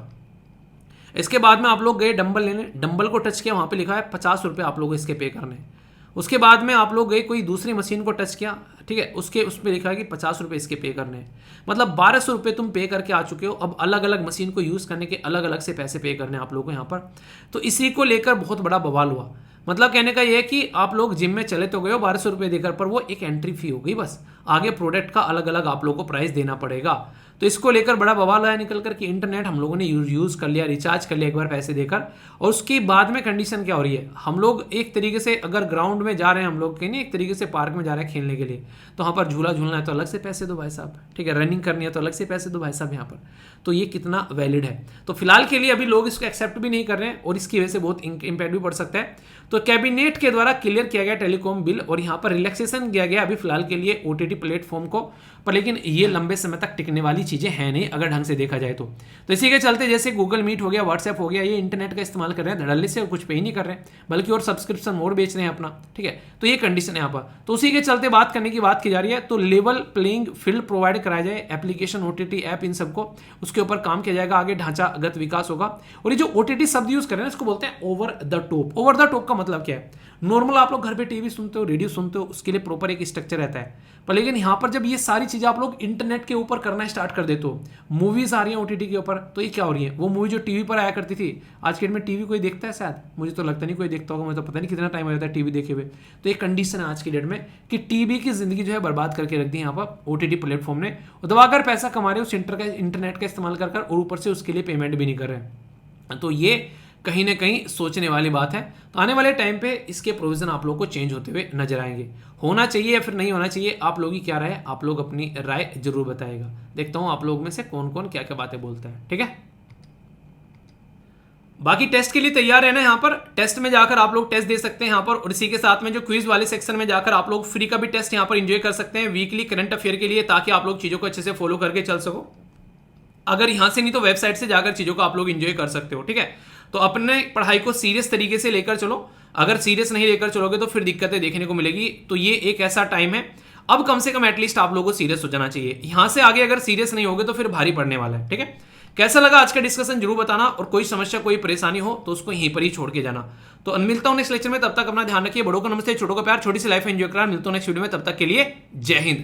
इसके बाद में आप लोग गए डंबल लेने, डंबल को टच किया, वहाँ पे लिखा है 50 रुपये आप लोगों को इसके पे करने। उसके बाद में आप लोग गए कोई दूसरी मशीन को टच किया, ठीक है, उसके उस पर लिखा है कि 50 रुपये इसके पे करने हैं, मतलब 1200 रुपये तुम पे करके आ चुके हो। अब अलग अलग मशीन को यूज़ करने के अलग अलग से पैसे पे करने हैं आप लोगों को यहाँ पर। तो इसी को लेकर बहुत बड़ा बवाल हुआ। मतलब कहने का ये है कि आप लोग जिम में चले तो गए हो 1200 रुपये देकर, पर वो एक एंट्री फी हो गई बस, आगे प्रोडक्ट का अलग अलग आप लोगों को प्राइस देना पड़ेगा। तो इसको लेकर बड़ा बवाल आया निकल कर कि इंटरनेट हम लोगों ने यूज़ कर लिया, रिचार्ज कर लिया एक बार पैसे देकर, और उसके बाद में कंडीशन क्या हो रही है, हम लोग एक तरीके से अगर ग्राउंड में जा रहे हैं, हम लोग कहीं नहीं एक तरीके से पार्क में जा रहे हैं खेलने के लिए, तो वहाँ पर झूला झूलना है तो अलग से पैसे दो भाई साहब, ठीक है, रनिंग करनी है तो अलग से पैसे दो भाई साहब यहाँ पर। तो ये कितना वैलिड है? तो फिलहाल के लिए अभी लोग इसको एक्सेप्ट भी नहीं कर रहे हैं और इसकी वजह से बहुत इम्पैक्ट भी पड़ सकता है। तो कैबिनेट के द्वारा क्लियर किया गया टेलीकॉम बिल और यहाँ पर रिलैक्सेशन किया गया अभी फिलहाल के लिए ओटीटी प्लेटफॉर्म को, पर लेकिन ये लंबे समय तक टिकने वाली चीजें हैं नहीं अगर ढंग से देखा जाए तो। इसी के चलते जैसे गूगल मीट हो गया, व्हाट्सएप हो गया, ये इंटरनेट का इस्तेमाल कर रहे हैं धड़ल्ले से और कुछ पे ही नहीं कर रहे हैं, बल्कि और सब्सक्रिप्शन मोड बेच रहे हैं अपना, ठीक है। तो ये कंडीशन है यहाँ पर। तो उसी के चलते बात करने की बात की जा रही है, तो लेवल प्लेइंग फील्ड प्रोवाइड कराया जाए, एप्लीकेशन ओटीटी ऐप इन सबको, उसके ऊपर काम किया जाएगा, आगे ढांचागत विकास होगा। और ये जो ओटीटी शब्द यूज कर रहे हैं इसको बोलते हैं over the top. Over the top का मतलब क्या है? नॉर्मल आप लोग घर पे टीवी सुनते हो, रेडियो सुनते हो, उसके लिए प्रॉपर एक स्ट्रक्चर रहता है, पर लेकिन यहाँ पर जब ये सारी चीजें आप लोग इंटरनेट के ऊपर करना स्टार्ट कर देते हो, मूवीज आ रही हैं ओटीटी के ऊपर, तो ये क्या हो रही है, वो मूवी जो टीवी पर आया करती थी, आज के डेट में टीवी कोई देखता है? शायद मुझे तो लगता नहीं कोई देखता होगा, मुझे तो पता नहीं कितना टाइम हो जाता है टीवी देखे हुए। तो एक कंडीशन है आज की डेट में कि टीवी की जिंदगी जो है बर्बाद करके रख दी यहाँ पर ओटीटी प्लेटफॉर्म ने, दबाकर पैसा कमा रहे हो उस इंटरनेट का इस्तेमाल कर और ऊपर से उसके लिए पेमेंट भी नहीं कर रहे। तो ये कहीं ना कहीं सोचने वाली बात है। तो आने वाले टाइम पे इसके प्रोविजन आप लोग को चेंज होते हुए नजर आएंगे। होना चाहिए या फिर नहीं होना चाहिए, आप लोगों की क्या राय है, आप लोग अपनी राय जरूर बताइएगा। देखता हूं आप लोग में से कौन कौन क्या क्या बातें बोलता है, ठीक है। बाकी टेस्ट के लिए तैयार है ना, यहाँ पर टेस्ट में जाकर आप लोग टेस्ट दे सकते हैं यहाँ पर, और इसी के साथ में जो क्विज वाले सेक्शन में जाकर आप लोग फ्री का भी टेस्ट यहाँ पर एंजॉय कर सकते हैं वीकली करंट अफेयर के लिए, ताकि आप लोग चीजों को अच्छे से फॉलो करके चल सको। अगर यहां से नहीं तो वेबसाइट से जाकर चीजों को आप लोग एंजॉय कर सकते हो, ठीक है। तो अपने पढ़ाई को सीरियस तरीके से लेकर चलो, अगर सीरियस नहीं लेकर चलोगे तो फिर दिक्कतें देखने को मिलेगी। तो ये एक ऐसा टाइम है, अब कम से कम एटलीस्ट आप लोगों को सीरियस हो जाना चाहिए। यहां से आगे अगर सीरियस नहीं होगे तो फिर भारी पड़ने वाला है, ठीक है। कैसा लगा आज का डिस्कशन जरूर बताना, और कोई समस्या कोई परेशानी हो तो उसको यहीं पर ही छोड़ के जाना। तो मिलता हूं नेक्स्ट लेक्चर में, तब तक अपना ध्यान रखिए, बड़ों को नमस्ते, छोटों का प्यार, छोटी सी लाइफ एंजॉय करा। मिलता हूं नेक्स्ट वीडियो में, तब तक के लिए जय हिंद।